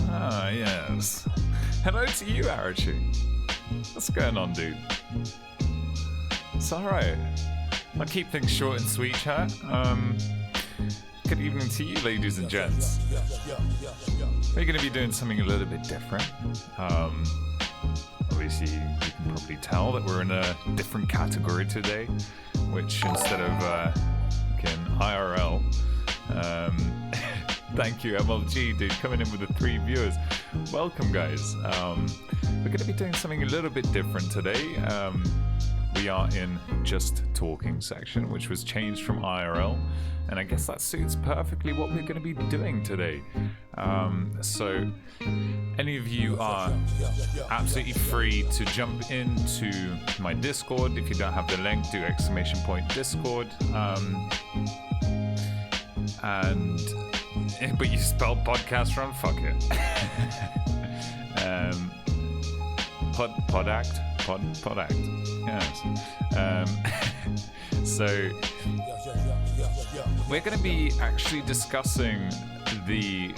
Ah, yes. Hello to you, Archie. What's going on, dude? It's alright. I'll keep things short and sweet, chat. Good evening to you, ladies and gents. We're going to be doing something a little bit different. Obviously, you can probably tell that we're in a different category today, which instead of IRL, thank you, MLG, dude, coming in with the 3 viewers. Welcome, guys. We're going to be doing something a little bit different today. We are in Just Talking section, which was changed from IRL, and I guess that suits perfectly what we're going to be doing today. So, any of you are absolutely free to jump into my Discord. If you don't have the link, do !Discord. But you spelled podcast wrong? Fuck it. Podact. Yes. So we're going to be actually discussing the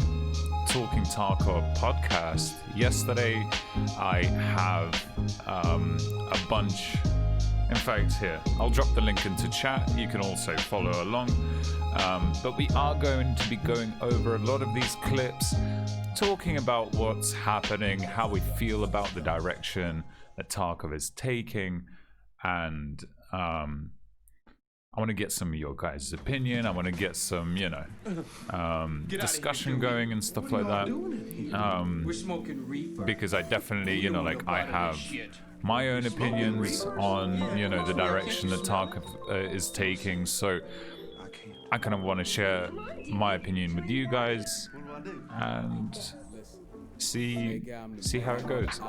Talking Tarkov podcast. Yesterday, I have a bunch. In fact, here, I'll drop the link into chat. You can also follow along. But we are going to be going over a lot of these clips, talking about what's happening, how we feel about the direction that Tarkov is taking, and I want to get some of your guys' opinion. I want to get some, discussion going and stuff like that. Because I definitely, I have my own opinions on, the direction that Tarkov is taking. So I kind of want to share my opinion with you guys and see how it goes.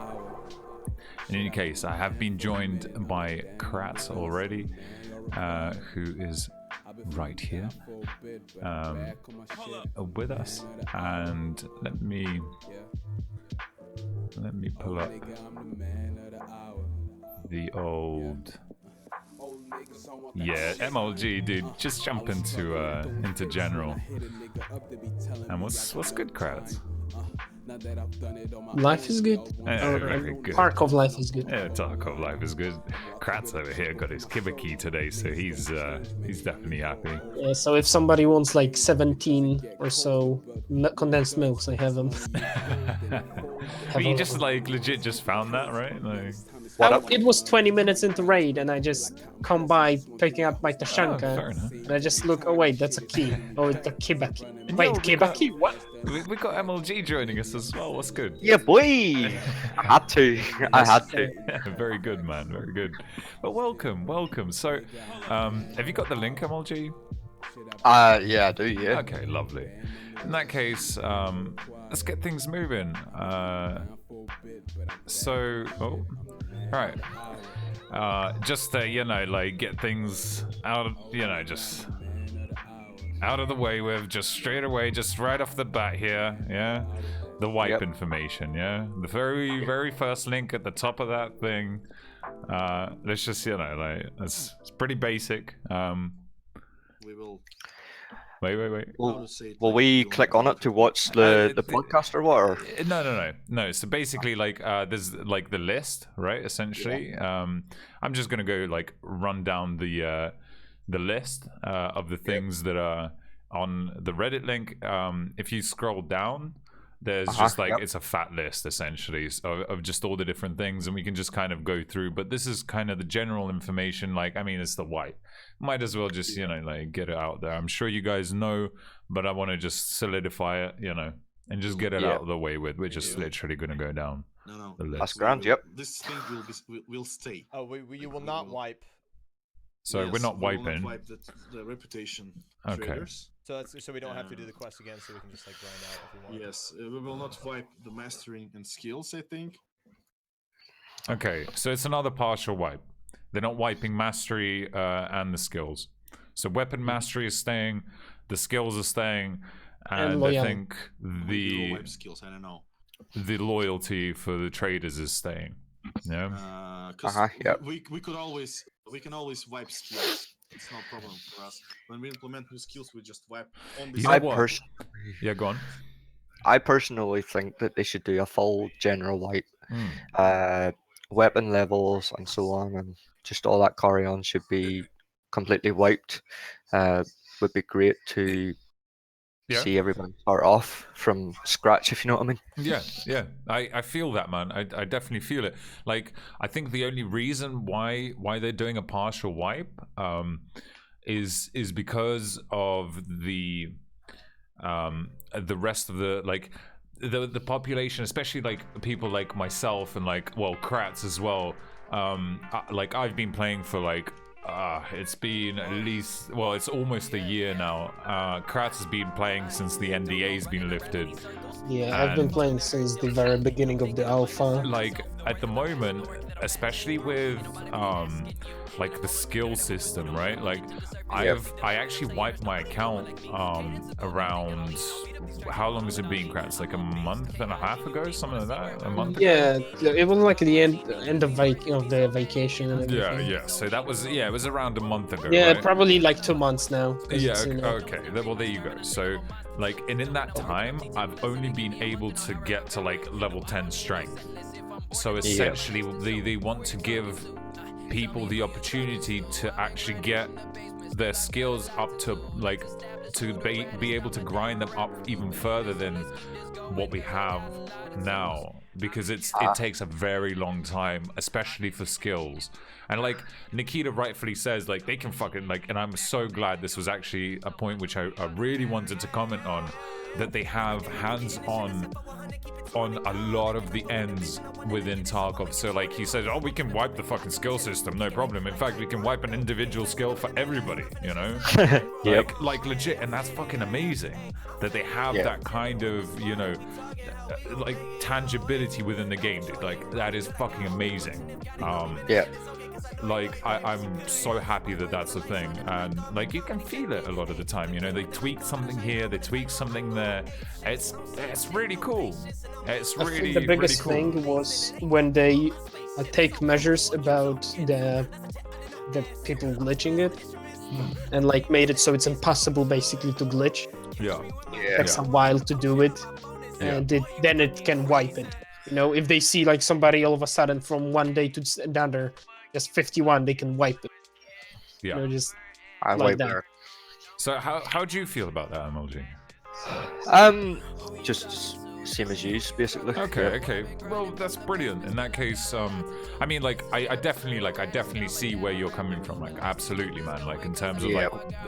In any case, I have been joined by Kratz already, who is right here with us. And let me pull up the old. Yeah, MLG, dude. Just jump into general. And what's good, Kratz? Life is good. Good. Tarkov life is good. Yeah, Tarkov life is good. Kratz over here got his kibber key today, so he's definitely happy. Yeah, so if somebody wants like 17 or so condensed milks, I have them. But you just legit just found that, right? It was 20 minutes into raid, and I just come by picking up my Tashanka, and I just look. Oh wait, that's a key. Oh, it's a kibba key. Wait, kibba key? What? We got MLG joining us as well. What's good? Yeah, boy. I had to. Very good, man. Very good. But welcome. So, have you got the link, MLG? Yeah, I do. Yeah. Okay, lovely. In that case, let's get things moving. Right. Just to, get things out, just out of the way with, just straight away, just right off the bat here, yeah? The wipe information, yeah? The very, very first link at the top of that thing. Let's just, it's pretty basic. We will... Wait. Will we click on it to watch the podcast or what? Or? No. So basically, there's the list, right? Essentially, I'm just gonna go run down the list of the things that are on the Reddit link. If you scroll down, there's just it's a fat list essentially of just all the different things, and we can just kind of go through. But this is kind of the general information. It's the white. Might as well just get it out there. I'm sure you guys know, but I want to just solidify it, and just get it out of the way with. We're just literally gonna go down. No. That's grand. Yep. This thing will stay. Oh, you will not wipe. So we're not wiping. We will not wipe the reputation traders. So we don't have to do the quest again. So we can just like grind out if we want. Yes, we will not wipe the mastering and skills, I think. Okay, so it's another partial wipe. They're not wiping mastery and the skills. So weapon mastery is staying, the skills are staying, and I think the wipe skills. I don't know. The loyalty for the traders is staying. Yeah. We can always wipe skills. It's no problem for us. When we implement new skills, we just wipe on the. Yeah, go on. I personally think that they should do a full general wipe. Weapon levels and so on, and just all that carry on should be completely wiped. Would be great to see everyone start off from scratch, if you know what I mean. Yeah. I feel that, man. I definitely feel it. Like, I think the only reason why they're doing a partial wipe is because of the rest of the like the population, especially like people like myself and like Kratz as well. Like I've been playing for like it's been at least, it's almost a year now. Kratz has been playing since the NDA's been lifted. Yeah, I've been playing since the very beginning of the alpha. Like at the moment, especially with like the skill system, right? Like I actually wiped my account around, how long has it been, Kratz? Like a month and a half ago, something like that. A month. Yeah, it was like the end of the vacation. And yeah. So that was it was around a month ago. Yeah, right? probably like 2 months now. Yeah. Okay. Well, there you go. So like, and in that time, I've only been able to get to like level 10 strength. So essentially, they want to give people the opportunity to actually get their skills up to like to be able to grind them up even further than what we have now, because it takes a very long time, especially for skills. And like Nikita rightfully says, like they can fucking like, and I'm so glad this was actually a point which I really wanted to comment on, that they have hands-on on a lot of the ends within Tarkov. So like he said, we can wipe the fucking skill system, no problem. In fact, we can wipe an individual skill for everybody, you know? Like legit, and that's fucking amazing that they have that kind of, you know, like tangibility within the game, dude. Like that is fucking amazing. Like I'm so happy that that's a thing, and like you can feel it a lot of the time, you know. They tweak something here, they tweak something there. It's really cool. It's really, I think the biggest really cool. thing was when they take measures about the people glitching it, and like made it so it's impossible basically to glitch. It takes a while to do it, and then it can wipe it. You know, if they see like somebody all of a sudden from one day to another just 51, they can wipe it. You know, just like that. So how do you feel about that, MLG? Just same as you, basically. Okay. Well, that's brilliant. In that case, I mean, like, I definitely see where you're coming from. Like, absolutely, man. Like, in terms of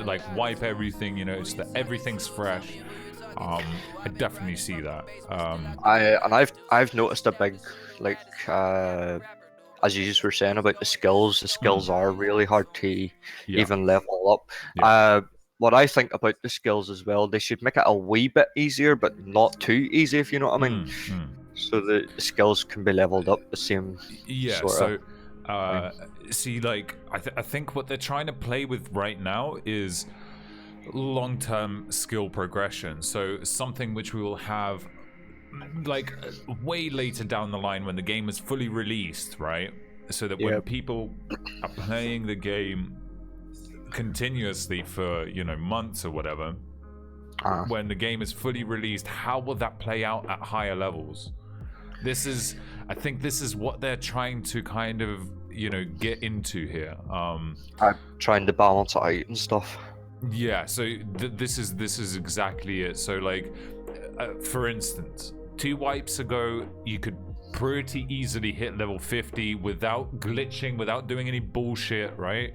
like wipe everything. You know, it's everything's fresh. I definitely see that. I've noticed a big like as you just were saying about the skills are really hard to even level up. What I think about the skills as well, they should make it a wee bit easier, but not too easy, if you know what I mean. So the skills can be leveled up the same. See, like I think what they're trying to play with right now is long-term skill progression. So something which we will have like way later down the line when the game is fully released, right? So that when people are playing the game continuously for, you know, months or whatever, when the game is fully released, how will that play out at higher levels? I think this is what they're trying to kind of, you know, get into here. Trying to balance it out and stuff. Yeah, so this is exactly it. So like, for instance, 2 wipes ago, you could pretty easily hit level 50 without glitching, without doing any bullshit, right?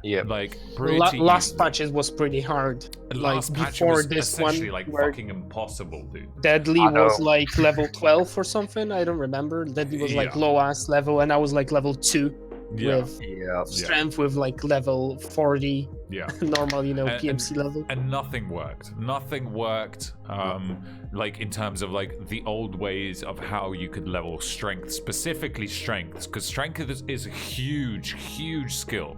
Yeah. Like pretty last patches was pretty hard. Last like patch before was this one, essentially like where fucking impossible, dude. Deadly was like level 12 or something. I don't remember. Deadly was like low ass level, and I was like level 2 with strength with like level 40. Yeah. Normal, PMC level. And nothing worked. Nothing worked. Like in terms of like the old ways of how you could level strength, specifically strength, because strength is a huge skill.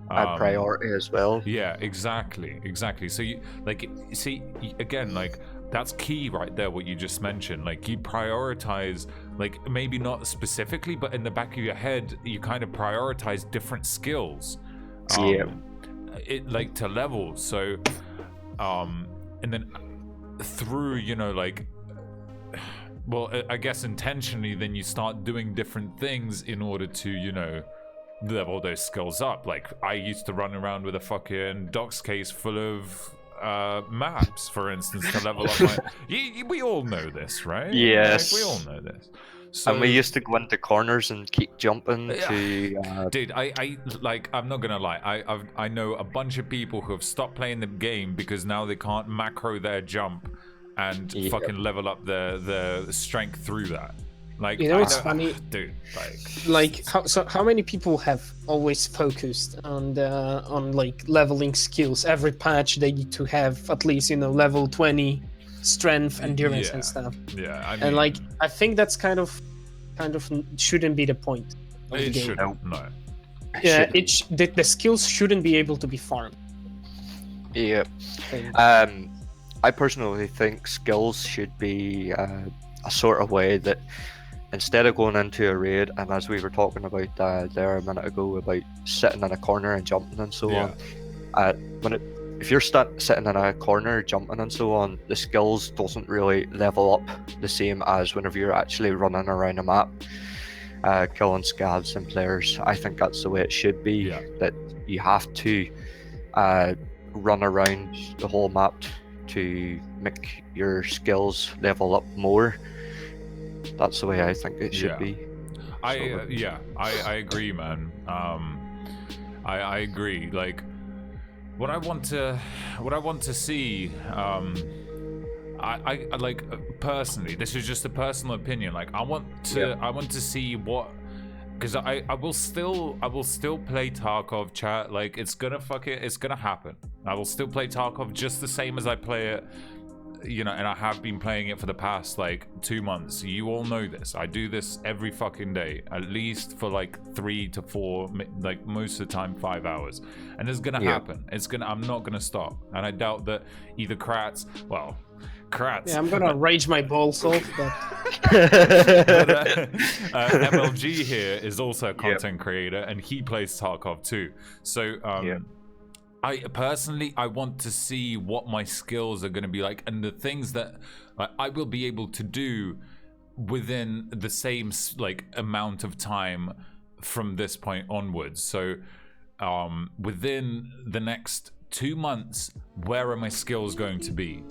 And priority as well. Yeah, exactly. So you like see again, like that's key right there, what you just mentioned. Like you prioritize, like maybe not specifically, but in the back of your head you kind of prioritize different skills it like to level. So and then through like, well, I guess intentionally then you start doing different things in order to level those skills up. Like I used to run around with a fucking docs case full of maps, for instance, to level up my we all know this, right? Yes, like, we all know this. So, and we used to go into corners and keep jumping to dude, I like, I'm not gonna lie, I know a bunch of people who have stopped playing the game because now they can't macro their jump and fucking level up the strength through that. Like, it's funny, dude. How many people have always focused on like leveling skills? Every patch they need to have at least level 20 strength, endurance, and stuff. Yeah, I mean, and like I think that's kind of shouldn't be the point of the game. Shouldn't, no. Yeah, the skills shouldn't be able to be farmed. Yeah. I personally think skills should be a sort of way that, instead of going into a raid, and as we were talking about there a minute ago about sitting in a corner and jumping and so on, if you're sitting in a corner jumping and so on, the skills doesn't really level up the same as whenever you're actually running around a map, killing scavs and players. I think that's the way it should be. That you have to run around the whole map to make your skills level up more. That's the way I think it should be. I agree, man. I agree. Like, what I want to see, I like, personally, this is just a personal opinion. Like, I want to see what, because I will still play Tarkov, chat. Like, it's gonna happen. I will still play Tarkov just the same as I play it. And I have been playing it for the past like 2 months. You all know this. I do this every fucking day, at least for like 3 to 4, like most of the time 5 hours. And it's gonna happen. I'm not gonna stop. And I doubt that either Kratz. Yeah, I'm gonna rage my balls off. But MLG here is also a content creator, and he plays Tarkov too. So I personally want to see what my skills are going to be like, and the things that I will be able to do within the same like amount of time from this point onwards. So within the next 2 months, where are my skills going to be?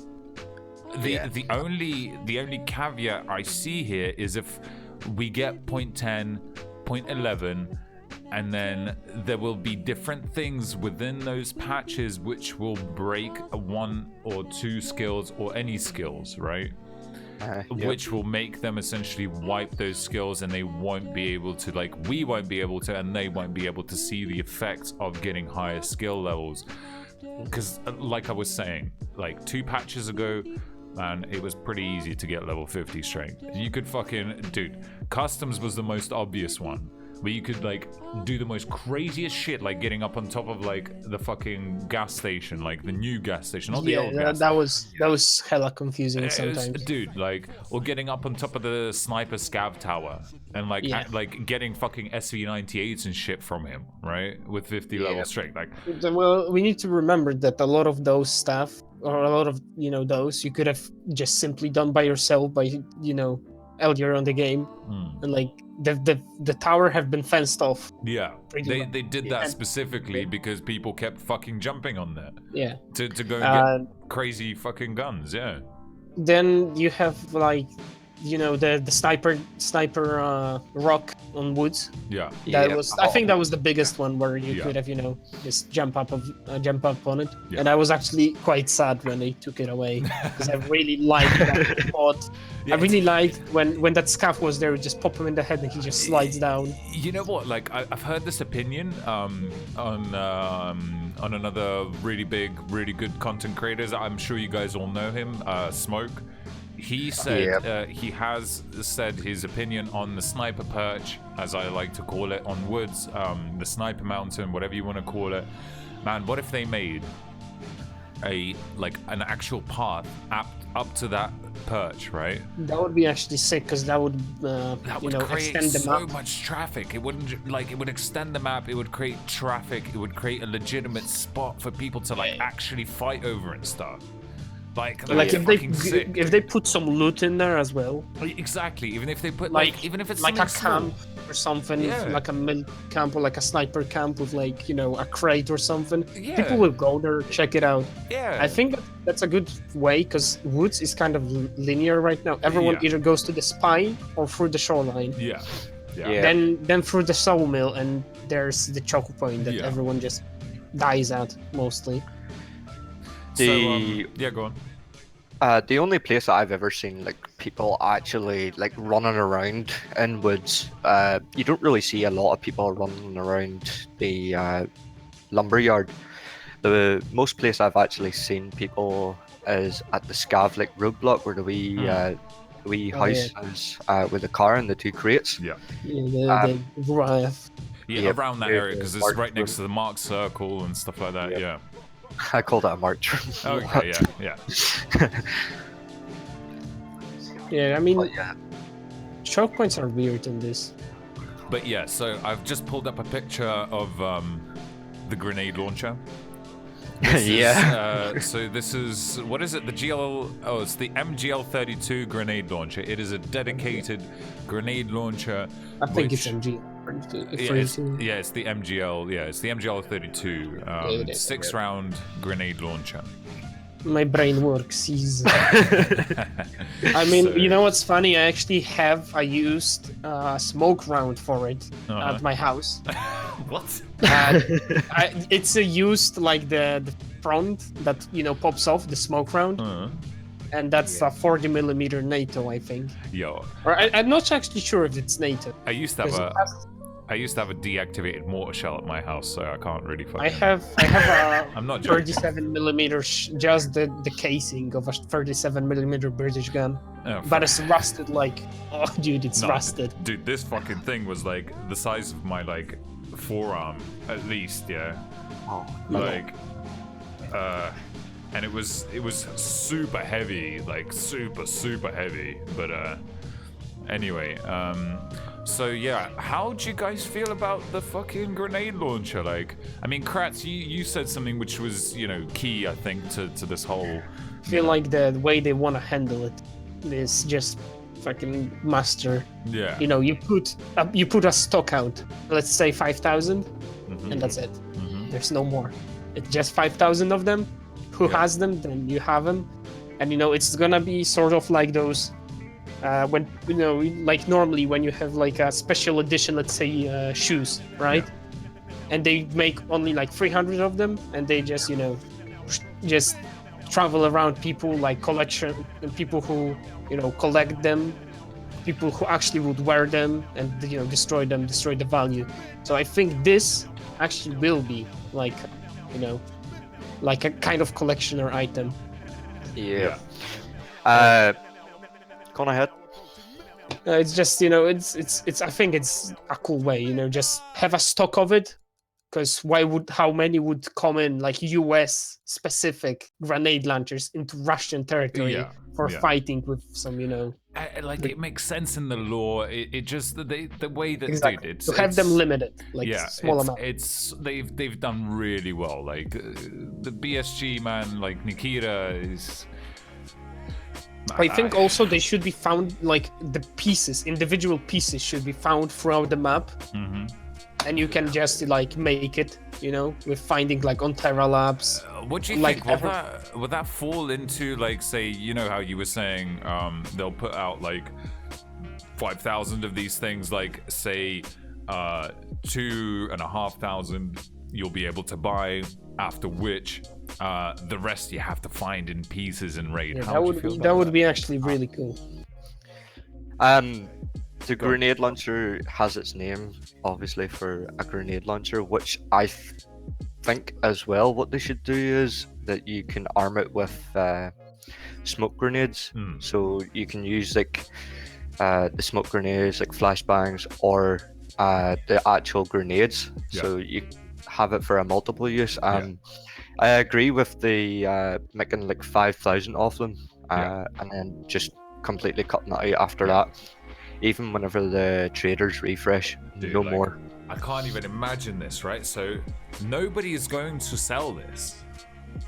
The only caveat I see here is if we get point 10, point 11, and then there will be different things within those patches which will break 1 or 2 skills or any skills, right? Which will make them essentially wipe those skills, and they won't be able to, like, we won't be able to, and they won't be able to see the effects of getting higher skill levels. Because like I was saying, like 2 patches ago, man, it was pretty easy to get level 50 strength. You could dude, customs was the most obvious one, where you could like do the most craziest shit, like getting up on top of like the fucking gas station, like the new gas station, not the old gas. that was hella confusing sometimes, dude. Like, or getting up on top of the sniper scav tower and like like getting fucking SV98s and shit from him, right? With 50 level strength. Like, well, we need to remember that a lot of those stuff, or a lot of those, you could have just simply done by yourself by earlier on the game, and like the tower have been fenced off. They did that specifically because people kept fucking jumping on that. To go and get crazy fucking guns. Then you have like the sniper rock on woods. Yeah. I think that was the biggest one where you could have just jump up on it. Yeah. And I was actually quite sad when they took it away because I really liked that spot. I really liked when that scaff was there, just pop him in the head and he just slides down. You know what? Like I've heard this opinion on another really big, really good content creators. I'm sure you guys all know him, Smoke. He said he has said his opinion on the sniper perch, as I like to call it, on woods, the sniper mountain, whatever you want to call it. Man, what if they made an actual path up to that perch, right? That would be actually sick because that would create extend the so map. much traffic. It wouldn't it would extend the map. It would create traffic. It would create a legitimate spot for people to actually fight over and stuff. Like if they put some loot in there as well. Exactly. Even if they put even if it's like a small. camp or something, like a milk camp or like a sniper camp with a crate or something. Yeah. People will go there, check it out. Yeah. I think that's a good way because woods is kind of linear right now. Everyone either goes to the spine or through the shoreline. Yeah. Then through the sawmill, and there's the choke point that everyone just dies at mostly. Go on. The only place that I've ever seen people actually running around in woods, you don't really see a lot of people running around the lumberyard. The most place I've actually seen people is at the Scavlik roadblock where the wee house is with the car and the two crates. Yeah. Around that area because it's right next to the marked circle and stuff like that. Yeah. I call that a march. Okay, yeah. Yeah, I mean, choke points are weird in this. But yeah, so I've just pulled up a picture of the grenade launcher. So this is, what is it? It's the MGL-32 grenade launcher. It is a dedicated grenade launcher. I think it's MGL. It's the MGL. Yeah, it's the MGL-32 6-round grenade launcher. My brain works. I mean, you know what's funny? I used a smoke round for it at my house. What? It's used the front that pops off the smoke round. And that's a 40mm NATO, I think. Yo. Or I'm not actually sure if it's NATO. I used to have a deactivated mortar shell at my house, so I can't really fucking... I have a I'm not 37mm, just the casing of a 37mm British gun. But it's rusted rusted. Dude, this fucking thing was the size of my forearm, at least, yeah. And it was super heavy, super heavy. But anyway, so yeah, how do you guys feel about the fucking grenade launcher? I mean, Kratz, you said something which was, key, I think, to this whole... I feel like the way they want to handle it is just fucking master. Yeah. You put a stock out, let's say 5,000, and that's it. There's no more. It's just 5,000 of them. Who has them, then you have them. And it's gonna be sort of like those when normally when you have a special edition, let's say shoes, right? And they make only 300 of them, and they just just travel around people collection and people who collect them, people who actually would wear them and destroy the value. So I think this actually will be a kind of collectioner item. Yeah. Go ahead. It's just it's I think it's a cool way, just have a stock of it, because how many would come in US specific grenade launchers into Russian territory for fighting with some it makes sense in the lore. It just the way that exactly. To have them limited, small amount. They've done really well. The BSG man, Nikita is. I think also they should be found, the individual pieces should be found throughout the map. and you can just like make it, you know, with finding like on Terra Labs. What do you think? Would that fall into like, say, you know how you were saying they'll put out like 5,000 of these things, like say 2,500 you'll be able to buy, after which the rest you have to find in pieces and raid. Yeah, that would be actually really cool. The grenade launcher has its name, obviously, for a grenade launcher, which I think as well what they should do is that you can arm it with smoke grenades. So you can use like the smoke grenades, like flashbangs, or the actual grenades. So you have it for a multiple use. I agree with the making like 5,000 of them, and then just completely cutting it out after that. Even whenever the traders refresh, no more. I can't even imagine this, right? So nobody is going to sell this.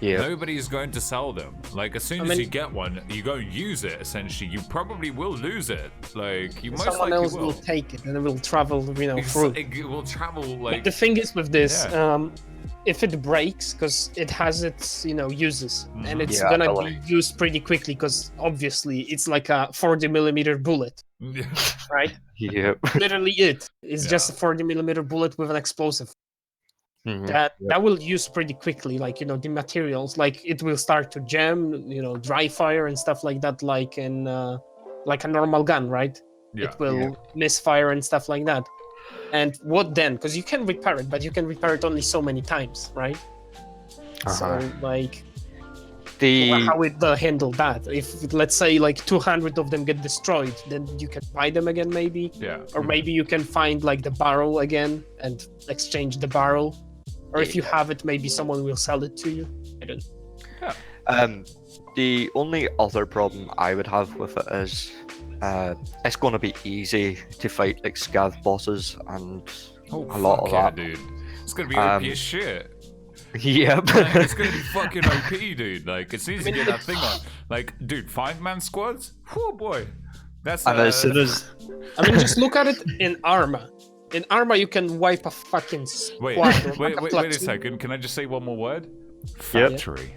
Yeah. Nobody is going to sell them. Like, as soon as you get one, you go use it, essentially. You probably will lose it. Like, you most likely will. Someone else will take it, and it will travel, you know, through. It will travel, like... But the thing is with this, if it breaks, because it has its, you know, uses, and it's gonna be used pretty quickly, because obviously it's like a 40mm bullet. Right? Yep. Literally it's just a 40mm bullet with an explosive. That will use pretty quickly, like, you know, the materials, like it will start to jam, you know, dry fire and stuff like that, like in like a normal gun, right? It will misfire and stuff like that. And what then? Because you can repair it, but you can repair it only so many times, right? So like how would they handle that? If let's say like 200 of them get destroyed, then you can buy them again, maybe. Or maybe you can find like the barrel again and exchange the barrel. Or if you have it, maybe someone will sell it to you. I don't know. The only other problem I would have with it is it's going to be easy to fight like scav bosses and a lot of that. Dude. It's going to be OP as shit. Yep. It's going to be fucking OP, dude. Like, as soon as you get that thing on. Like, dude, 5-man squads? Oh boy. That's and as soon as... I mean, just look at it in Arma. In Arma, you can wipe a fucking squad. Wait a second. Can I just say one more word? Factory.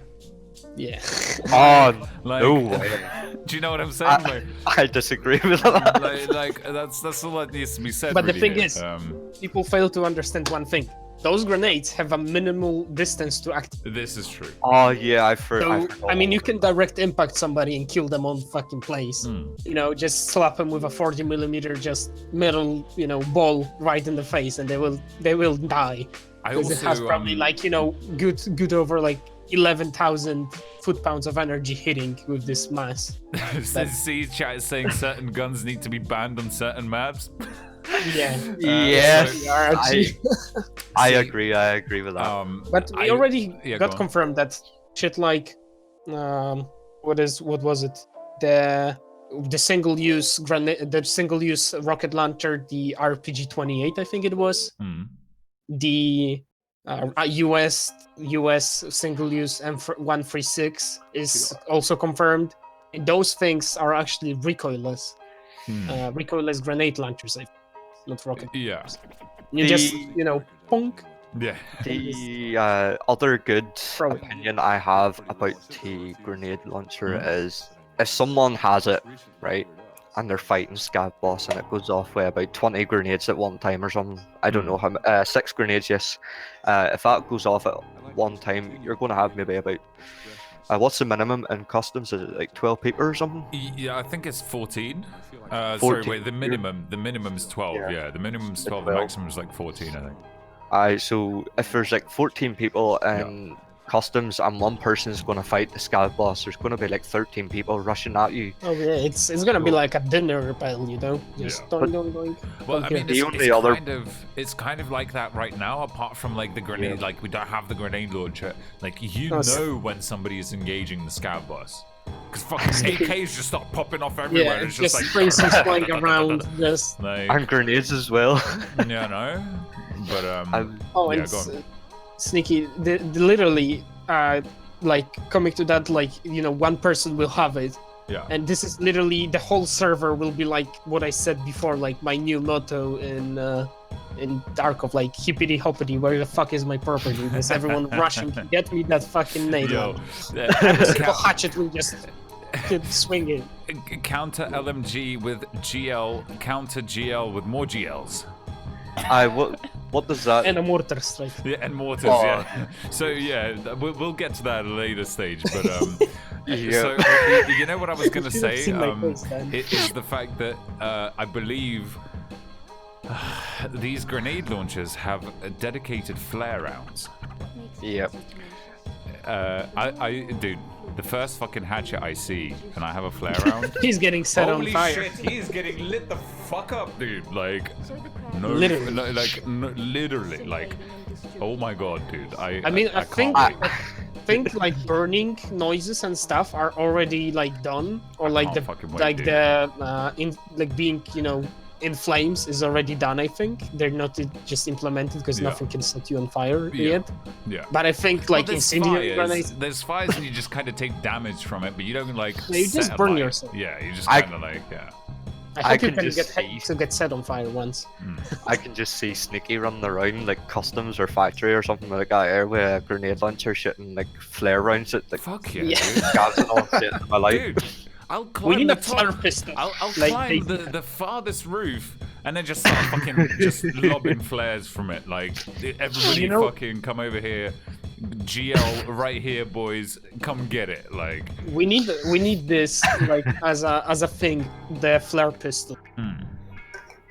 Yeah. Oh, like, no way. Do you know what I'm saying? I disagree with that. like that's all that needs to be said. But really, the thing is, people fail to understand one thing. Those grenades have a minimal distance to activate. This is true. Oh yeah, I've heard. So, I mean, you can direct impact somebody and kill them on fucking place. You know, just slap them with a 40mm just metal, you know, ball right in the face, and they will die. Because it has probably like, you know, good over like 11,000 foot-pounds of energy hitting with this mass. See, chat is saying certain guns need to be banned on certain maps. Yes, I agree with that. But we already got confirmed that shit like what was it? The single-use grenade, the single-use rocket launcher, the RPG-28, I think it was. The US single-use M136 is also confirmed. And those things are actually recoilless. Recoilless grenade launchers, I think. Not rocket. You just, you know, punk. The other good opinion I have about the grenade launcher is if someone has it, right, and they're fighting scav boss and it goes off with about 20 grenades at one time or something, I don't know how 6 grenades, yes. If that goes off at one time, you're going to have maybe about what's the minimum in customs? Is it like 12 people or something? Yeah, I think it's 14. 14. Sorry, wait, the minimum is 12. Yeah, the minimum is 12. The maximum is like 14, I think. So if there's like 14 people in customs and one person is going to fight the scav boss, there's going to be like 13 people rushing at you. Oh yeah, it's going to be like a dinner battle, you know? Just doing. Well, I mean, it's kind of like that right now, apart from like the grenade, like we don't have the grenade launcher. Like, you know when somebody is engaging the scav boss. Because fucking AKs just start popping off everywhere. Yeah, it's just like phrases flying around, just and grenades as well. Yeah, no. But and Sneaky, literally, like coming to that, like, you know, one person will have it. Yeah. And this is literally the whole server will be like what I said before, like my new motto in in Tarkov, like hippity hoppity, where the fuck is my property? Because everyone rushing to get me that fucking nade. Every single hatchet will just swing it. Counter LMG with GL, counter GL with more GLs. What does that? And a mortar strike. Yeah, and mortars. Yeah. So yeah, we'll get to that at a later stage. But so you know what I was gonna say is the fact that I believe these grenade launchers have dedicated flare rounds. Yep. Dude, the first fucking hatchet I see, and I have a flare round. He's getting set on fire. Holy shit, he's getting lit the fuck up, dude. Like, no, literally. Literally, like, oh my god, dude. I think like burning noises and stuff are already like done, or like being, you know, in flames is already done. I think they're not just implemented because nothing can set you on fire yet. Yeah. But I think like incendiary grenades. There's fires and you just kind of take damage from it, but you don't like. You just burn yourself. Yeah, you just kind of like I hope you can get set on fire once. I can just see Sneaky running around like customs or factory or something like that there with a grenade launcher shooting like flare rounds at like fuck dude. Gas and all shit in my life. Dude. I'll climb we need the a flare pistol. I'll climb the farthest roof and then just start fucking just lobbing flares from it. Like, everybody fucking come over here. GL right here, boys. Come get it. Like, we need this like as a thing. The flare pistol.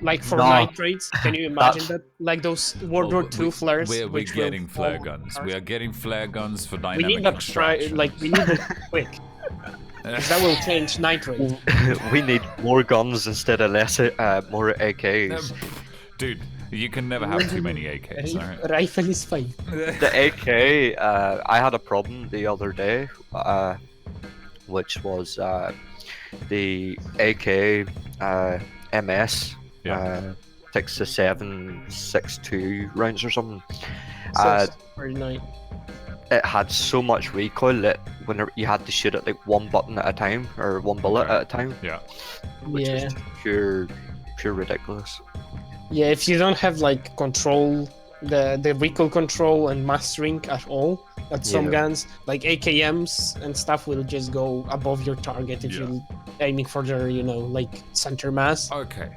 Like for nitrates, can you imagine that? Like those World War II flares. We're getting flare guns. We are getting flare guns for dynamic extraction. We need it quick. That will change nitrate. We need more guns instead of less, more AKs. Dude, you can never have too many AKs. Right? Rifle is fine. The AK, I had a problem the other day, which was the AK MS 6-7-6-2 rounds or something. Very nice. It had so much recoil that whenever you had to shoot it like one button at a time or one bullet at a time. Yeah. Which is pure ridiculous. Yeah, if you don't have like control, the recoil control and mastering at all, at some guns, like AKMs and stuff will just go above your target if you're aiming for their, you know, like center mass. Okay.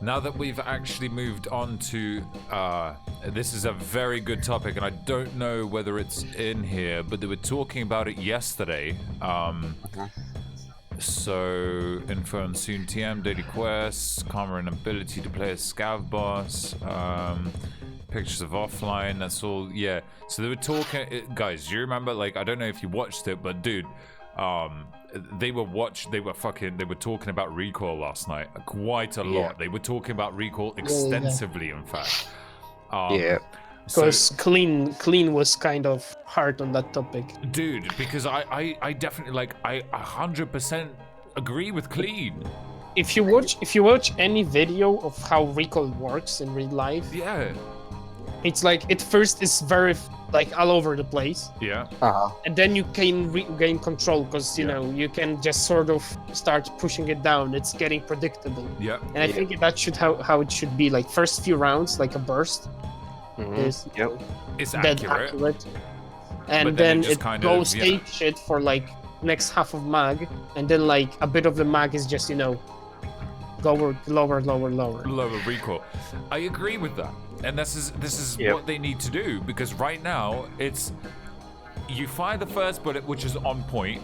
Now that we've actually moved on to this is a very good topic, and I don't know whether it's in here, but they were talking about it yesterday. So, info on soon TM, daily quests, karma and ability to play as scav boss, pictures of offline, that's all. Yeah, so they were talking, guys, do you remember, like, I don't know if you watched it, but dude, they were talking about recoil last night quite a lot. They were talking about recoil extensively, in fact. Because clean was kind of hard on that topic, dude, because I definitely, like, I 100% agree with clean. If you watch any video of how recoil works in real life, it's like at first it's very like all over the place, and then you can regain control because you know you can just sort of start pushing it down. It's getting predictable, and I think that should how it should be. Like first few rounds, like a burst is it's accurate, and then it goes ape shit for like next half of mag, and then like a bit of the mag is just, you know, lower recoil. I agree with that, and this is what they need to do, because right now it's you fire the first bullet, which is on point.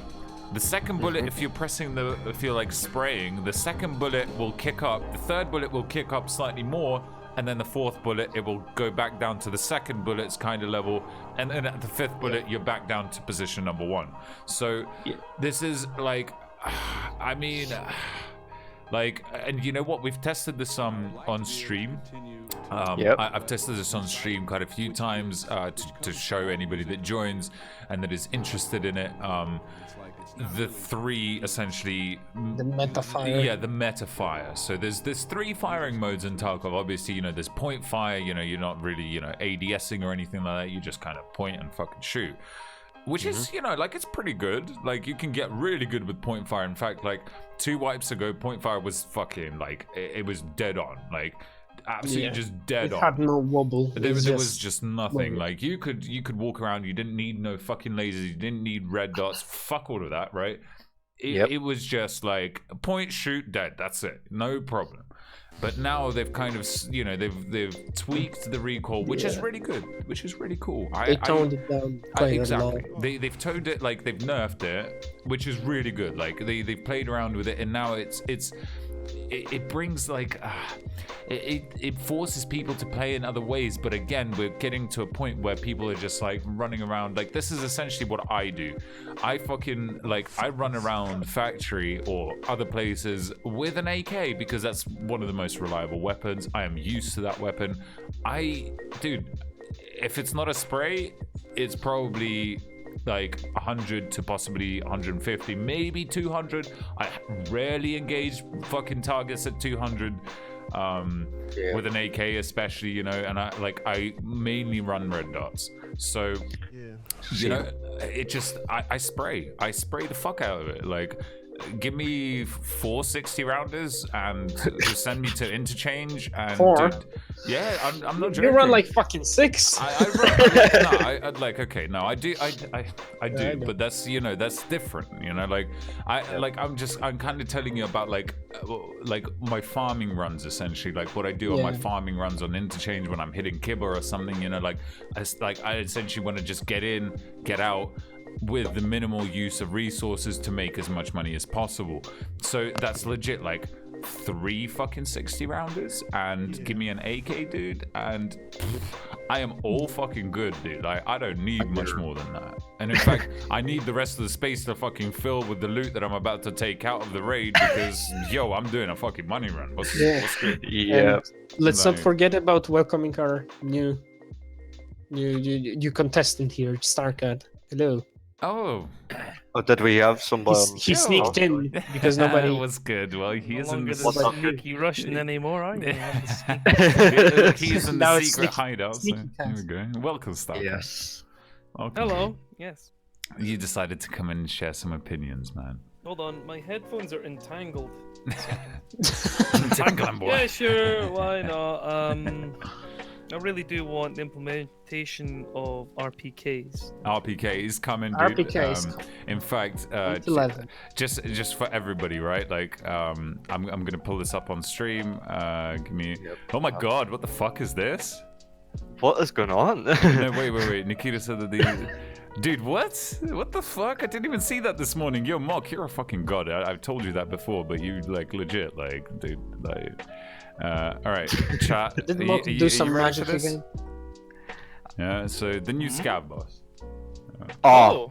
The second bullet, if you're like spraying, the second bullet will kick up, the third bullet will kick up slightly more, and then the fourth bullet, it will go back down to the second bullet's kind of level, and then at the fifth bullet, you're back down to position number one. So this is like, I mean, like, and you know what? We've tested this on stream. I've tested this on stream quite a few times to show anybody that joins and that is interested in it. The three essentially the meta fire. The meta fire. So there's three firing modes in Tarkov. Obviously, you know, there's point fire, you know, you're not really, you know, ADSing or anything like that, you just kind of point and fucking shoot, which is, you know, like, it's pretty good. Like, you can get really good with point fire. In fact, like 2 wipes ago, point fire was fucking like it was dead on. Like, absolutely just dead it on. had no wobble. There was just nothing. Like you could walk around. You didn't need no fucking lasers. You didn't need red dots. Fuck all of that, right? It was just like point, shoot, dead. That's it. No problem. But now they've kind of, you know, they've tweaked the recoil, which is really good, which is really cool. They toned it down quite exactly. a lot. They've toned it, like they've nerfed it, which is really good. Like they've played around with it, and now it brings like it forces people to play in other ways. But again, we're getting to a point where people are just like running around. Like this is essentially what I do. I run around factory or other places with an AK because that's one of the most reliable weapons. I am used to that weapon. Dude, if it's not a spray, it's probably like 100 to possibly 150, maybe 200. I rarely engage fucking targets at 200 with an AK especially, you know, and I mainly run red dots. So you know, it just I spray the fuck out of it. Like give me 4 60 rounders and just send me to interchange and 4? Dude, yeah, I'm not joking. You run like fucking 6. I do, but that's, you know, that's different, you know, like I'm kind of telling you about like my farming runs essentially, like what I do on my farming runs on interchange when I'm hitting kibba or something, you know, like I essentially want to just get in, get out with the minimal use of resources to make as much money as possible. So that's legit like 3 fucking 60 rounders and give me an AK, dude, and I am all fucking good, dude. Like I don't need much more than that. And in fact, I need the rest of the space to fucking fill with the loot that I'm about to take out of the raid because I'm doing a fucking money run. What's good? And let's not forget about welcoming our new contestant here, Starcat. Hello. Oh, did we have somebody? He sneaked in because nobody was good. Well, he isn't sneaky Russian anymore, are you? He's in the secret hideout. So here we go. Welcome, Star. Yes. Okay. Hello. Yes. You decided to come in and share some opinions, man. Hold on, my headphones are entangled. Entangle them, boy. Yeah, sure. Why not? I really do want the implementation of RPKs. RPKs coming, dude. RPKs. In fact, just for everybody, right? Like, I'm gonna pull this up on stream. Give me. Oh my God! What the fuck is this? What is going on? No, wait. Nikita said that the. Dude, what? What the fuck? I didn't even see that this morning. Yo, Mark, you're a fucking god. I've told you that before, but you like legit, like, dude, like. All right, chat. Did Mark do some magic again? Yeah. So the new scav boss. The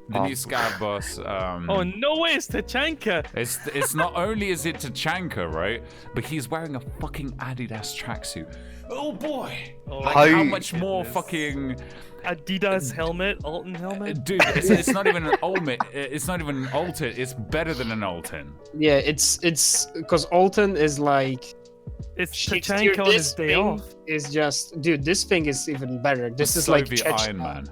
new scav boss. Oh no way! It's Tachanka. It's not only is it Tachanka, right? But he's wearing a fucking Adidas tracksuit. Oh boy! How much more fucking Adidas helmet, Alton helmet? Dude, it's not even an ultimate. It's not even an Alton. It's better than an Alton. Yeah, it's because Alton is like. It's Tachanka on his day off. Is just, dude. This thing is even better. This is Soviet like Iron Man.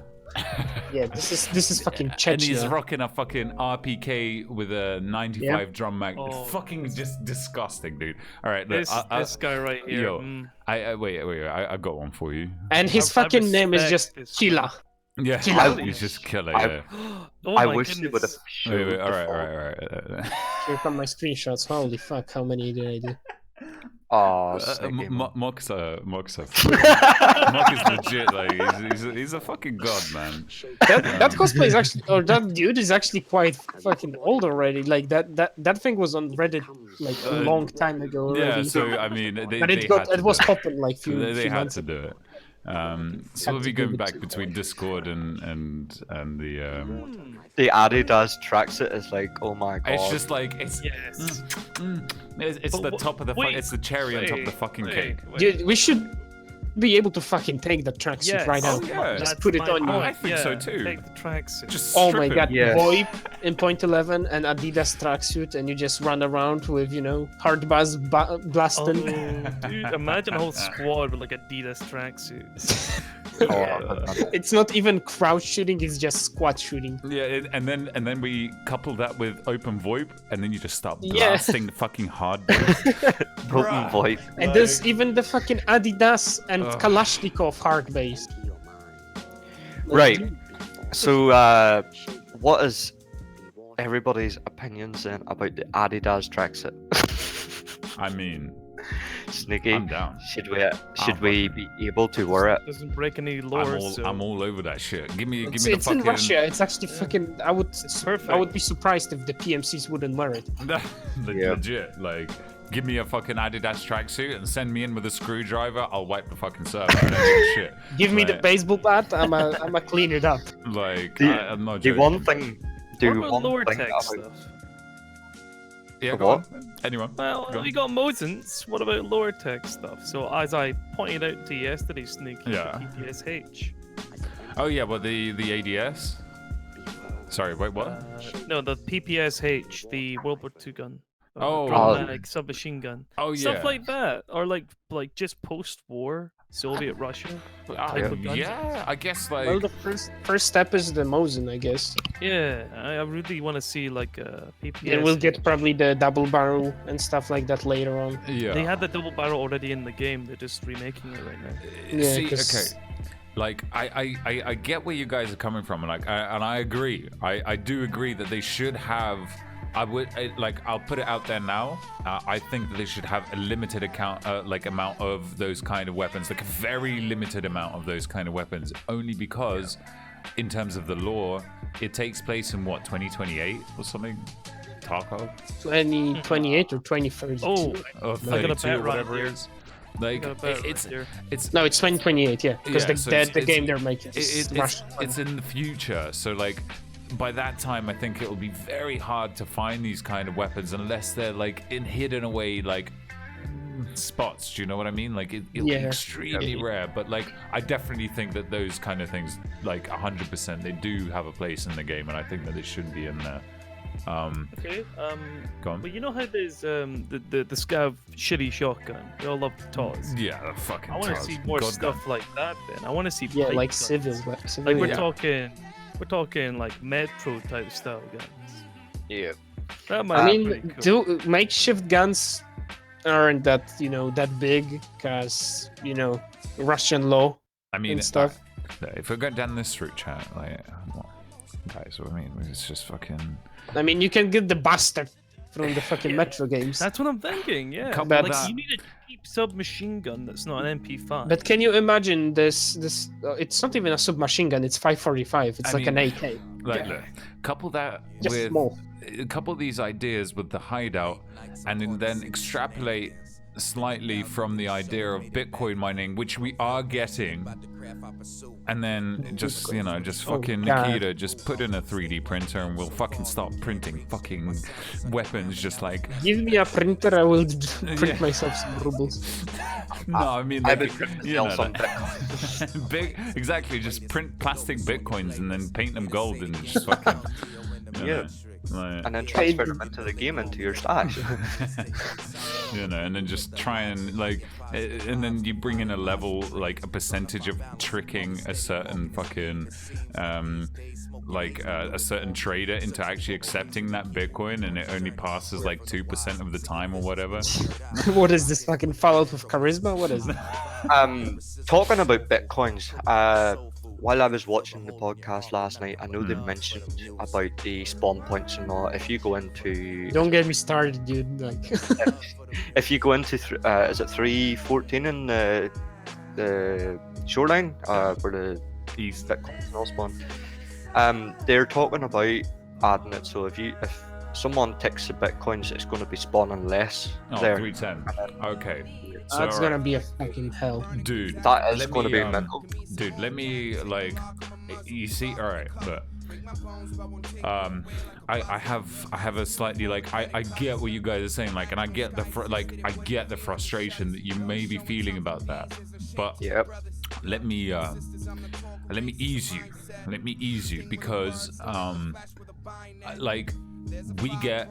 Yeah, this is fucking Chechnya. And he's rocking a fucking RPK with a 95 drum mag. Fucking just disgusting, dude. All right, look, this guy right here. Yo, wait, I got one for you. And his fucking name is just Chila. Yeah, he's just killer. I wish he would have. Wait, all right. Here come my screenshots. Holy fuck, how many did I do? Mock's Mark is legit. Like he's a fucking god, man. That cosplay is actually, or that dude is actually quite fucking old already. Like that thing was on Reddit like a long time ago already. Yeah, so I mean, but it was popping like few months ago. They had to do it. So we'll be going back between Discord and the Adidas tracksuit is like, oh my god. It's just like it's the top of the it's the cherry on top of the fucking cake. Dude, we should be able to fucking take the tracksuit right now. Just put it on you. I think so too. Take the tracksuit. Just my god, VoIP in point 11 and Adidas tracksuit, and you just run around with, you know, hard buzz blasting. Oh, dude, imagine a whole squad with like Adidas tracksuits. It's not even crouch shooting; it's just squat shooting. Yeah, and then we couple that with open VoIP, and then you just start blasting the fucking hard. Open VoIP. And there's even the fucking Adidas and Kalashnikov hard base. Right. So, what is everybody's opinions then about the Adidas tracksuit? I mean, Sneaky. I'm down. Should we be able to wear it? Doesn't break any laws. I'm all over that shit. Give me the It's fucking. in Russia. It's actually fucking. I would be surprised if the PMCs wouldn't wear it. Legit, like. Give me a fucking Adidas tracksuit and send me in with a screwdriver. I'll wipe the fucking server. I don't give a shit. Give me the baseball bat. I'ma clean it up. Like, I'm not joking. Do one thing. What about lower tech stuff? Yeah, go on. Anyone? Well, we got Mosins. What about lower tech stuff? So, as I pointed out to you yesterday, Sneaky, the PPSH. Oh yeah, well the ADS. Sorry, wait, what? No, the PPSH, the World War II gun. Like submachine gun. Oh yeah. Stuff like that, or like just post-war Soviet Russia. Yeah, I guess like. Well, the first step is the Mosin, I guess. Yeah, I really want to see like a PPS. And we'll get probably the double barrel and stuff like that later on. Yeah. They had the double barrel already in the game. They're just remaking it right now. Yeah, see, okay. Like I get where you guys are coming from, and I agree. I do agree that they should have. I'll put it out there now. I think that they should have a limited amount of those kind of weapons, like a very limited amount of those kind of weapons, only because, in terms of the lore, it takes place in what 2028 or something. Tarkov. 2028 or 2030. Or 32 or whatever it is. Like it's no, it's 2028. Yeah, because the game they're making it's in the future. So like. By that time, I think it'll be very hard to find these kind of weapons unless they're like hidden away like spots. Do you know what I mean? Like it'll be extremely rare. But like I definitely think that those kind of things, like 100%, they do have a place in the game, and I think that it should be in there. Okay. Go on. Well, you know how there's the Scav shitty shotgun. We all love the TOS. Yeah, the fucking. I want to see more stuff like that. Then I want to see. like guns. civil. Like we're talking like Metro type style guns. Yeah. That might be pretty cool. Makeshift guns aren't that big, because Russian law. I mean, and stuff. If we're going down this route, chat, like, guys, I mean, it's just fucking. I mean, you can get the bastard from the fucking Metro games. That's what I'm thinking. Yeah. But you need a cheap submachine gun that's not an MP5. But can you imagine this? It's not even a submachine gun. It's 545. It's an AK. Like, look, couple that just with small. A couple of these ideas with the hideout, and then extrapolate slightly from the idea of Bitcoin mining, which we are getting, and then just fucking Nikita just put in a 3D printer and we'll fucking start printing fucking weapons, just like give me a printer, I will print myself some rubles. No, I mean like, exactly, just print plastic bitcoins and then paint them gold and just fucking and then transfer them into the game into your stash. And then just try and like, and then you bring in a level, like a percentage of tricking a certain fucking a certain trader into actually accepting that Bitcoin, and it only passes like 2% of the time or whatever. What is this, fucking Fallout with charisma? What is it? Talking about Bitcoins, while I was watching the podcast last night, I know they mentioned about the spawn points and all. If you go into... Don't get me started, dude. Like, if you go into, is it 314 in the shoreline, where the East Bitcoins all spawn? They're talking about adding it, so if someone ticks the Bitcoins, it's going to be spawning less there. 310. Okay. So, that's gonna be a fucking hell, dude. That is going to be mental. Dude, let me you see. All right, look. I have a slightly I get what you guys are saying, and I get the frustration that you may be feeling about that, but let me ease you. Let me ease you, because we get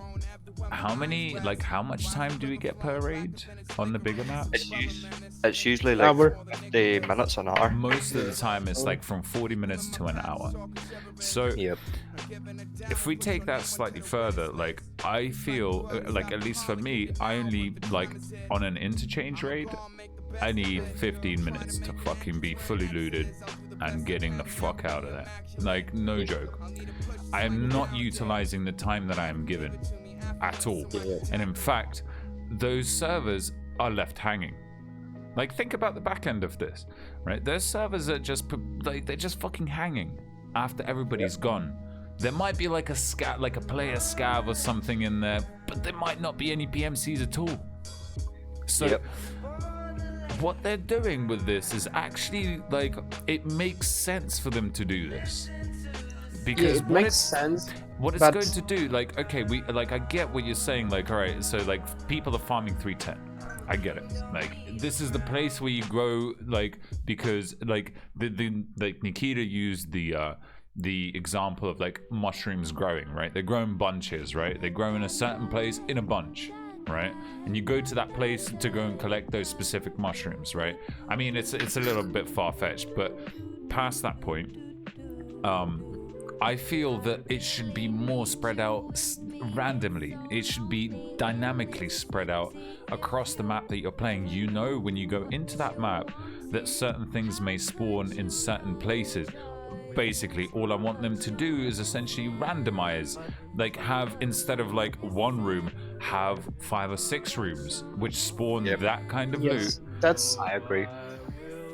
how much time do we get per raid on the bigger maps? It's usually like 50 minutes an hour. Most of the time it's like from 40 minutes to an hour. So if we take that slightly further, like I feel like, at least for me, I only like on an interchange raid, I need 15 minutes to fucking be fully looted and getting the fuck out of there. Like, no joke. I am not utilizing the time that I am given at all. And in fact, those servers are left hanging. Like, think about the back end of this, right? Those servers are just like, they're just fucking hanging after everybody's gone. There might be like a player scav or something in there, but there might not be any PMCs at all. So what they're doing with this is actually like, it makes sense for them to do this, because it makes sense. What it's going to do, like, okay, I get what you're saying, like, all right, so like people are farming 310. I get it. Like, this is the place where you grow, like, because like like Nikita used the example of like mushrooms growing, right? They grow in bunches, right? They grow in a certain place in a bunch, right? And you go to that place to go and collect those specific mushrooms, right? I mean, it's a little bit far-fetched, but past that point, I feel that it should be more spread out randomly. It should be dynamically spread out across the map that you're playing. You know, when you go into that map, that certain things may spawn in certain places. Basically, all I want them to do is essentially randomize. Like, have, instead of like one room, have 5 or 6 rooms, which spawn that kind of loot. I agree.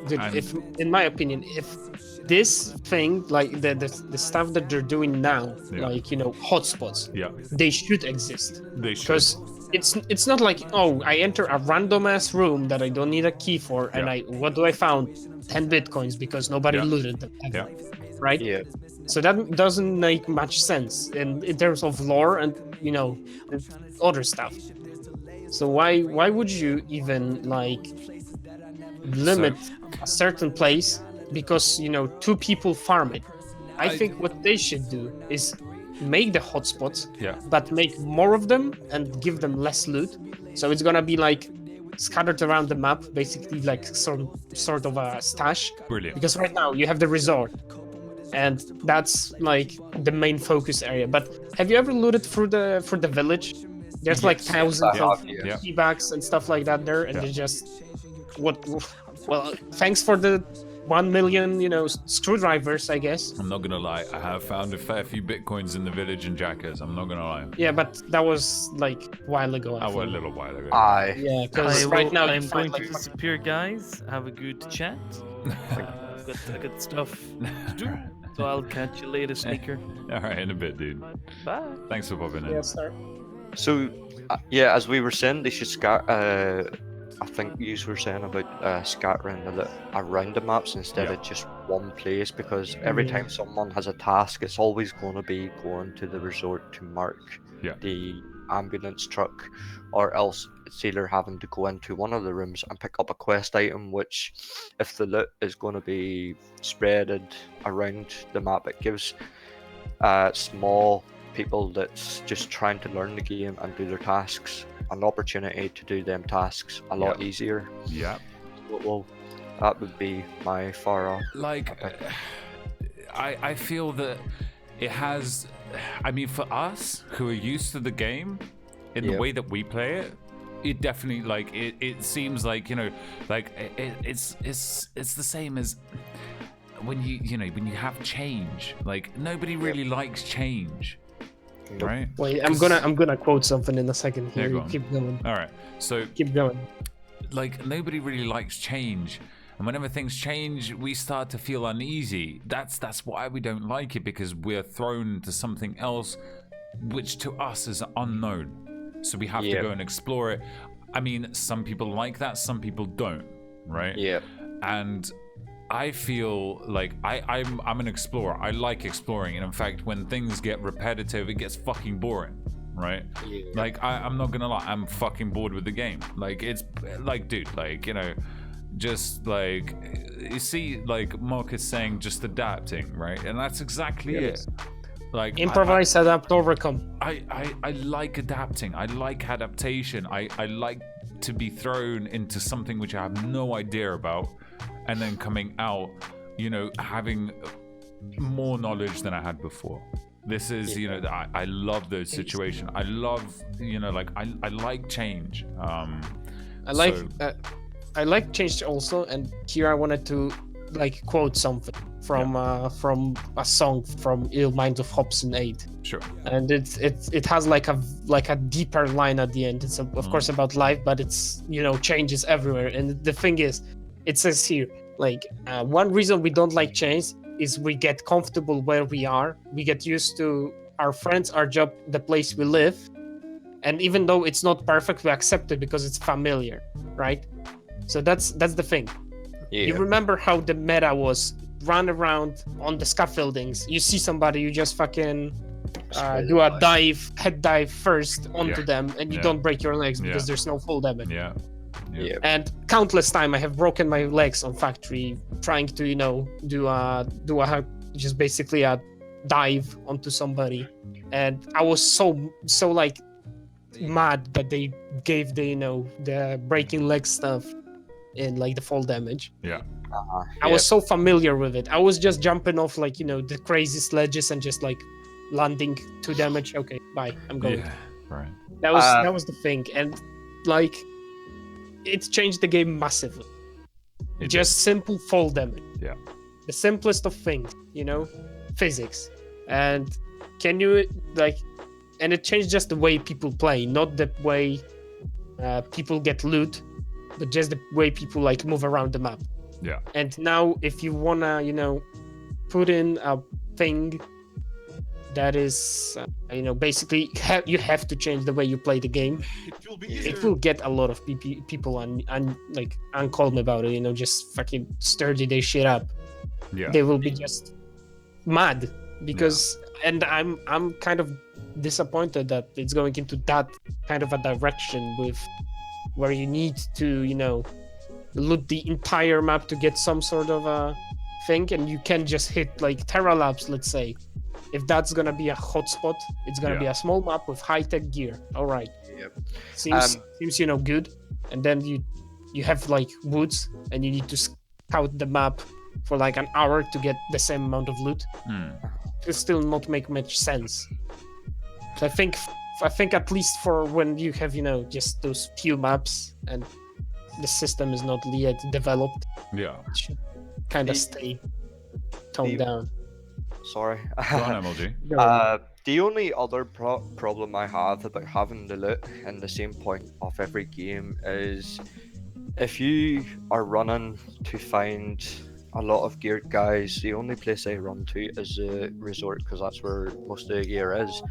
Dude, if, in my opinion, if this thing, like the stuff that they're doing now, like, you know, hotspots, they should exist. They should. Because it's not like, oh, I enter a random ass room that I don't need a key for, and what do I found? 10 bitcoins because nobody looted them. Right? Yeah. So that doesn't make much sense in terms of lore and, you know, other stuff. So why would you even like limit a certain place because, you know, 2 people farm it? I think what they should do is make the hotspots, but make more of them and give them less loot. So it's gonna be like scattered around the map, basically like sort of a stash. Brilliant. Because right now you have the resort, and that's like the main focus area. But have you ever looted for the village? There's like thousands of key bags and stuff like that there, and they're just well, thanks for the 1 million, you know, screwdrivers, I guess. I'm not gonna lie, I have found a fair few bitcoins in the village in Jackers. I'm not gonna lie. Yeah, but that was like a while ago. A little while ago. Yeah, because right now I'm going to disappear, guys. Have a good chat. I got stuff to do. So I'll catch you later, sneaker. All right, in a bit, dude. Bye. Thanks for popping in. Yes, sir. So, as we were saying, they should I think you were saying about scattering around the maps instead of just one place, because every time someone has a task, it's always going to be going to the resort to mark the ambulance truck, or else it's either having to go into one of the rooms and pick up a quest item, which, if the loot is going to be spreaded around the map, it gives small people that's just trying to learn the game and do their tasks an opportunity to do them tasks a lot easier. Yeah. Well, that would be my far like I feel that it has, I mean, for us who are used to the game in the way that we play it, it definitely, like, it seems like, you know, like it's the same as when when you have change. Like, nobody really likes change. Right. Wait, I'm gonna quote something in a second here. You keep going. All right. So keep going. Like, nobody really likes change, and whenever things change, we start to feel uneasy. That's why we don't like it, because we're thrown into something else, which to us is unknown. So we have to go and explore it. I mean, some people like that, some people don't. Right. Yeah. And I feel like I'm an explorer. I like exploring, and in fact, when things get repetitive, it gets fucking boring, right? Yeah. Like, I'm not gonna lie, I'm fucking bored with the game. Like, it's like, dude, like, you know, just like, you see, like Mark is saying, just adapting, right? And that's exactly it. Like improvise, adapt, overcome. I like adapting. I like adaptation. I like to be thrown into something which I have no idea about, and then coming out, having more knowledge than I had before. This is, I love those situations. I love, I like change. I like change also, and here I wanted to quote something from a song from Ill Minds of Hobson 8. Sure. And it has like a deeper line at the end. It's of course about life, but it's changes everywhere. And the thing is, it says here one reason we don't like change is we get comfortable where we are. We get used to our friends, our job, the place we live. And even though it's not perfect, we accept it because it's familiar, right? So that's the thing. Yeah. You remember how the meta was run around on the scaffoldings. You see somebody, you just fucking do a head dive first onto them, and you don't break your legs because there's no full damage. Yeah. And countless time I have broken my legs on factory trying to do a just basically a dive onto somebody, and I was so mad that they gave the breaking leg stuff in the fall damage. I was so familiar with it. I was just jumping off the crazy ledges and just landing 2 damage. Okay, bye, I'm going. Right. That was the thing, and it changed the game massively. Just simple fall damage. Yeah. The simplest of things, physics. And can you and it changed just the way people play, not the way people get loot, but just the way people move around the map. Yeah. And now if you wanna, put in a thing that is, basically you have to change the way you play the game. It will get a lot of people on calm about it, just fucking sturdy their shit up. Yeah. They will be just mad because, and I'm kind of disappointed that it's going into that kind of a direction with where you need to, loot the entire map to get some sort of a thing, and you can just hit Terra Labs, let's say. If that's gonna be a hotspot, it's gonna be a small map with high-tech gear. All right. Yep. Seems good. And then you have woods, and you need to scout the map for an hour to get the same amount of loot. It still not make much sense. So I think at least for when you have just those few maps and the system is not yet developed, it should kind of stay toned down. Sorry. Go on, MLG. The only other problem I have about having the loot in the same point of every game is if you are running to find a lot of geared guys, the only place they run to is the resort, because that's where most of the gear is.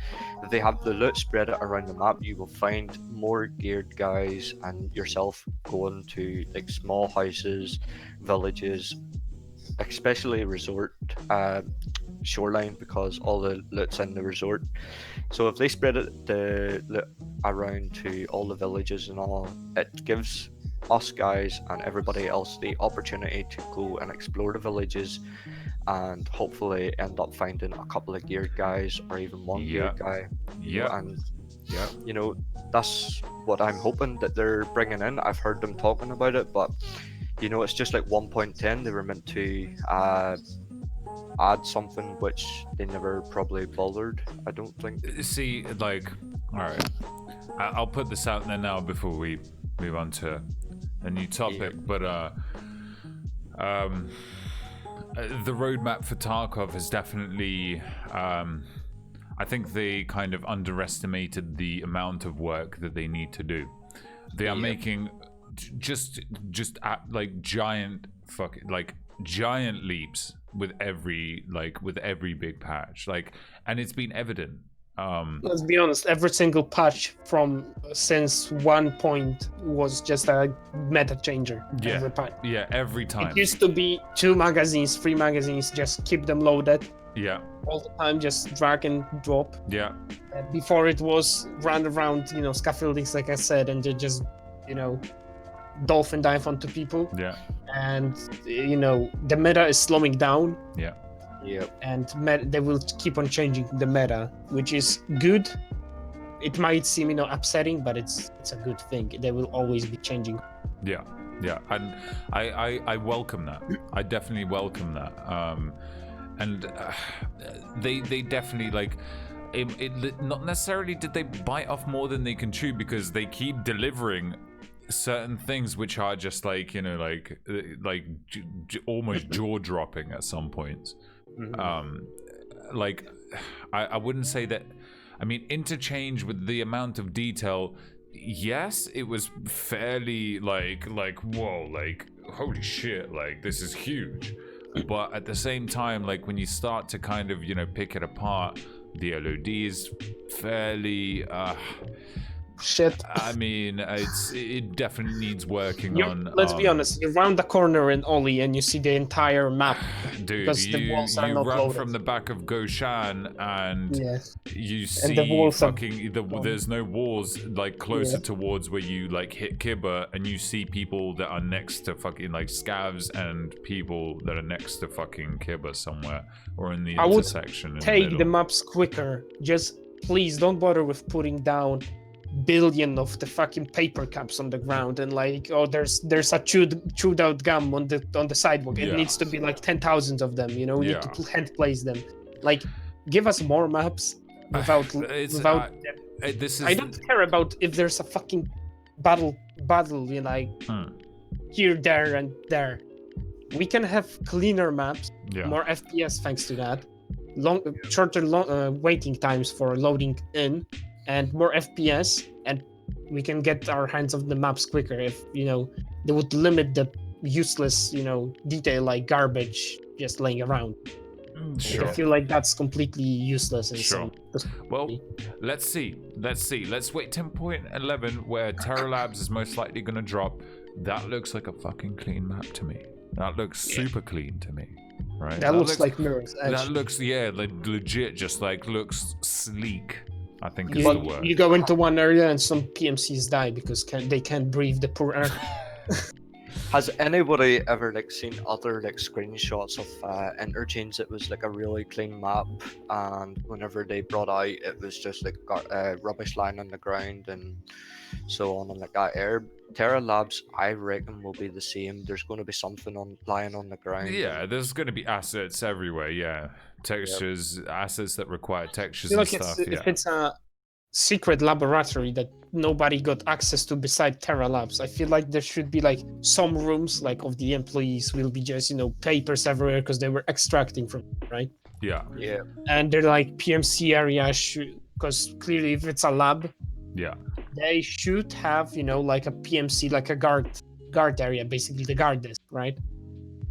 If they have the loot spread out around the map, you will find more geared guys and yourself going to small houses, villages, especially resort, shoreline, because all the loot's in the resort. So if they spread the loot around to all the villages and all, it gives us guys and everybody else the opportunity to go and explore the villages and hopefully end up finding a couple of geared guys or even one geared guy. And that's what I'm hoping that they're bringing in. I've heard them talking about it, but it's just 1.10. They were meant to add something which they never probably bothered, I don't think. See, all right, I'll put this out there now before we move on to a new topic, but the roadmap for Tarkov is definitely, I think they kind of underestimated the amount of work that they need to do. They are making just giant giant leaps with every big patch, and it's been evident. Let's be honest, every single patch since 1 point was just a meta changer. Every patch. Every time. It used to be 2 magazines, 3 magazines, just keep them loaded. All the time, just drag and drop. Before it was run around, scaffoldings, like I said, and they just, dolphin dive onto people. And the meta is slowing down. Yep. And they will keep on changing the meta, which is good. It might seem, upsetting, but it's a good thing. They will always be changing. Yeah, and I welcome that. I definitely welcome that. And they definitely like. It not necessarily did they bite off more than they can chew, because they keep delivering certain things which are just like almost jaw-dropping at some points. Like I wouldn't say that. I mean, interchange with the amount of detail. Yes, it was fairly like whoa, like holy shit, like this is huge. But at the same time, like when you start to kind of pick it apart, the LOD is fairly shit. I mean, it definitely needs working on. Let's be honest. You round the corner in Oli and you see the entire map. Dude, because the walls are not run loaded. from the back of Goshan and you see the walls there's no walls like closer towards where you like hit Kibba, and you see people that are next to fucking like scavs and people that are next to fucking Kibba somewhere or in the intersection. I would take the maps quicker. Just please don't bother with putting down billion of the fucking paper cups on the ground and like, oh, there's a chewed out gum on the sidewalk. It needs to be like 10,000 of them. We need to hand place them. Like, give us more maps without. This is. I don't care about if there's a fucking battle, here, there, and there. We can have cleaner maps, more FPS thanks to that, shorter waiting times for loading in, and more FPS, and we can get our hands on the maps quicker if, they would limit the useless, detail like garbage just laying around. Sure. I feel like that's completely useless. And well, let's see. Let's wait 10.11 where Terra Labs is most likely going to drop. That looks like a fucking clean map to me. That looks super clean to me. Right? That looks like mirrors. That looks, like legit, just like looks sleek. I think is the word. You go into one area and some PMCs die because they can't breathe the poor air. Has anybody ever seen other screenshots of Interchange? It was like a really clean map, and whenever they brought out, it was just like rubbish lying on the ground and so on and like that. Terra Labs, I reckon, will be the same. There's going to be something lying on the ground. Yeah, there's going to be assets everywhere. Yeah, textures, assets that require textures and stuff. If it's a secret laboratory that nobody got access to beside Terra Labs, I feel like there should be like some rooms like of the employees will be just papers everywhere because they were extracting from it, right? Yeah. And they're like PMC area because clearly if it's a lab, they should have like a PMC, like a guard area, basically the guard desk, right?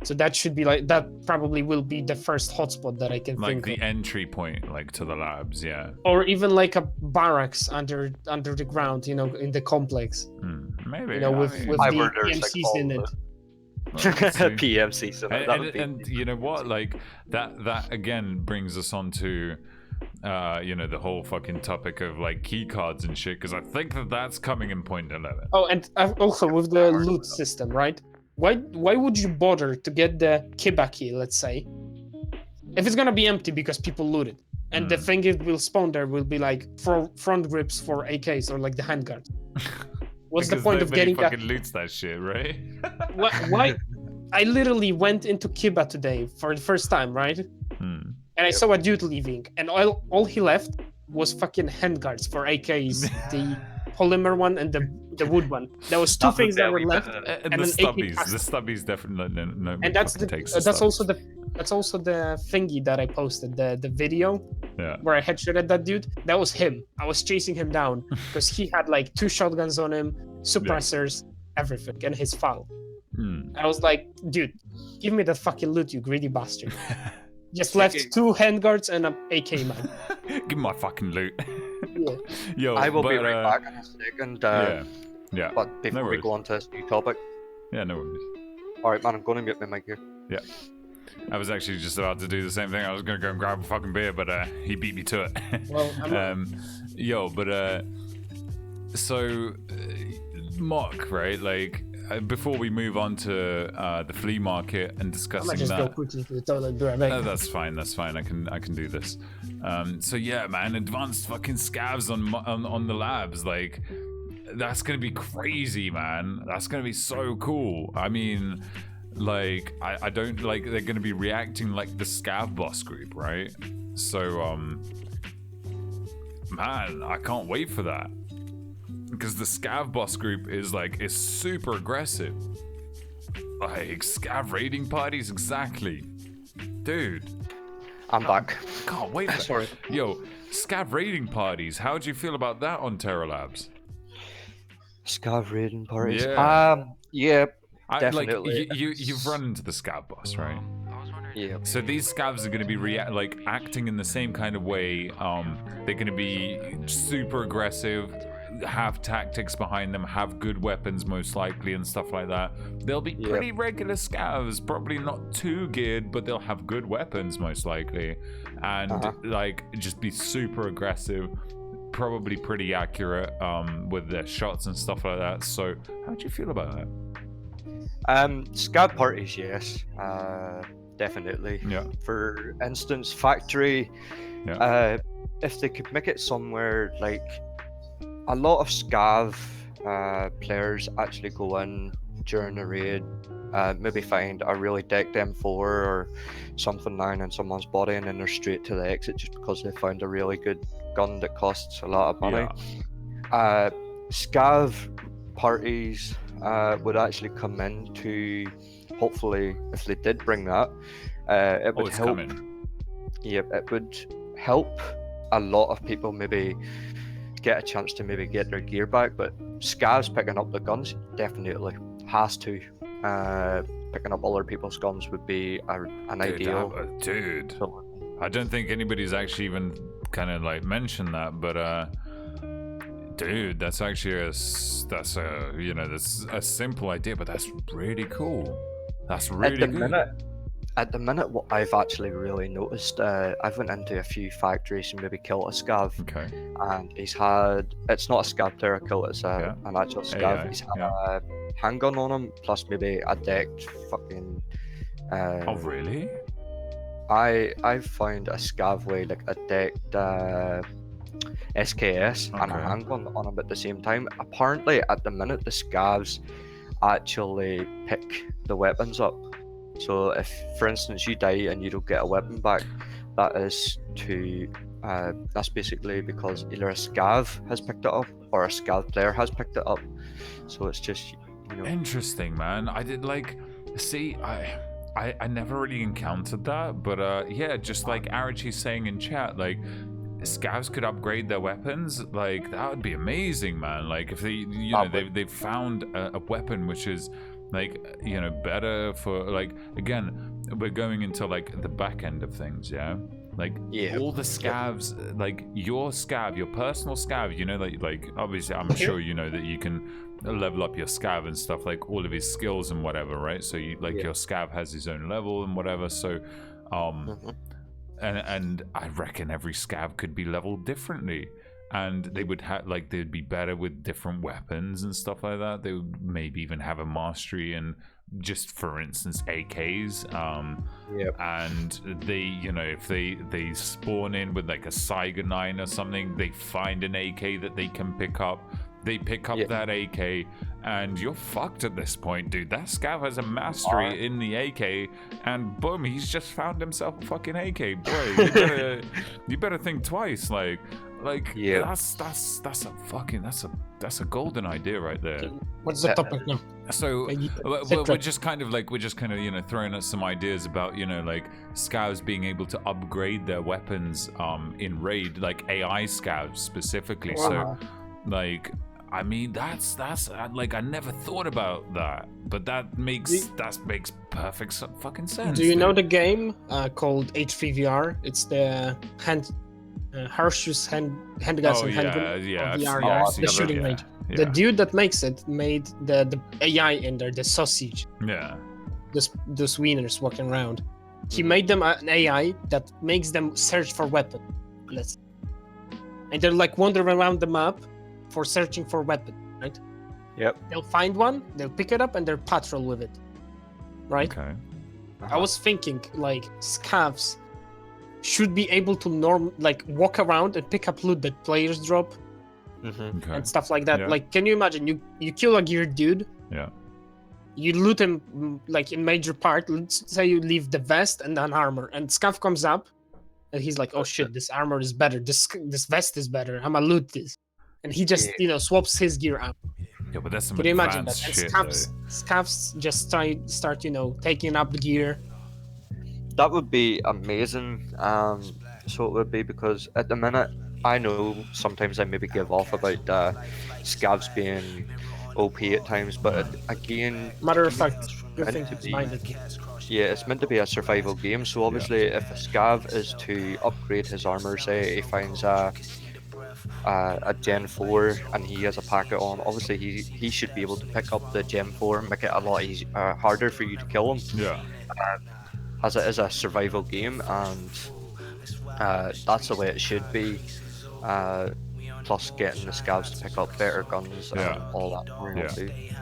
So that should be like, that probably will be the first hotspot that I can think of. Like the entry point, like to the labs, or even like a barracks under the ground, in the complex. Maybe. With the PMCs in it. PMCs in it. And you know what? Like that again brings us on to the whole fucking topic of like key cards and shit, because I think that's coming in point 11. Oh, and also with the loot system, right? Why would you bother to get the Kiba key, let's say, if it's gonna be empty because people loot it, and the thing it will spawn there will be like front grips for AKs or like the handguard. What's the point of getting that? Fucking loots that shit, right? Why? I literally went into Kiba today for the first time, right? And I saw a dude leaving, and all he left was fucking handguards for AKs, the polymer one and the wood one. There was two things that were left, and the stubbies. The stubbies definitely no. And that's also the thingy that I posted, the video where I headshotted that dude. That was him. I was chasing him down because he had like 2 shotguns on him, suppressors, everything, and his FAL. I was like, dude, give me that fucking loot, you greedy bastard. Just left 2 handguards and an AK, man. Give me my fucking loot. Yo, I will be right back in a second. Yeah. But before we go on to this new topic. Yeah, no worries. Alright, man, I'm going to mute my mic here. Yeah. I was actually just about to do the same thing. I was going to go and grab a fucking beer, but he beat me to it. Well, so Mock, right? Like, before we move on to the flea market and I might discussing just go that. quickly to the toilet. Be right back. That's fine. I can do this. So yeah, man, advanced fucking scavs on the labs, like that's gonna be crazy, man. That's gonna be so cool. I mean, like I don't like they're gonna be reacting like the scav boss group, right? So man, I can't wait for that. Because the scav boss group is super aggressive. Like scav raiding parties, exactly. Dude. I'm back. Can't wait for that. Sorry. Yo, scav raiding parties, how do you feel about that on Terra Labs? Scav raiding parties. Yeah. Yeah, definitely. You've run into the scav boss, right? Yeah. So these scavs are going to be acting in the same kind of way. They're going to be super aggressive, have tactics behind them, have good weapons most likely and stuff like that. They'll be pretty regular scavs, probably not too geared, but they'll have good weapons most likely, and just be super aggressive, probably pretty accurate with their shots and stuff like that. So how do you feel about that? Scav parties, yes, definitely. Yeah. For instance, factory. Yeah. If they could make it somewhere like a lot of scav players actually go in during a raid, maybe find a really decked M4 or something lying in someone's body, and then they're straight to the exit just because they found a really good gun that costs a lot of money. Scav parties would actually come in to, hopefully, if they did bring that, it would help. Yep, it would help a lot of people maybe get a chance to maybe get their gear back, but scavs picking up the guns definitely has to. Picking up other people's guns would be an ideal. Dude, I don't think anybody's actually even kind of like mentioned that, but dude, that's actually that's a simple idea, but that's really cool. That's really good. At the minute, what I've actually really noticed, I've went into a few factories and maybe killed a scav. Okay. And he's had, it's not a scav player kill, it's an actual scav. He's had a handgun on him, plus maybe a decked fucking... oh, really? I've found a scav with like a decked SKS and a handgun on him at the same time. Apparently, at the minute, the scavs actually pick the weapons up. So if, for instance, you die and you don't get a weapon back, that is that's basically because either a scav has picked it up or a scav player has picked it up. So it's just, Interesting, man. I did I never really encountered that, but yeah, just like Arachi's saying in chat, like scavs could upgrade their weapons, like that would be amazing, man. Like if they, they've found a weapon which is like, better for, like, again, we're going into like the back end of things, all the scavs, like your scav, your personal scav, like obviously I'm sure you know that you can level up your scav and stuff, like all of his skills and whatever, right? So you your scav has his own level and whatever, so and I reckon every scav could be leveled differently, and they would have they'd be better with different weapons and stuff like that. They would maybe even have a mastery in, just for instance, AKs, and they, if they spawn in with like a Saiga 9 or something, they find an AK that they can pick up. They pick up that AK, and you're fucked at this point, dude. That scav has a mastery in the AK, and boom, he's just found himself a fucking AK. Boy, you better think twice. That's a golden idea right there. What's the topic now? So we're just kind of throwing us some ideas about scavs being able to upgrade their weapons in raid, like AI scavs specifically. So I mean, that's I never thought about that, but that makes perfect fucking sense. Do you know the game called H3VR? It's the Harsh's handguns and handgun VR, the shooting range. The dude that makes it made the AI in there, the sausage. Yeah. Those wieners walking around. He made them an AI that makes them search for weapons. And they're like wandering around the map for searching for weapons, right? Yep. They'll find one, they'll pick it up, and they'll patrol with it. Right? Okay. I was thinking, like, scavs should be able to walk around and pick up loot that players drop Mm-hmm. and stuff like that. Yeah. Like, can you imagine you kill a geared dude? Yeah. You loot him like in major part. Let's say you leave the vest and an armor, and scav comes up, and he's like, "Oh shit, this armor is better. This vest is better. I'ma loot this," and he just swaps his gear out. Yeah, but that's some Can you imagine that? advanced And shit, scavs just start taking up the gear. That would be amazing. So it would be, because at the minute, I know sometimes I maybe give off about scavs being OP at times, but again, Matter of fact, good meant thing to to be- mind it. yeah, it's meant to be a survival game. So obviously, if a scav is to upgrade his armor, say he finds a Gen 4 and he has a packet on, obviously he should be able to pick up the Gen 4 and make it a lot harder for you to kill him. Yeah. As it is a survival game, and that's the way it should be. Plus, getting the scavs to pick up better guns and all that would be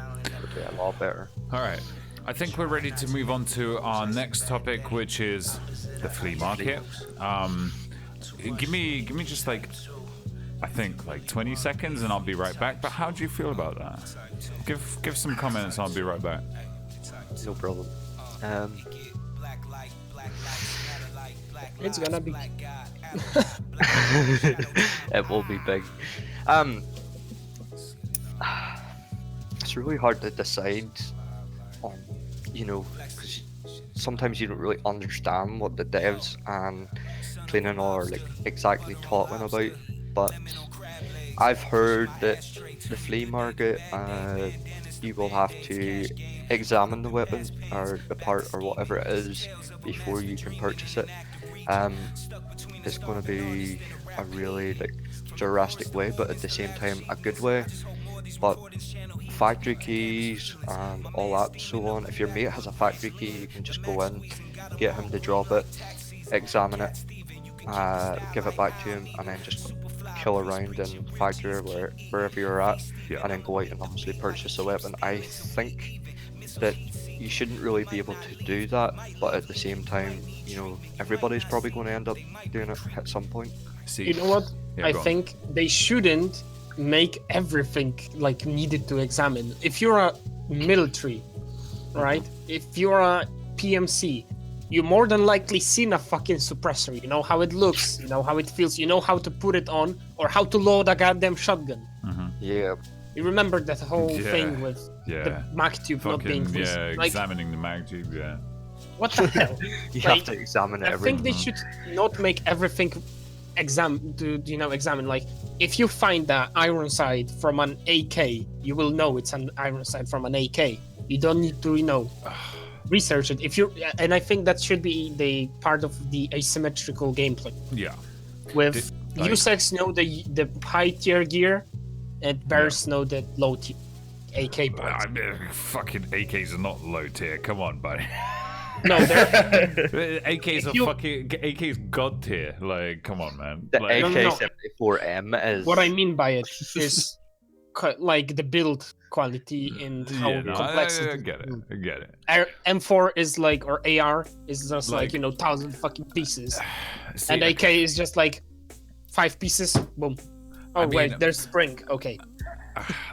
a lot better. All right. I think we're ready to move on to our next topic, which is the flea market. Give me just like, I think like 20 seconds, and I'll be right back. But how do you feel about that? Give some comments. I'll be right back. No problem. It's gonna be. It will be big. It's really hard to decide on, because sometimes you don't really understand what the devs and cleaning are like exactly talking about. But I've heard that the flea market, you will have to examine the weapon or the part or whatever it is before you can purchase it. It's going to be a really drastic way, but at the same time a good way. But factory keys and all that so on, if your mate has a factory key, you can just go in, get him to drop it, examine it, give it back to him, and then just kill around in factory or wherever you're at, and then go out and obviously purchase the weapon. I think that you shouldn't really be able to do that, but at the same time, everybody's probably going to end up doing it at some point. See, you know what? Yeah, I go on. think they shouldn't make everything needed to examine. If you're a military, right? If you're a PMC, you more than likely seen a fucking suppressor. You know how it looks, you know how it feels, you know how to put it on, or how to load a goddamn shotgun. Yeah. You remember that whole thing with the mag tube not being examining the mag tube, what the hell? You have to examine it I think they should not make everything examine. Like, if you find the iron sight from an AK, you will know it's an iron sight from an AK. You don't need to, research it. And I think that should be the part of the asymmetrical gameplay. Yeah. With USEX know the high tier gear, and Bears know the low tier AK part. I mean, fucking AKs are not low tier. Come on, buddy. No, they're AKs are fucking AKs god tier. Like, come on, man. The Like, AK-74M is. What I mean by it is the build quality and how complex I get it. I get it. M4 is or AR is just 1,000 fucking pieces, See, and AK is just 5 pieces. Boom. Oh wait, there's spring. Okay.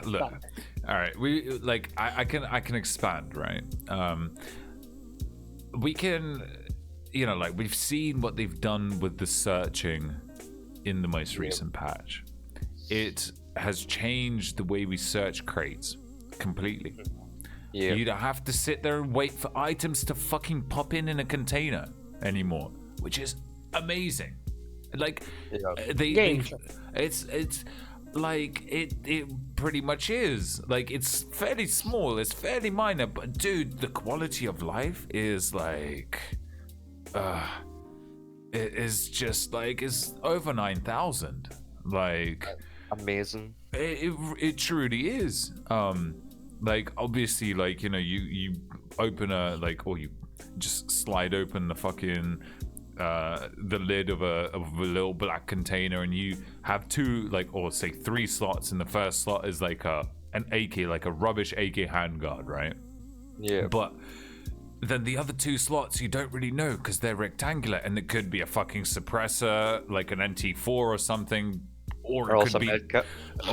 Look, all right. We I can expand, right? We can, we've seen what they've done with the searching in the most recent patch. It has changed the way we search crates completely. Yeah. You don't have to sit there and wait for items to fucking pop in a container anymore, which is amazing. It's like it pretty much is. It's fairly small, it's fairly minor, but dude, the quality of life is it is just it's over 9,000. Amazing. It truly is. Obviously, you open or you just slide open the fucking the lid of a little black container, and you have 2 or say 3 slots, and the first slot is a an AK, like a rubbish AK handguard, right? Yeah. But then the other 2 slots you don't really know because they're rectangular, and it could be a fucking suppressor, like an NT4 or something, or it could be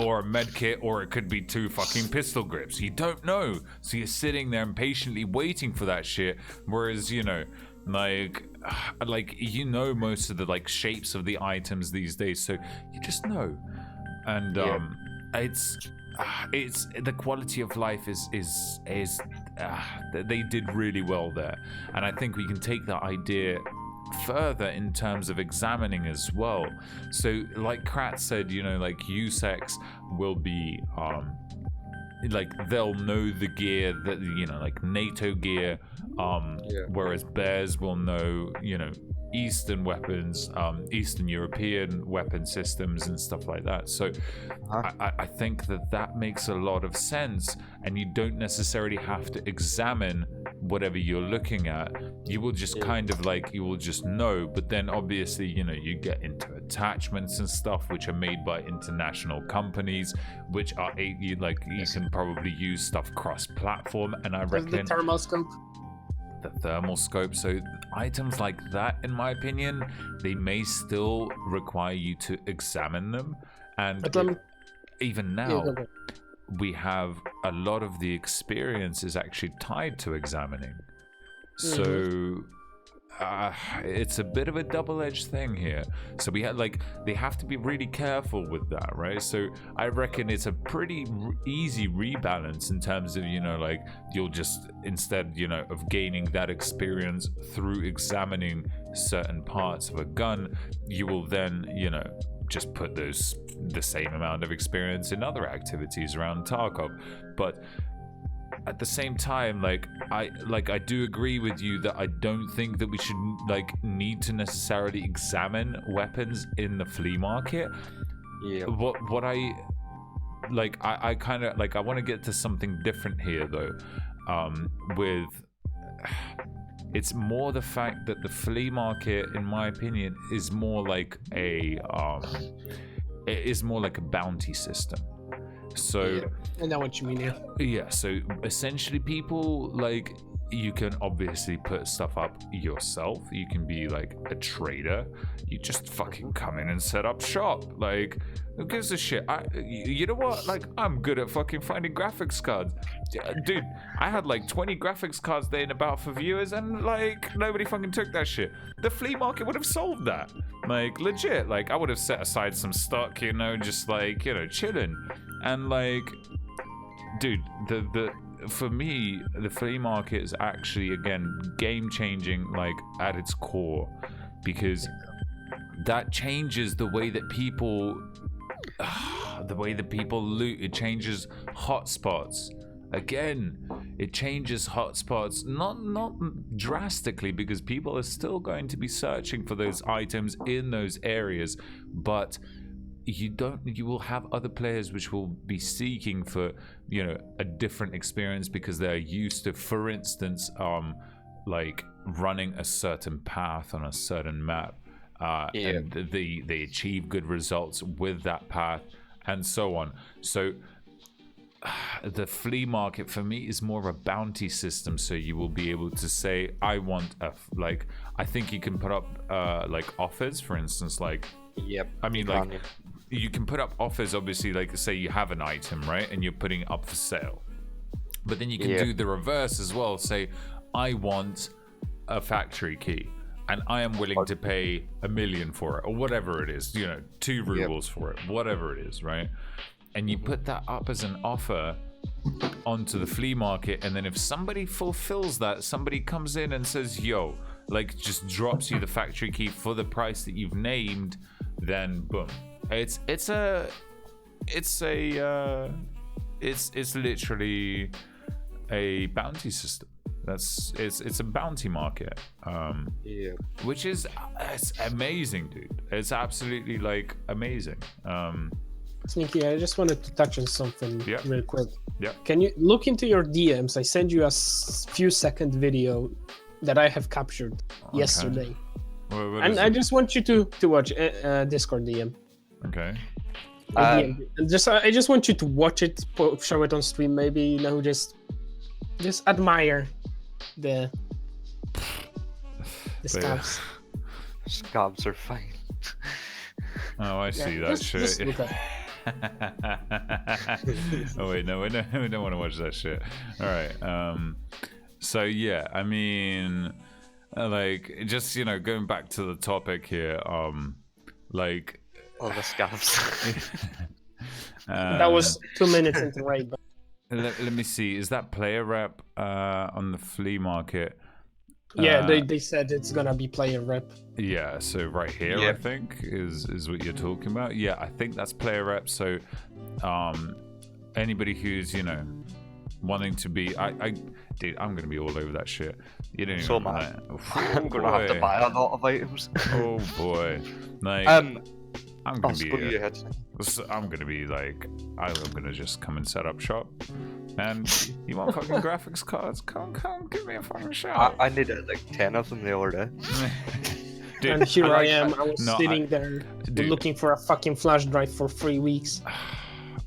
or a med kit, or it could be 2 fucking pistol grips. You don't know, so you're sitting there impatiently waiting for that shit. Whereas, you know, like you know most of the like shapes of the items these days, so you just know. And it's the quality of life is they did really well there, and I think we can take that idea further in terms of examining as well. So like Krat said, you know, like USEX will be like they'll know the gear that, you know, like NATO gear, whereas Bears will know, you know, Eastern weapons, Eastern European weapon systems and stuff like that. So I think that makes a lot of sense, and you don't necessarily have to examine whatever you're looking at. You will just kind of like, you will just know. But then obviously, you know, you get into attachments and stuff which are made by international companies, which are you can probably use stuff cross-platform, and I reckon the thermal scope. The thermal scope. So items like that, in my opinion, they may still require you to examine them. And even now, we have a lot of the experience is actually tied to examining. So it's a bit of a double-edged thing here. So we had they have to be really careful with that, right? So I reckon it's a pretty easy rebalance in terms of, you know, like you'll just, instead, you know, of gaining that experience through examining certain parts of a gun, you will then, you know, just put the same amount of experience in other activities around Tarkov. But at the same time, I do agree with you that I don't think that we should need to necessarily examine weapons in the flea market. Yeah. What I kind of I want to get to something different here though. It's more the fact that the flea market, in my opinion, is more like a bounty system. So I know what you mean. Yeah, so essentially people, you can obviously put stuff up yourself. You can be like a trader. You just fucking come in and set up shop. Who gives a shit? You know what? I'm good at fucking finding graphics cards. Dude, I had 20 graphics cards there in about for viewers, and nobody fucking took that shit. The flea market would have solved that. Legit. I would have set aside some stock, you know, just chilling. And dude, for me, the flea market is actually, again, game changing, at its core, because that changes the way that people loot. It changes hotspots. Again, it changes hotspots, not drastically, because people are still going to be searching for those items in those areas, but you will have other players which will be seeking for, you know, a different experience because they're used to, for instance, running a certain path on a certain map, and they achieve good results with that path, and so on. So the flea market for me is more of a bounty system. So you will be able to say, I want I think you can put up offers, for instance, you can put up offers, obviously, say you have an item, right, and you're putting it up for sale. But then you can do the reverse as well. Say, I want a factory key, and I am willing to pay $1 million for it, or whatever it is, you know, 2 rubles for it, whatever it is, right? And you put that up as an offer onto the flea market, and then if somebody fulfills that, somebody comes in and says, yo, just drops you the factory key for the price that you've named, then boom. It's literally a bounty system. It's a bounty market. Which is it's amazing, dude. It's absolutely amazing. Sneaky, I just wanted to touch on something real quick. Yeah. Can you look into your DMs? I sent you a few second video that I have captured yesterday. What and I just want you to watch Discord DM. Okay. And I just want you to watch it, show it on stream, maybe, you know, just admire the scabs. Scabs are fine. Oh, I see that shit. Just look at Oh wait, no, we don't want to watch that shit. All right. So yeah, I mean, like, just, you know, going back to the topic here, like, all the scabs. that was 2 minutes into raid. Let me see. Is that player rep on the flea market? Yeah, they said it's gonna be player rep. Yeah, so right here, I think is what you're talking about. Yeah, I think that's player rep. So, anybody who's, you know, wanting to be, dude, I'm gonna be all over that shit. You don't even know that. I'm gonna have to buy a lot of items. Oh boy, like I'm gonna be like, I'm gonna just come and set up shop. And you want fucking graphics cards? Come, give me a fucking shot. I needed like 10 of them the other day. Dude, and here I am. I was sitting there looking for a fucking flash drive for 3 weeks.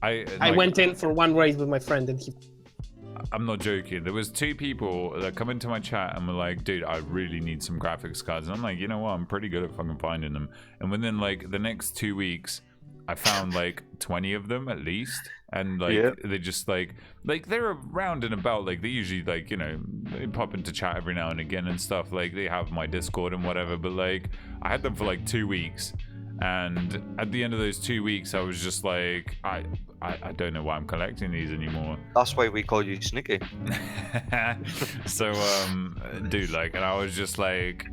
I went in for one raid with my friend, and I'm not joking. There was 2 people that come into my chat and were like, dude, I really need some graphics cards. And I'm like, you know what? I'm pretty good at fucking finding them. And within like the next 2 weeks, I found like 20 of them at least. And like they just like they're around and about. Like they usually, like, you know, they pop into chat every now and again and stuff. Like they have my Discord and whatever. But like I had them for like 2 weeks. And at the end of those 2 weeks, I was just like, I don't know why I'm collecting these anymore. That's why we call you Sneaky. So, dude, like, and I was just like,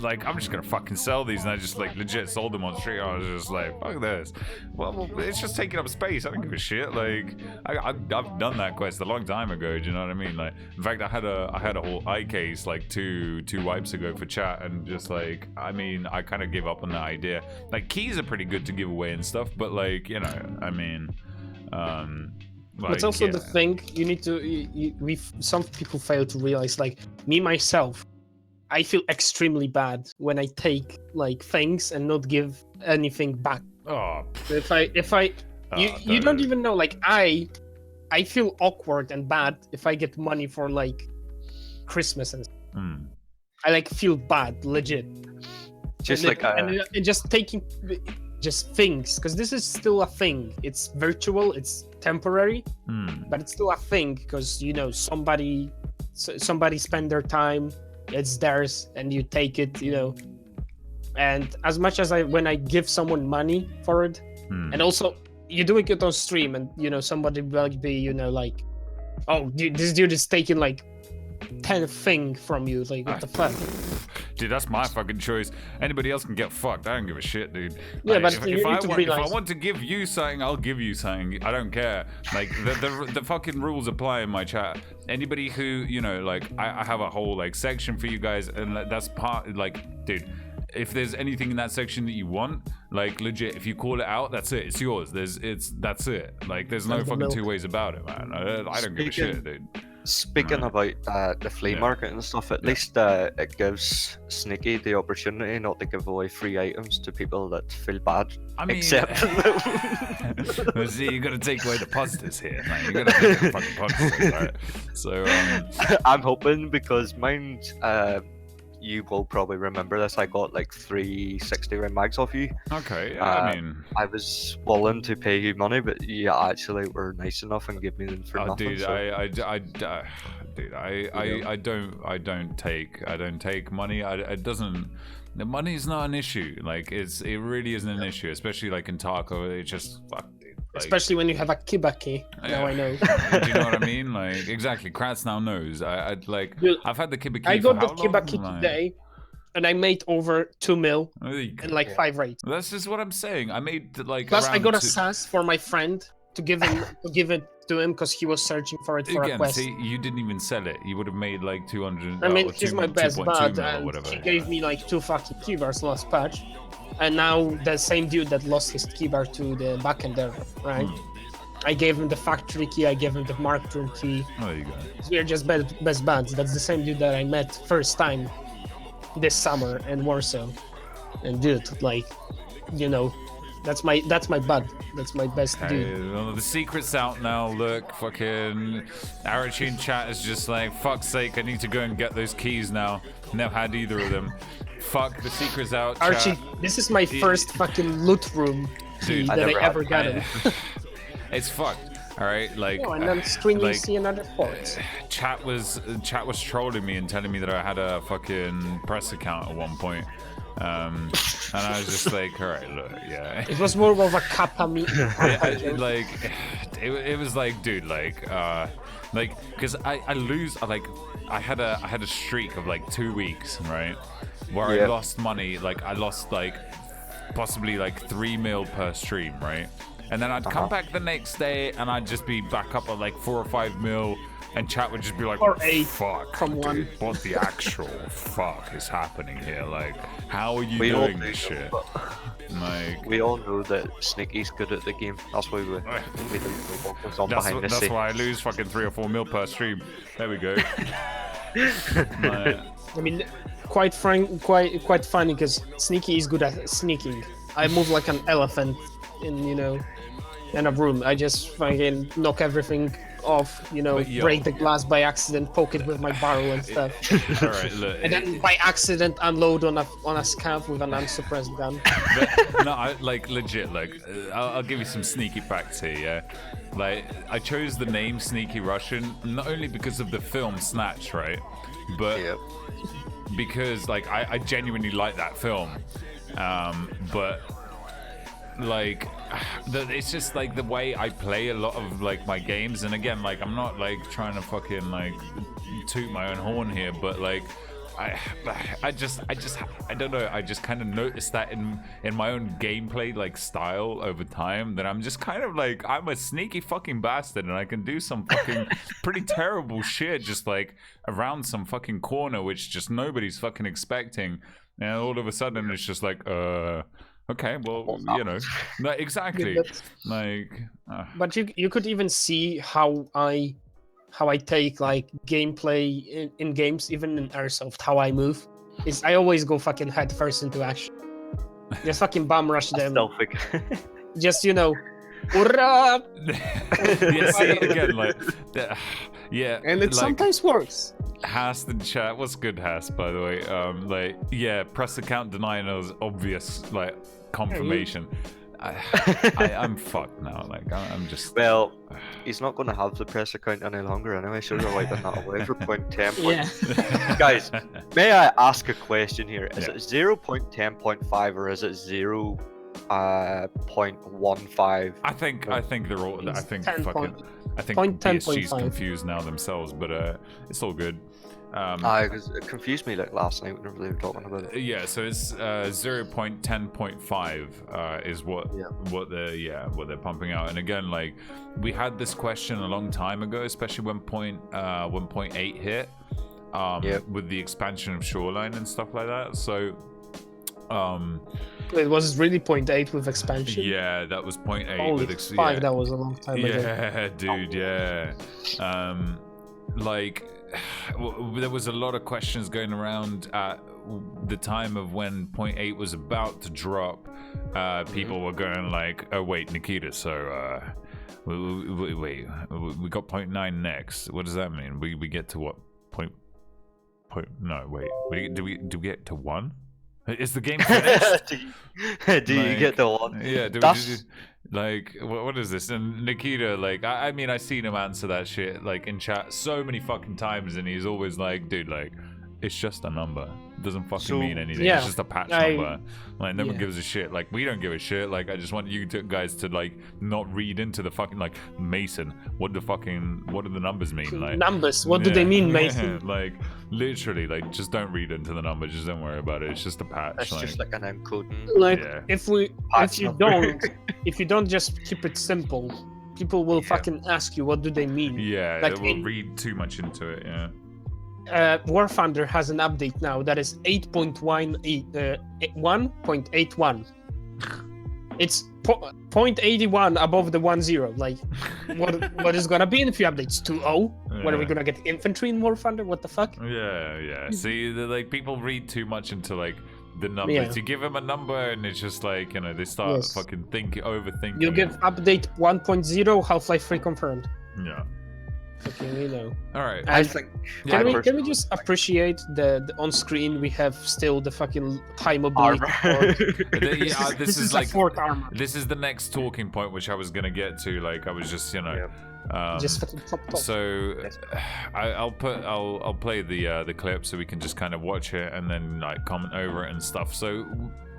like, I'm just gonna fucking sell these, and I just like legit sold them on the street. I was just like, fuck this. Well, it's just taking up space. I don't give a shit. Like, I've done that quest a long time ago. Do you know what I mean? Like, in fact, I had a whole eye case like two wipes ago for chat, and just like, I mean, I kind of gave up on that idea. Like, keys are pretty good to give away and stuff, but like, you know, I mean, like, it's also the thing you need to. Some people fail to realize. Like me myself, I feel extremely bad when I take like things and not give anything back. Oh. You don't even know. Like I feel awkward and bad if I get money for like Christmas and. I like feel bad, legit. Just and just taking just things, because this is still a thing. It's virtual. It's temporary, but it's still a thing because, you know, somebody spend their time. It's theirs, and you take it, you know. And as much as when I give someone money for it, and also you're doing it on stream, and you know somebody will be, you know, like, oh, this dude is taking like 10 thing from you, like what the fuck. Dude, that's my fucking choice. Anybody else can get fucked. I don't give a shit, dude. Yeah, like, but if I want to give you something, I'll give you something. I don't care. Like the fucking rules apply in my chat. Anybody who, you know, like I have a whole like section for you guys, and that's part, like, dude, if there's anything in that section that you want, like legit, if you call it out, that's it. It's yours. That's it. Like there's no fucking two ways about it, man. I don't give a shit, dude. Speaking about the flea market and stuff, at least it gives Sneaky the opportunity not to give away free items to people that feel bad. I mean, except see, you got to take away the positives here, man. You got to take the fucking positives, right? So I'm hoping, because mine, you will probably remember this. I got like 3 60-round mags off you. Okay, I mean, I was willing to pay you money, but you actually were nice enough and gave me them for nothing. Dude, so. I don't take money. It doesn't. The money's not an issue. Like it really isn't an issue, especially like in Tarkov. It just fuck. Like, especially when you have a kiba key. Now I know. Do you know what I mean? Like exactly. Kratz now knows. I've had the kiba key. I got the kiba key today, and I made over 2 mil in like 5 raids. This is what I'm saying. I made like. Plus, I got a SAS for my friend to give it to him because he was searching for it for a quest. See, you didn't even sell it. You would have made like 200. I mean, he's my best bud, and he gave me like 2 fucking keybars last patch. And now the same dude that lost his keybar to the backender, right? I gave him the factory key, I gave him the Mark II key. Oh, there you go. We're just best buds. That's the same dude that I met first time this summer in Warsaw. And dude, like, you know, That's my bud. That's my best dude. Well, the secret's out now. Look, fucking Archie in chat is just like, fuck's sake, I need to go and get those keys now. Never had either of them. Fuck, the secret's out. Archie, chat. this is my first fucking loot room key that I ever got him. It's fucked. All right, like. Oh, and then screen you see another port. Chat was trolling me and telling me that I had a fucking press account at one point. And I was just like, all right, look, yeah. It was more of a kappa me. Like, it was like, dude, like, because I lose, like, I had a streak of like 2 weeks, right, where I lost money, like I lost like possibly like 3 mil per stream, right, and then I'd come back the next day and I'd just be back up at like 4 or 5 mil. And chat would just be like, or 8 fuck, from dude, 1. what the actual fuck is happening here? Like, how are you doing this shit? Like, we all know that Sneaky's good at the game. That's why we don't focus on behind the That's scene. why I lose fucking 3 or 4 mil per stream. There we go. I mean, quite funny because Sneaky is good at sneaking. I move like an elephant in a room. I just fucking knock everything off, break the glass by accident, poke it with my barrel and stuff. All right, look. And then by accident unload on a scav with an unsuppressed gun. But, no, I, like legit. Like, I'll give you some sneaky facts here. Yeah, like I chose the name Sneaky Russian not only because of the film Snatch, right, but because like I genuinely like that film, but. Like, it's just like the way I play a lot of like my games, and again, like I'm not like trying to fucking like toot my own horn here, but like I don't know, I just kind of noticed that in my own gameplay like style over time, that I'm just kind of like, I'm a sneaky fucking bastard and I can do some fucking pretty terrible shit just like around some fucking corner which just nobody's fucking expecting, and all of a sudden it's just like okay, well, no, exactly. Like, but you could even see how I take like gameplay in games, even in Airsoft. How I move is I always go fucking head first into action. Just fucking bomb rush them. Just hurrah! Yeah, see, again, like, yeah, and it sometimes works. Hast in chat, what's good, Hast? By the way, like, yeah, press account denial is obvious, like. Confirmation. I'm fucked now. Like I'm just. Well, he's not going to have the press account any longer anyway, so we're wiping that away for 0.10. Yeah. Guys, may I ask a question here? Is it 0.10.5 or is it 0.15? I think they're all. I think Point PSG's confused now themselves, but it's all good. Because it confused me like last night whenever they were talking about it. Yeah, so it's 0.10.5 is what they're pumping out. And again, like we had this question a long time ago, especially when 1.8 hit, with the expansion of Shoreline and stuff like that. So it was really 0.8 with expansion. Yeah, that was 0.8 with expansion. That was a long time ago. Yeah, dude, yeah. Like there was a lot of questions going around at the time of when 0.8 was about to drop. People were going like, oh wait, Nikita, so wait, we got 0.9 next. What does that mean? We get to what point? No, wait, do we get to 1? Is the game finished? do you get the 1? Yeah, like, what is this? And Nikita, like, I mean, I've seen him answer that shit, like, in chat so many fucking times, and he's always like, dude, like, it's just a number. It doesn't fucking mean anything. Yeah, it's just a patch number. Like, no one gives a shit. Like, we don't give a shit. Like, I just want you guys to, like, not read into the fucking, like, Mason. What do the numbers mean? Like, numbers? What do they mean, Mason? Like, literally, like, just don't read into the numbers. Just don't worry about it. It's just a patch. It's just like an encoding. Like, if you don't just keep it simple, people will fucking ask you, what do they mean? Yeah, like, they will read too much into it, yeah. War Thunder has an update now that is 1.81. It's 0.81 above the 1.0. Like, what is gonna be in a few updates? 2.0? Yeah. What are we gonna get? Infantry in War Thunder? What the fuck? Yeah. See, like people read too much into like the numbers. You give them a number, and it's just like, you know, they start fucking overthinking. You give update 1.0, Half-Life 3 confirmed. Yeah. Okay, you know. All right. I think. Can we just appreciate the on screen we have still the fucking high mobility this is like fourth armor. This is the next talking point which I was gonna get to. Like I was just, you know, just fucking top. So I'll play the clip so we can just kind of watch it and then like comment over it and stuff. So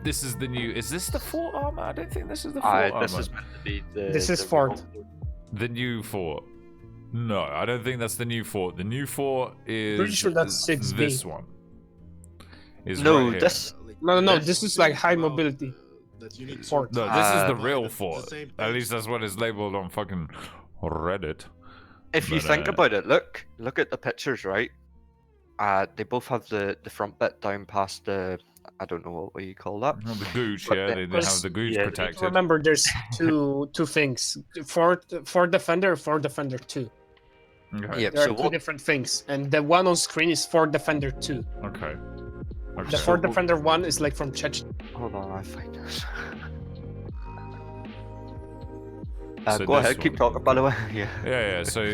this is the new. Is this the fort armor? I don't think this is the fort armor. This is meant to be the. This is fort. The new fort. No, I don't think that's the new fort. The new fort is pretty sure that's 6B. This one. No, right this. No. This is like high mobility. Fort. No, this is the real fort. At least that's what is labeled on fucking Reddit. If you think about it, look at the pictures, right? They both have the front bit down past the. I don't know what you call that. The gooch, yeah. They have the gooch protected. Remember, there's two things: Fort Defender, Fort Defender 2. Okay. Yep, there are two different things, and the one on screen is Fort Defender 2. Okay. The Fort Defender 1 is like from Chechnya. Hold on, I find this. So go ahead, keep talking. By the way, yeah. So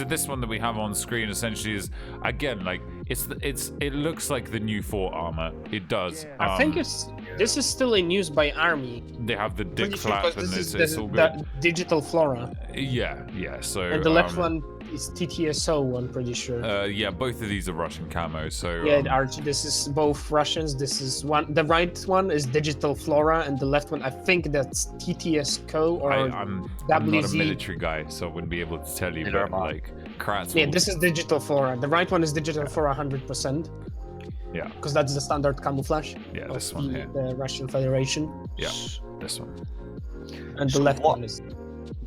this one that we have on screen essentially is again like it looks like the new fort armor. It does. I think this is still in use by army. They have the dick flap and it's all good. The digital flora. Yeah. So and the left one is TTSO. I'm pretty sure. Yeah, both of these are Russian camo. So yeah, this is both Russians. This is one. The right one is digital flora, and the left one I think that's TTSO or I'm not a military guy, so I wouldn't be able to tell you. But like, yeah, this is digital flora. The right one is digital flora 100%. Yeah. Because that's the standard camouflage. Yeah, this one here. The Russian Federation. Yeah, this one. And the left one is.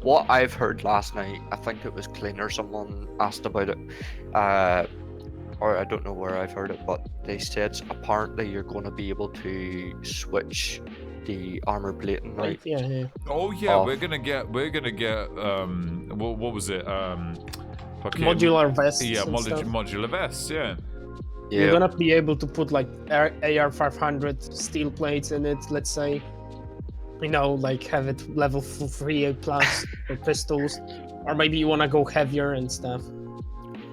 What I've heard last night, I think it was Cleaner, someone asked about it, or I don't know where I've heard it, but they said apparently you're going to be able to switch the armor plating, right? Yeah. Oh yeah, we're gonna get what was it? Modular vests. Yeah, modular vests. Yeah. You're gonna be able to put like AR 500 steel plates in it, let's say. You know, like have it level 3 plus for pistols, or maybe you wanna go heavier and stuff.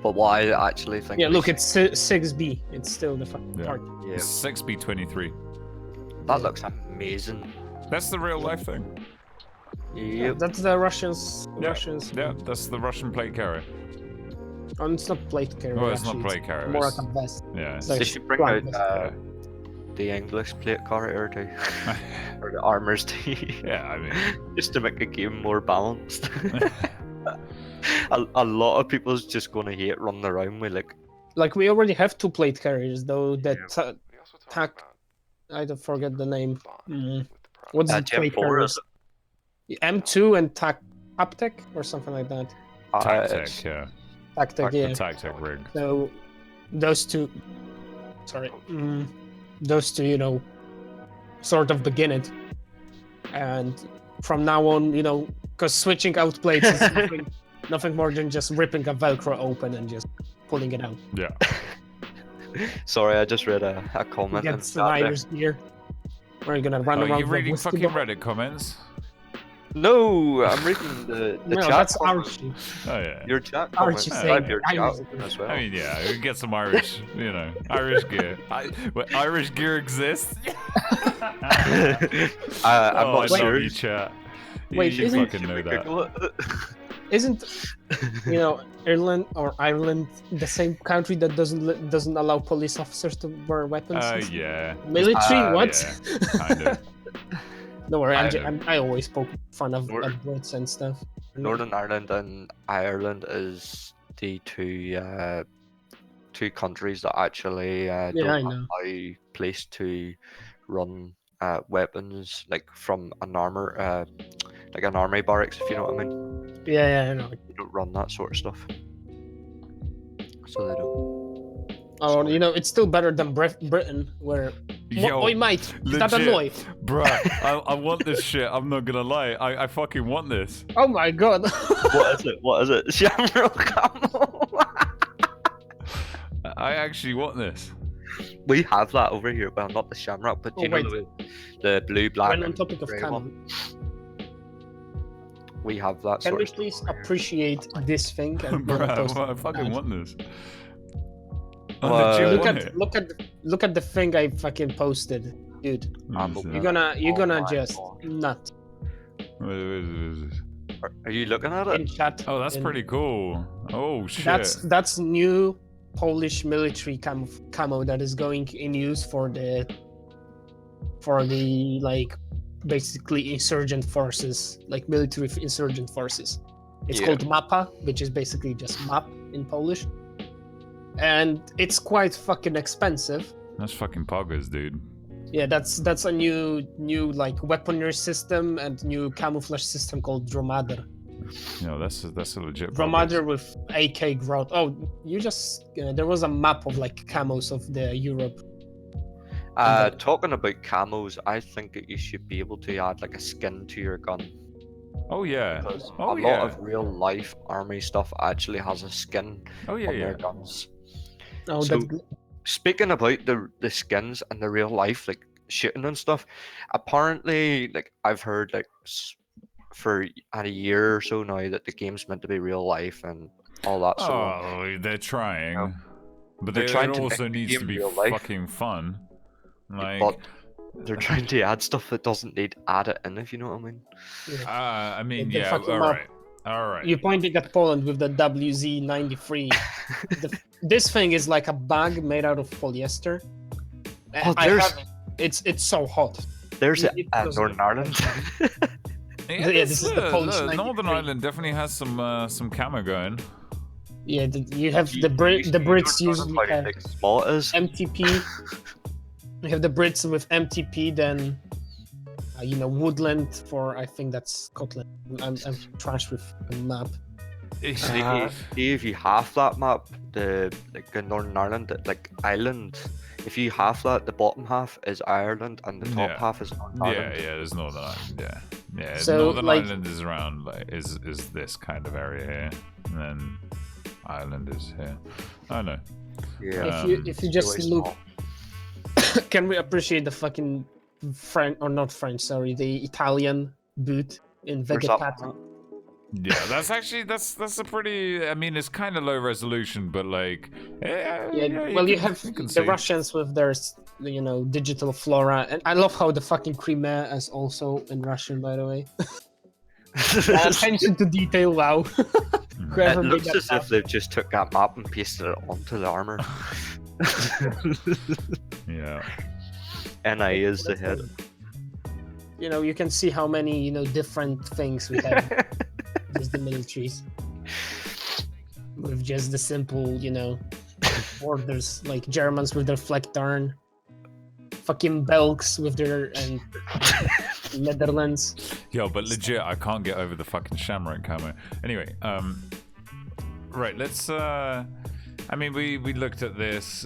But what I actually think. Yeah, look, it's 6B. It's still the part. Yeah. 6B23. That looks amazing. That's the real life thing. Yep. That's the Russians. Yeah, that's the Russian plate carrier. Oh, it's not plate carrier. Oh, it's not plate carrier. More like a vest. Yeah. They should bring out the English plate carrier too, or the armors too. Yeah, I mean, just to make the game more balanced. a lot of people's just gonna hate running around with like we already have 2 plate carriers though. That I don't forget the name. What's the plate carrier? M2 and Taptec or something like that. Tactic, yeah. Tactic, yeah. Tactic rig. So those two. Those two, you know, sort of begin it, and from now on, you know, because switching out plates is nothing more than just ripping a Velcro open and just pulling it out. Yeah. Sorry, I just read a comment. Get some Irish gear. Or are you gonna run around? You're reading fucking Reddit comments? No, I'm reading the chat. That's comments. Archie. Oh yeah. Your chat Archie comments. saying Your chat as well. I mean, yeah, we get some Irish, you know, Irish gear. Irish gear exists. I'm not sure. You chat. Wait, you fucking know that. Isn't, you know, Ireland the same country that doesn't allow police officers to wear weapons? Yeah. Military? What? Yeah, kind of. Don't worry, I always poke fun of Brits and stuff. Northern Ireland and Ireland is the two countries that actually don't allow police to run weapons like from an armor, like an army barracks, if you know what I mean. Yeah, I know. You don't run that sort of stuff, so they don't. Oh, you know, it's still better than Britain, where... Oi, mate, is that a noi? Bruh, I want this shit, I'm not gonna lie. I fucking want this. Oh my god. What is it? Shamrock Camel. I actually want this. We have that over here. Well, not the shamrock, but you know the blue, black, when on and topic of grey camo, one. We have that. Can we please appreciate this thing? And I fucking want this. Look at the thing I fucking posted, dude. You're gonna just nut. Are you looking at it? In chat. Oh, that's pretty cool. Oh shit. That's new Polish military camo that is going in use for the like basically insurgent forces, like military insurgent forces. It's called mapa, which is basically just map in Polish. And it's quite fucking expensive. That's fucking poggers, dude. Yeah, that's a new like weaponry system and new camouflage system called Dromader. No, that's a legit Dromader with AK growth. Oh, you just there was a map of like camos of the Europe. Talking about camos, I think that you should be able to add like a skin to your gun. Oh yeah. Because a lot of real life army stuff actually has a skin on their guns. Oh, so, speaking about the skins and the real life like shooting and stuff, apparently like I've heard like for a year or so now that the game's meant to be real life and all that. Oh, they're trying, but they're trying it to also needs to be fucking fun. Like, but they're trying to add stuff that doesn't need added in, if you know what I mean. I mean, yeah, all right. You pointed at Poland with the WZ-93. This thing is like a bag made out of polyester. It's so hot. There's Northern Ireland. This is the Polish. Northern Ireland definitely has some camo going. Yeah, you have the Brits usually have MTP. We have the Brits with MTP, then woodland for, I think that's Scotland. I'm trash with a map. If you half that map, the Northern Ireland, like Ireland, if you half that, the bottom half is Ireland and the top half is Northern Ireland. Yeah, there's Northern Ireland. Yeah. So, Northern Ireland is around is this kind of area here, and then Ireland is here. I know. Yeah. If you just look. Can we appreciate the fucking the Italian boot in Vegetato? Yeah, that's a pretty. I mean, it's kind of low resolution, but like. You have the Russians with their digital flora, and I love how the fucking Crimea is also in Russian, by the way. Attention to detail, wow. It looks as if they've just took that map and pasted it onto the armor. Yeah. NI is the head. You can see how many different things we have. Just the militaries. With just the simple, borders, like Germans with their Fleckdarn, fucking Belgs with their Netherlands. Yo, but legit, I can't get over the fucking Shamrock camo. Anyway, right, let's I mean, we looked at this.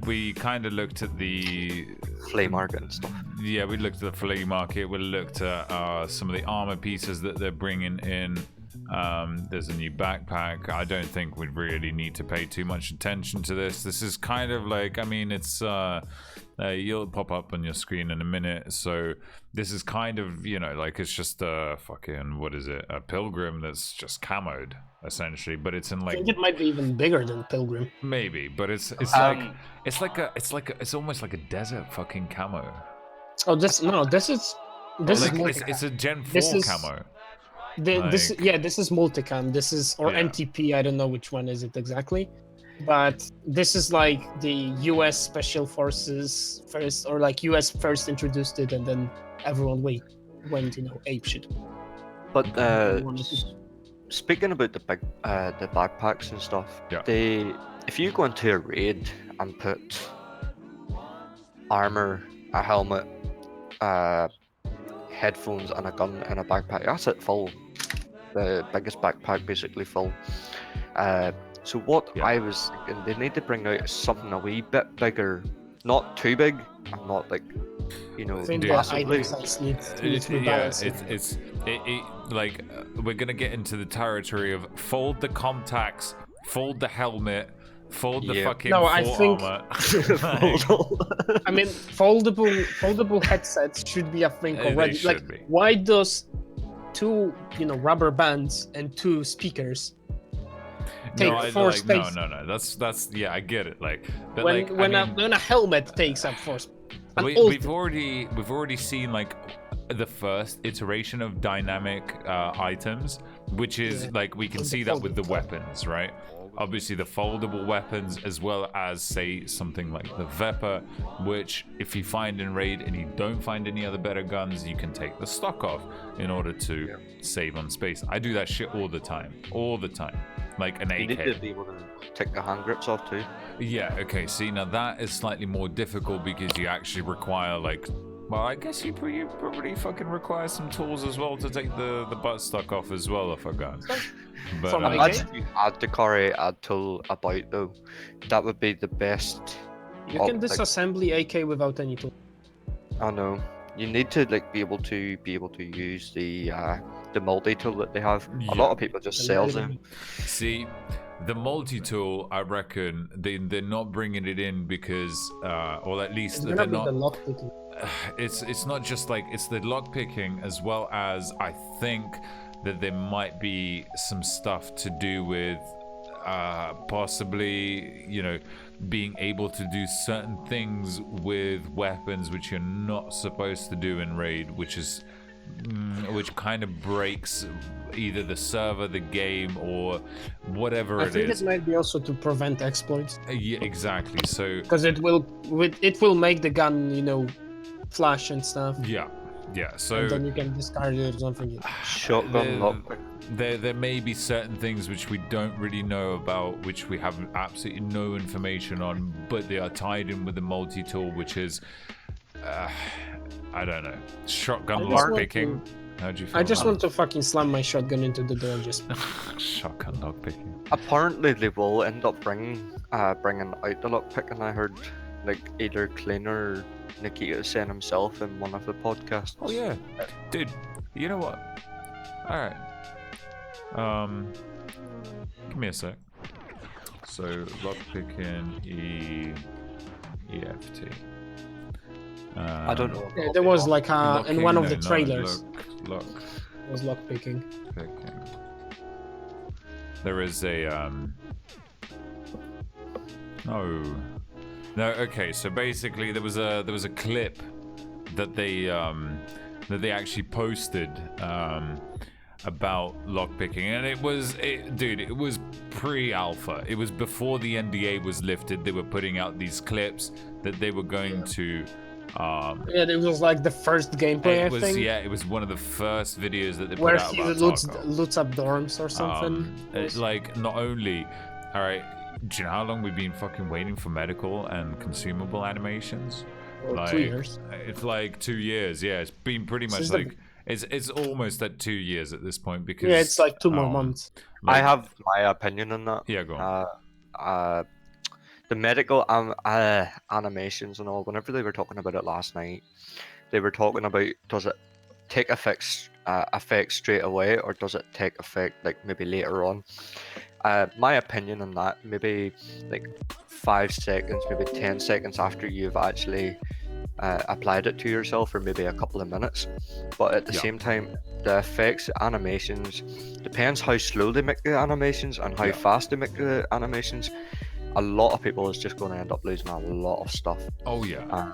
We kind of looked at the flea market and stuff. Yeah, we looked at the flea market. We looked at some of the armor pieces that they're bringing in. There's a new backpack. I don't think we really need to pay too much attention to this. This is kind of like, I mean, it's you'll pop up on your screen in a minute. So this is kind of, like it's just a fucking, what is it? A pilgrim that's just camoed, essentially. But it's in like. I think it might be even bigger than pilgrim. Maybe, but it's almost like a desert fucking camo. Oh, this is it's a Gen 4 camo. This is multicam. This is MTP. I don't know which one is it exactly, but this is like the U.S. Special Forces first, or like U.S. first introduced it, and then everyone went ape shit. But speaking about the backpacks and stuff, if you go into a raid and put armor, a helmet, headphones, and a gun in a backpack, that's it full. The biggest backpack basically full. So what I was thinking, they need to bring out something a wee bit bigger, not too big, and not like massively. It's like we're gonna get into the territory of fold the contacts, fold the helmet, Fold the fucking No, I think- armor. I mean, foldable headsets should be a thing They already. should Like, be. why does two, rubber bands and two speakers take four spaces? No. That's yeah, I get it. Like, but When a helmet takes up four spaces. we've already seen like the first iteration of dynamic items, which is like we can see that with the weapons, right? Obviously the foldable weapons, as well as say something like the Vepr, which if you find in raid and you don't find any other better guns, you can take the stock off in order to save on space. I do that shit all the time, like an AK. You need to be able to take the hand grips off too. Yeah, okay, see, now that is slightly more difficult because you actually require, like, well, I guess you probably fucking require some tools as well to take the buttstock off as well, if I got. But, imagine if you had to carry a tool about, though. That would be the best. You can disassembly AK without any tool. I know. You need to be able to use the multi-tool that they have. A lot of people just sell them. See, the multi-tool, I reckon they're not bringing it in because, or at least they're not. The lockpicking. It's not just like it's the lockpicking, as well as I think that there might be some stuff to do with possibly, being able to do certain things with weapons which you're not supposed to do in raid, which kind of breaks either the server, the game, or whatever it is. I think it might be also to prevent exploits. Yeah, exactly. So because it will make the gun, flash and stuff. Yeah. So and then you can discard it or something. Shotgun lockpick. There may be certain things which we don't really know about, which we have absolutely no information on, but they are tied in with the multi-tool, which is, I don't know, shotgun lockpicking. How do you feel? I just want to fucking slam my shotgun into the door, just. Shotgun lockpicking. Apparently, they will end up bringing out the lockpicking. I heard, either Cleaner or Nikita saying himself in one of the podcasts. Oh yeah, dude. You know what? All right. Give me a sec. So lockpicking EFT. I don't know. Yeah, there was in one of the trailers. Lock. It was lockpicking. Picking. There is a No, okay. So basically, there was a clip that they actually posted about lockpicking, and it was pre-alpha. It was before the NDA was lifted. They were putting out these clips that they were going to. It was like the first gameplay. I think. Yeah, it was one of the first videos that they where put out he about loots up dorms or something. It's like not only, all right. Do you know how long we've been fucking waiting for medical and consumable animations? Well, 2 years. It's like 2 years. Yeah, it's been pretty much it's almost at 2 years at this point because it's like 2 more months. I have my opinion on that. Yeah, go on. The medical animations and all. Whenever they were talking about it last night, they were talking about, does it take effect straight away, or does it take effect maybe later on? My opinion on that, maybe 5 seconds, maybe 10 seconds after you've actually applied it to yourself, or maybe a couple of minutes. But at the same time, the effects, animations, depends how slow they make the animations and how fast they make the animations. A lot of people is just going to end up losing a lot of stuff. Oh yeah,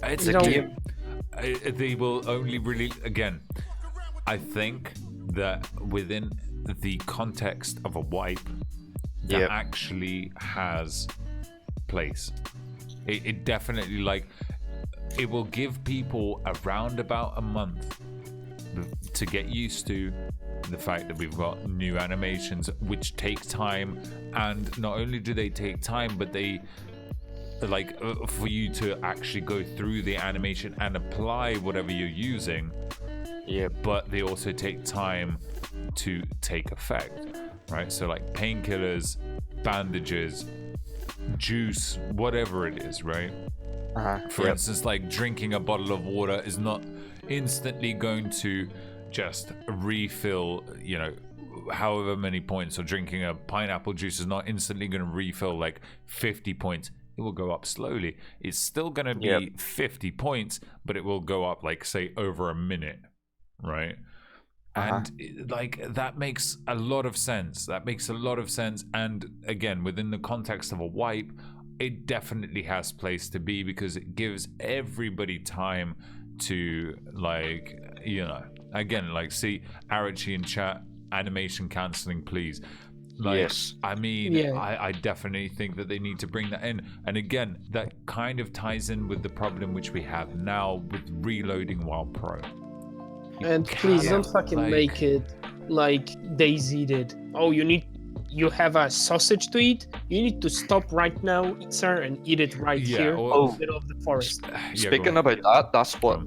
it's a game. They will only really, again, I think that within the context of a wipe, that actually has place. It definitely, it will give people around about a month to get used to the fact that we've got new animations which take time, and not only do they take time, but they for you to actually go through the animation and apply whatever you're using, but they also take time to take effect, right? So painkillers, bandages, juice, whatever it is, right? For instance, drinking a bottle of water is not instantly going to just refill, however many points, or drinking a pineapple juice is not instantly going to refill like 50 points. It will go up slowly. It's still going to be 50 points, but it will go up like, say, over a minute, right? And like that makes a lot of sense. And again, within the context of a wipe, it definitely has place to be, because it gives everybody time to, like, you know, again, like, see Arachi in chat, animation cancelling, please. Like, yes. I mean, I definitely think that they need to bring that in. And again, that kind of ties in with the problem which we have now with reloading while pro. And please don't fucking make it like DayZ did. Oh, you have a sausage to eat? You need to stop right now, sir, and eat it right here in the middle of the forest. Speaking about that, that's what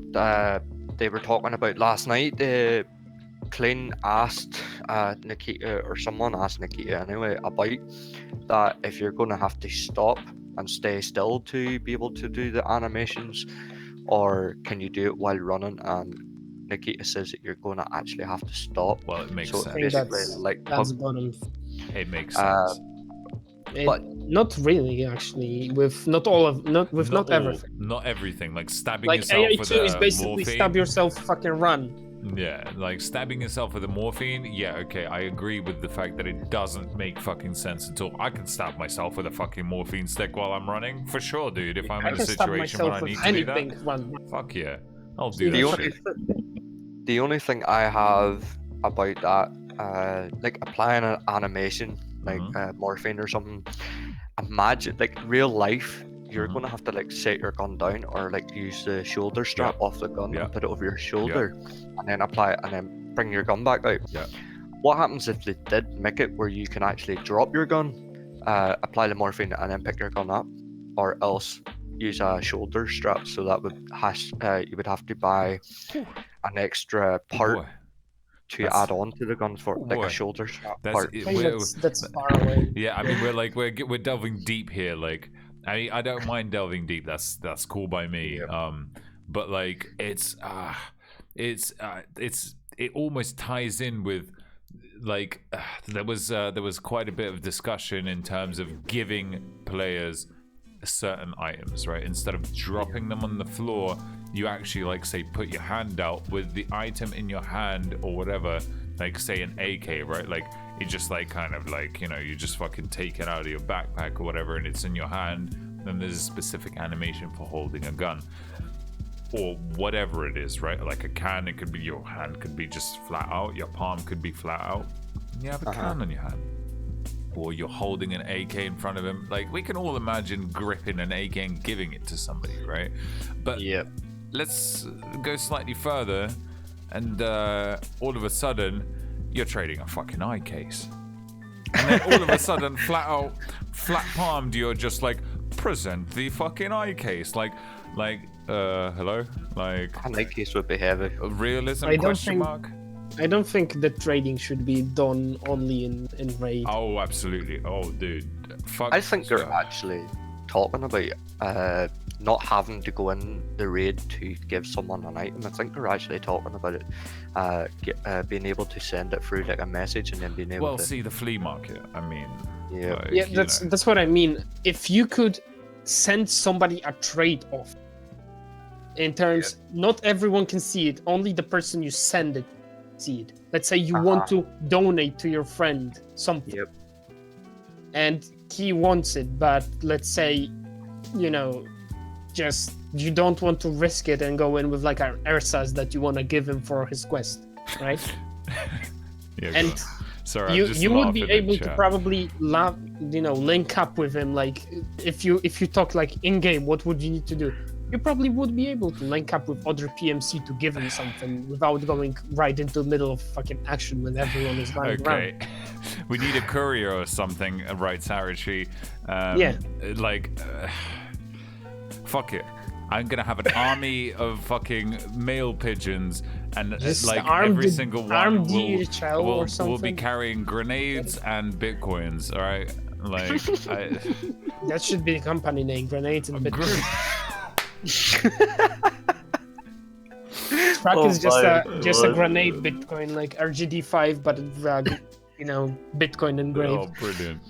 they were talking about last night. Clint asked Nikita, or someone asked Nikita anyway, about that if you're going to have to stop and stay still to be able to do the animations, or can you do it while running? And Nikita says that you're going to actually have to stop. Well, it makes sense. I think that's bottom. It makes sense. But not really, actually. With not everything. Not everything. Like stabbing like yourself AA2 with a is basically morphine. Stab yourself, fucking run. Yeah, like stabbing yourself with a morphine. Yeah, okay, I agree with the fact that it doesn't make fucking sense at all. I can stab myself with a fucking morphine stick while I'm running, for sure, dude. If I'm in a situation where I need to do that, fuck yeah, I'll do that shit. The only thing I have about that, like applying an animation, like morphine or something, imagine, like real life, you're gonna have to like set your gun down, or like use the shoulder strap off the gun and put it over your shoulder, and then apply it, and then bring your gun back out. What happens if they did make it where you can actually drop your gun, apply the morphine, and then pick your gun up, or else use a shoulder strap? So that would you would have to buy an extra part to add on to the gun for like a shoulder strap part. That's far away. Yeah, I mean, we're delving deep here. Like, I mean, I don't mind delving deep. That's cool by me. But like, it almost ties in with, like, there was quite a bit of discussion in terms of giving players certain items, right? Instead of dropping them on the floor, you actually, like, say, put your hand out with the item in your hand or whatever, like, say, an AK, right? Like, it just, like, kind of like, you know, you just fucking take it out of your backpack or whatever, and it's in your hand. Then there's a specific animation for holding a gun or whatever it is, right? Like a can, it could be, your hand could be just flat out, your palm could be flat out, and you have a can on your hand. Or you're holding an AK in front of him. Like, we can all imagine gripping an AK and giving it to somebody, right? But let's go slightly further, and all of a sudden, you're trading a fucking eye case. And then all of a sudden, flat palmed, you're just like, present the fucking eye case. Like, hello? Like, an eye case would be heavy. Realism, question mark? I don't think the trading should be done only in raid. Oh, absolutely. Oh, dude. Fuck. I think they're actually talking about not having to go in the raid to give someone an item. I think they're actually talking about it, being able to send it through like a message and then being able to... Well, see, the flea market, I mean... That's what I mean. If you could send somebody a trade off, in terms, not everyone can see it, only the person you send it see it. Let's say you want to donate to your friend something, and he wants it, but let's say, you know, just you don't want to risk it and go in with like an ersatz that you want to give him for his quest, right? And sorry, you would be able to probably link up with him. Like, if you talk like in game, what would you need to do? You probably would be able to link up with other PMC to give him something without going right into the middle of fucking action when everyone is running around. We need a courier or something, writes Arachi. Fuck it. I'm gonna have an army of fucking mail pigeons, and just like every single one will be carrying grenades and bitcoins. All right, like that should be the company name: grenades and bitcoins. Truck is just a grenade Bitcoin, like RGD5, but Bitcoin engraved. Oh, brilliant.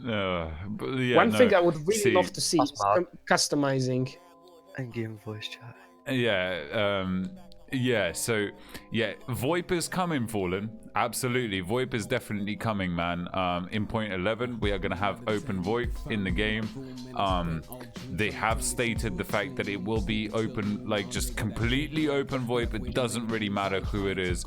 But yeah, One thing I would really love to see is mad. customizing. In-game voice chat. So VoIP is coming, Fallen. Absolutely, VoIP is definitely coming, man. In point 11 we are going to have open VoIP in the game. They have stated the fact that it will be open, like just completely open VoIP. It doesn't really matter who it is.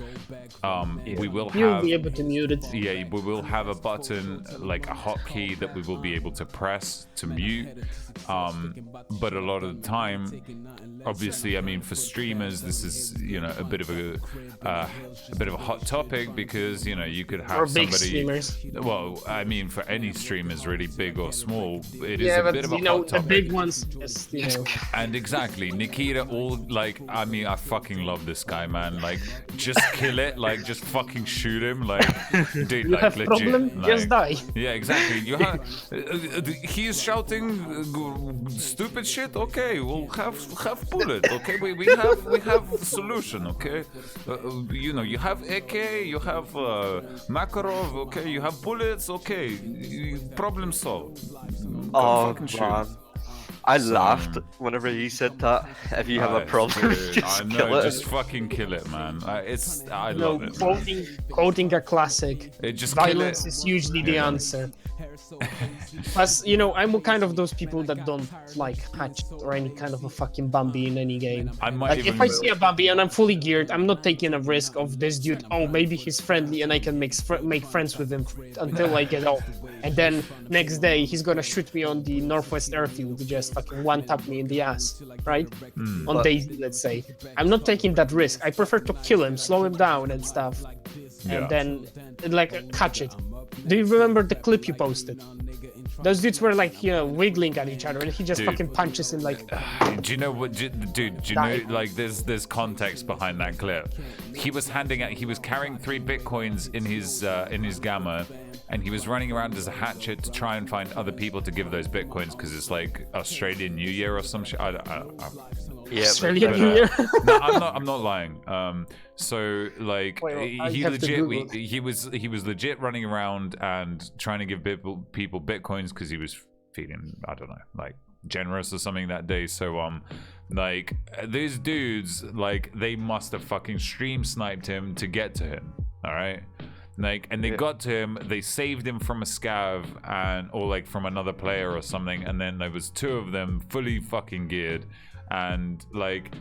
We will have, You'll be able to mute it. yeah, we will have a button, like a hotkey that we will be able to press to mute. But a lot of the time, obviously, I mean, for streamers, this is a bit of a hot topic, because you could have big somebody. Streamers. Well, I mean, for any streamers, really big or small, it is Yeah, a bit of a hot the topic. big ones just And exactly, Nikita, I mean, I fucking love this guy, man. Like, just kill it, like, just fucking shoot him, like, dude, You like, have legit. problem, Like, just die. yeah, exactly. You have. He is shouting stupid shit. Okay, we'll have bullet. Okay, we have solution. Okay, you have AK, you have Makarov. Okay, you have bullets. Okay, problem solved. Oh, fucking shoot. man. I laughed whenever you said that. If you have a problem, just I know, kill it. just fucking kill it, man. I love it. Quoting a classic. Just Violence kill it. is usually the answer. Plus, I'm kind of those people that don't like hatchet or any kind of a fucking Bambi in any game. I might Like, even if I see a Bambi and I'm fully geared, I'm not taking a risk of this dude. Oh, maybe he's friendly and I can make friends with him until I get off. And then next day he's gonna shoot me on the Northwest Airfield to just fucking one-tap me in the ass, right? On Daisy, let's say. I'm not taking that risk. I prefer to kill him, slow him down and stuff, and then like catch it. Do you remember the clip you posted? Those dudes were like, wiggling at each other, and he just fucking punches him like. Do you know what, dude? Do you know, like, there's context behind that clip. He was carrying 3 bitcoins in his gamma, and he was running around as a hatchet to try and find other people to give those bitcoins, because it's like Australian New Year or some shit. Yeah, Australian New Year. No, I'm not lying. So like, he was legit running around and trying to give people bitcoins, because he was feeling, I don't know, like generous or something that day. So like, these dudes, like, they must have fucking stream sniped him to get to him. All right. Like, and they got to him, they saved him from a scav or like from another player or something, and then there was 2 of them fully fucking geared, and like,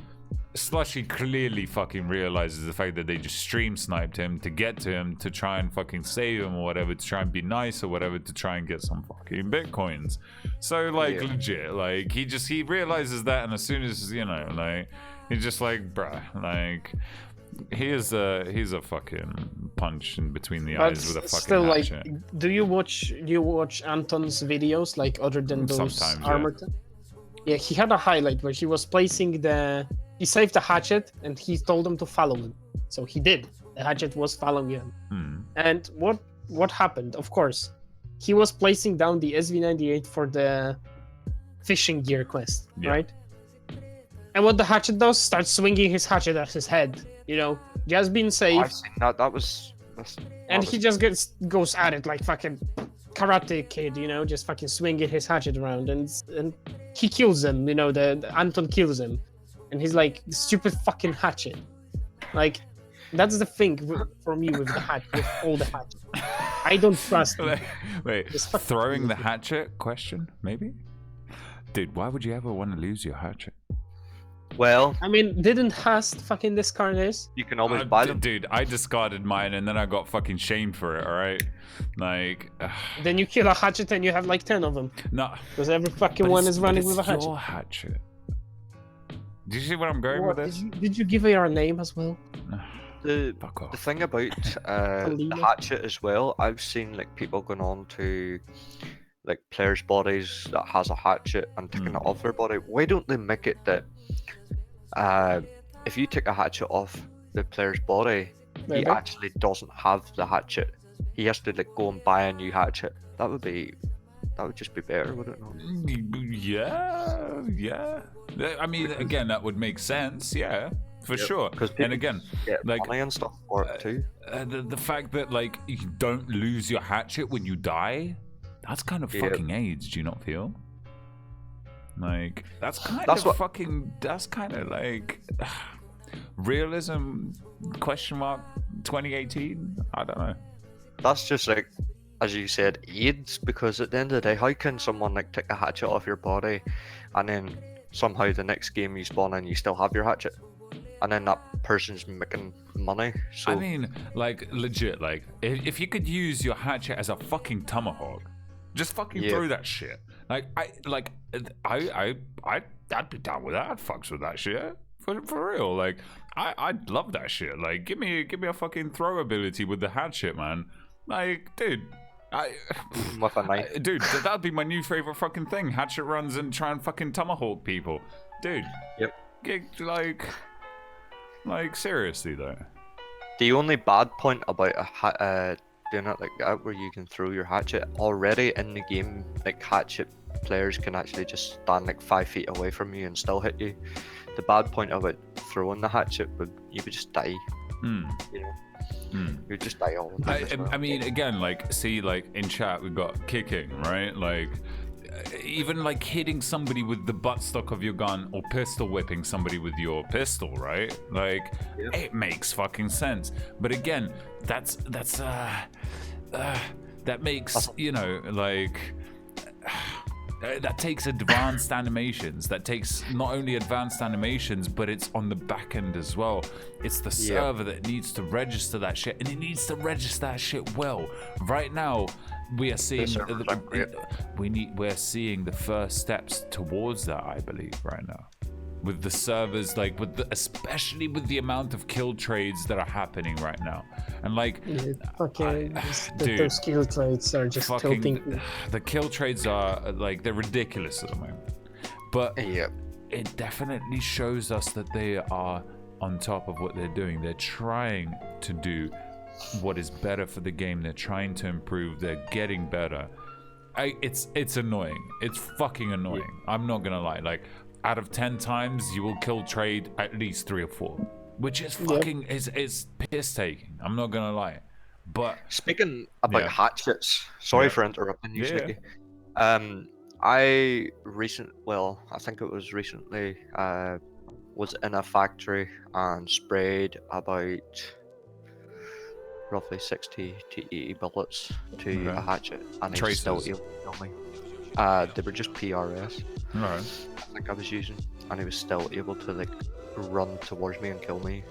Slushy clearly fucking realizes the fact that they just stream sniped him to get to him, to try and fucking save him or whatever, to try and be nice or whatever, to try and get some fucking bitcoins. So like, legit, like, he realizes that, and as soon as, like, he's just like, bruh, like, he's a fucking punch in between the eyes with a fucking still, hatchet. like, do you watch Anton's videos, like, other than those Sometimes, armored? Yeah, he had a highlight where he was placing he saved the hatchet and he told them to follow him. So he did. The hatchet was following him. And what happened? Of course, he was placing down the SV98 for the fishing gear quest, right? And what the hatchet does, starts swinging his hatchet at his head. Just being safe. I've seen that. And he just goes at it like fucking Karate Kid, just fucking swinging his hatchet around, and he kills him. The Anton kills him, and he's like, stupid fucking hatchet. Like, that's the thing for me with the hatchet, with all the hatchet. I don't trust him. Wait, throwing the hatchet? Question, maybe? Dude, why would you ever want to lose your hatchet? Well, I mean, didn't Hast fucking discard this? You can always buy them. Dude, I discarded mine and then I got fucking shamed for it, alright? Like... Then you kill a hatchet and you have like 10 of them. No. Because every fucking one is running with a hatchet. Your hatchet. Do you see where I'm going with this? Did you give her your name as well? The thing about the hatchet as well, I've seen like people going on to like players' bodies that has a hatchet and taking it off their body. Why don't they make it that if you take a hatchet off the player's body, he actually doesn't have the hatchet. He has to like go and buy a new hatchet. That would just be better, would it not? Yeah. I mean, again, that would make sense. Yeah. for sure. And again, like money and stuff for it too. The fact that like you don't lose your hatchet when you die, that's kind of fucking AIDS. Do you not feel? Like that's kind of like realism ? 2018. I don't know. That's just like, as you said, AIDS. Because at the end of the day, how can someone like take a hatchet off your body, and then somehow the next game you spawn in, you still have your hatchet, and then that person's making money? So I mean, like legit, like if you could use your hatchet as a fucking tomahawk, just fucking throw that shit. I'd be down with that. I'd fucks with that shit for real. Like I'd love that shit. Like give me a fucking throw ability with the hatchet, man. Like dude. Dude, that'd be my new favorite fucking thing. Hatchet runs and try and fucking tomahawk people, dude. Yep. Like seriously though. The only bad point about doing it like that, where you can throw your hatchet, already in the game, like hatchet players can actually just stand like 5 feet away from you and still hit you. The bad point about throwing the hatchet you would just die. You know. You just die all the time. I mean, again, like, see, like in chat we've got kicking, right? Like, even like hitting somebody with the buttstock of your gun or pistol whipping somebody with your pistol, right? Like, it makes fucking sense. But again, that makes like. That takes advanced animations. That takes not only advanced animations, but it's on the back end as well. It's the server that needs to register that shit, and it needs to register that shit well. Right now, we are seeing we're seeing the first steps towards that, I believe, right now. With the servers, like especially with the amount of kill trades that are happening right now, and like those kill trades are just tilting. The kill trades are like they're ridiculous at the moment, but it definitely shows us that they are on top of what they're doing. They're trying to do what is better for the game. They're trying to improve. They're getting better. It's annoying. It's fucking annoying. I'm not gonna lie. Like, out of 10 times, you will kill trade at least 3 or 4, which is fucking is piss taking. I'm not gonna lie. But speaking about hatchets, sorry for interrupting you, Sneaky. I think it was recently, was in a factory and sprayed about roughly 60 to 80 bullets to a hatchet, and he was still able to kill me. They were just PRS. Right. I think I was using, and he was still able to like run towards me and kill me.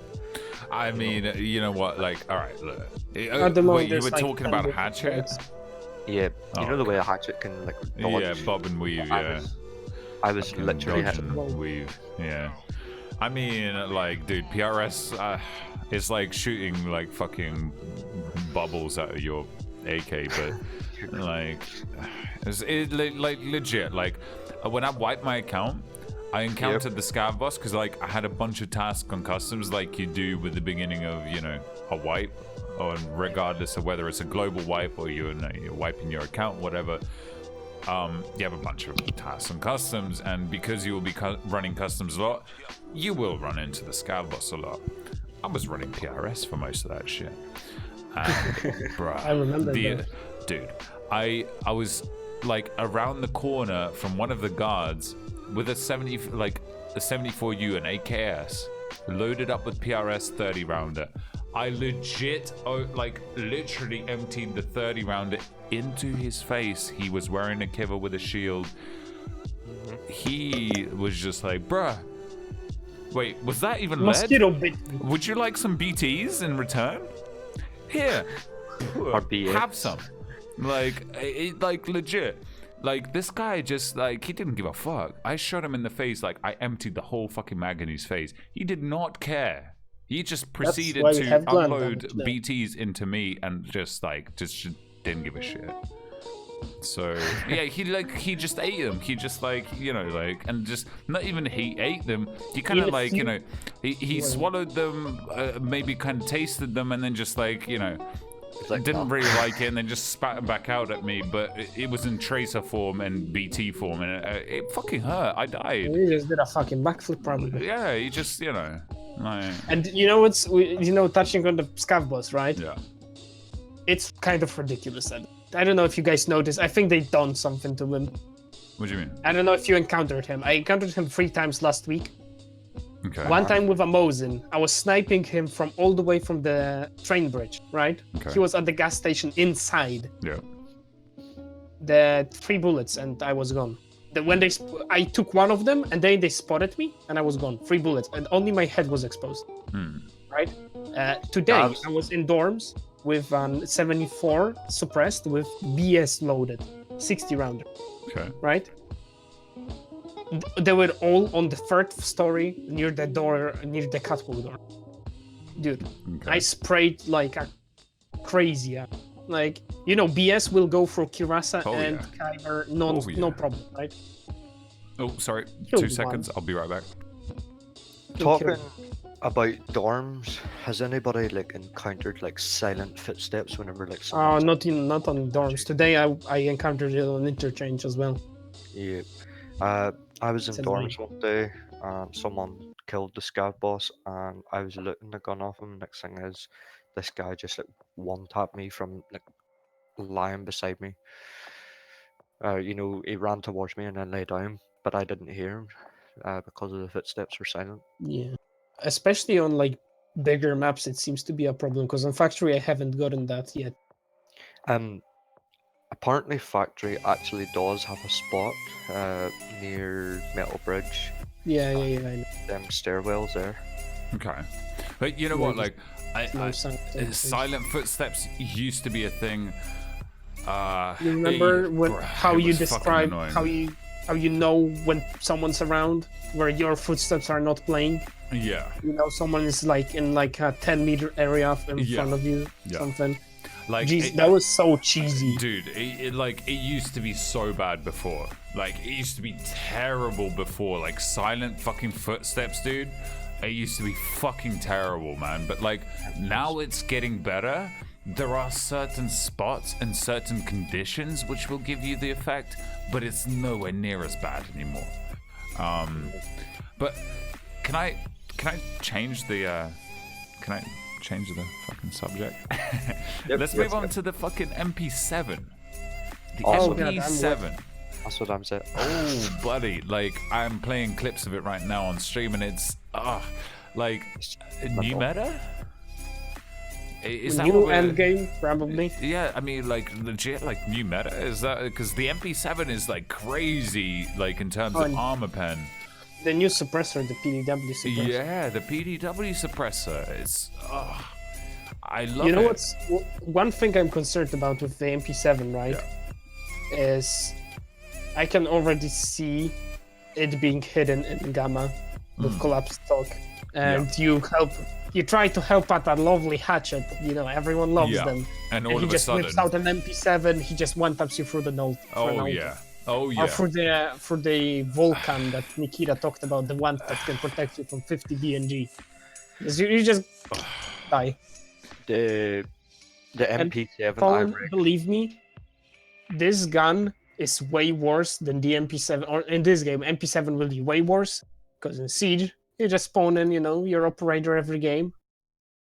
I mean, you know what? Like, all right, look. You were talking about a hatchet. Yeah, you know the way a hatchet can like dodge. Bob and weave. I was literally hitting weave. Yeah. I mean, like, dude, PRS is like shooting like fucking bubbles out of your AK, but like, like legit. Like, when I wiped my account, I encountered the scav boss because like I had a bunch of tasks on customs, like you do with the beginning of a wipe, or regardless of whether it's a global wipe or you're wiping your account, whatever. You have a bunch of tasks on customs, and because you will be running customs a lot, you will run into the scav boss a lot. I was running PRS for most of that shit. Bruh, I remember that. Dude, I was like around the corner from one of the guards with a 74U and AKS loaded up with PRS 30 rounder. I legit literally emptied the 30 rounder into his face. He was wearing a kiver with a shield. He was just like, bruh, wait, was that even lead? Would you like some BTs in return? Here, have some. Like, legit. Like, this guy just, like, he didn't give a fuck. I shot him in the face, like, I emptied the whole fucking mag in his face. He did not care. He just proceeded to unload BTs into me and just didn't give a shit. So, yeah, he just ate them. He just, and just, not even he ate them. He kind of, he swallowed them, maybe kind of tasted them, and then just, like, didn't really like it, and then just spat it back out at me. But it was in tracer form and BT form, and it fucking hurt. I died. He just did a fucking backflip, probably. Yeah, he just, you know. Like... And touching on the scav boss, right? Yeah. It's kind of ridiculous. I don't know if you guys noticed. I think they done something to him. What do you mean? I don't know if you encountered him. I encountered him 3 times last week. Okay. One time with a Mosin, I was sniping him from all the way from the train bridge, right? Okay. He was at the gas station inside. Yeah. The 3 bullets and I was gone. I took one of them and then they spotted me and I was gone. 3 bullets and only my head was exposed. Right? Today I was in dorms with 74 suppressed with BS loaded, 60 rounder. Okay. Right? They were all on the 3rd story near the door, near the catwalk door. Dude, okay. I sprayed like a crazy. Like, BS will go for Kirasa and Kyber, no problem, right? Oh, sorry. 2 seconds. I'll be right back. Talking about dorms, has anybody like encountered like silent footsteps whenever like? Not on dorms. Today I encountered it on interchange as well. Yeah. I was in dorms one day, and someone killed the scav boss, and I was looting the gun off him. Next thing is, this guy just like one-tapped me from like lying beside me. He ran towards me and then lay down, but I didn't hear him because of the footsteps were silent. Yeah, especially on like bigger maps, it seems to be a problem because on Factory I haven't gotten that yet. Apparently Factory actually does have a spot near Metal Bridge. Yeah, I know. Them stairwells there. Okay. But you know what, like, silent footsteps used to be a thing. You remember how you describe how you know when someone's around, where your footsteps are not playing? Yeah. Someone is like in like a 10-meter area in front of you, something. Like, jeez, that was so cheesy, dude. It used to be so bad before. Like, it used to be terrible before. Like, silent fucking footsteps, dude. It used to be fucking terrible, man. But like, now it's getting better. There are certain spots and certain conditions which will give you the effect, but it's nowhere near as bad anymore. But can I change the fucking subject? Let's move on to the fucking MP7. The MP7. That's what I'm saying. Oh, buddy, like, I'm playing clips of it right now on stream, and it's like new meta. Is that new end game, probably? Yeah, I mean, like, legit, like, new meta? Is that because the MP7 is like crazy, like, in terms of armor pen? The new suppressor, the PDW suppressor. Yeah, the PDW suppressor. It's I love it. You know what's one thing I'm concerned about with the MP7, right? Yeah. Is I can already see it being hidden in Gamma with collapsed stock, and you try to help out that lovely hatchet. Everyone loves them. And all he of a just sudden, whips out an MP7. He just one-taps you through the node. Oh yeah. Or for the Vulcan that Nikita talked about, the one that can protect you from 50 BNG. You just die. The MP7. Paul, believe me, this gun is way worse than the MP7. Or in this game, MP7 will be way worse because in Siege you just spawn in, your operator every game.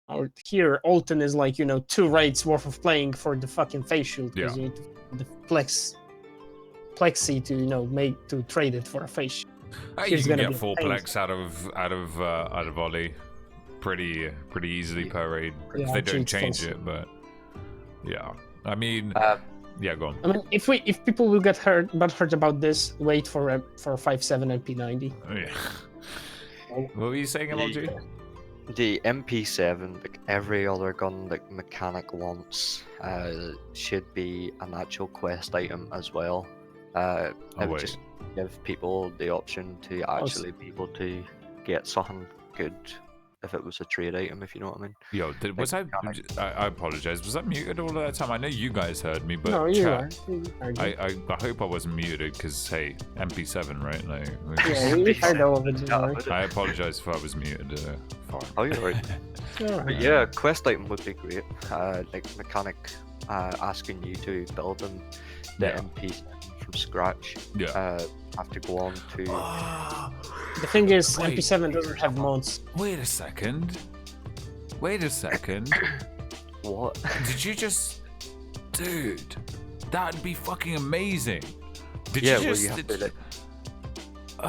Or here, Alton is like 2 raids worth of playing for the fucking face shield because you need the plexi to trade it for a face. You can get 4 plex out of volley pretty easily per raid if they don't change it. But I mean, go on. I mean, if people will get hurt about this, wait for 5.7 and P90. Oh, yeah. What were you saying, MLG? The MP7, like every other gun like mechanic wants, should be an actual quest item as well. It would just give people the option to actually be able to get something good if it was a trade item, if you know what I mean. Yo, was I apologize. Was I muted all of that time? I know you guys heard me, but no, you are. I hope I wasn't muted because hey, MP7, right? Like, yeah, we heard all of it. I apologize if I was muted. Oh, you're right. But yeah, quest item would be great. Like mechanic asking you to build them, the MP from scratch. Yeah. Have to go on to. The thing is, MP7 doesn't have mods. Wait a second. What? Did you just, dude? That'd be fucking amazing. Did yeah, you just? Well, you have to like,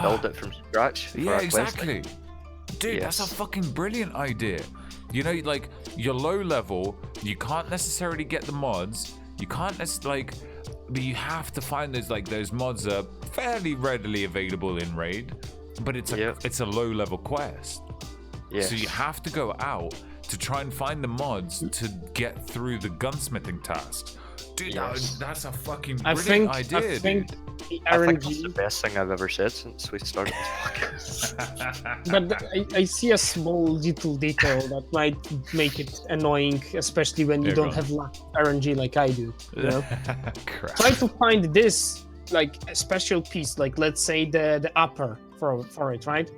build it from scratch. Yeah, exactly. Dude, yes. That's a fucking brilliant idea. You know, like you're low level, you can't necessarily get the mods. You can't but you have to find those mods are fairly readily available in raid, but it's a low level quest. Yes. So you have to go out to try and find the mods to get through the gunsmithing tasks. Dude, that's a fucking brilliant idea. I think the RNG... I think that's the best thing I've ever said since we started this podcast. But I see a small little detail that might make it annoying, especially when you don't have RNG like I do. You know? Try to find this like a special piece, like let's say the upper for it, right?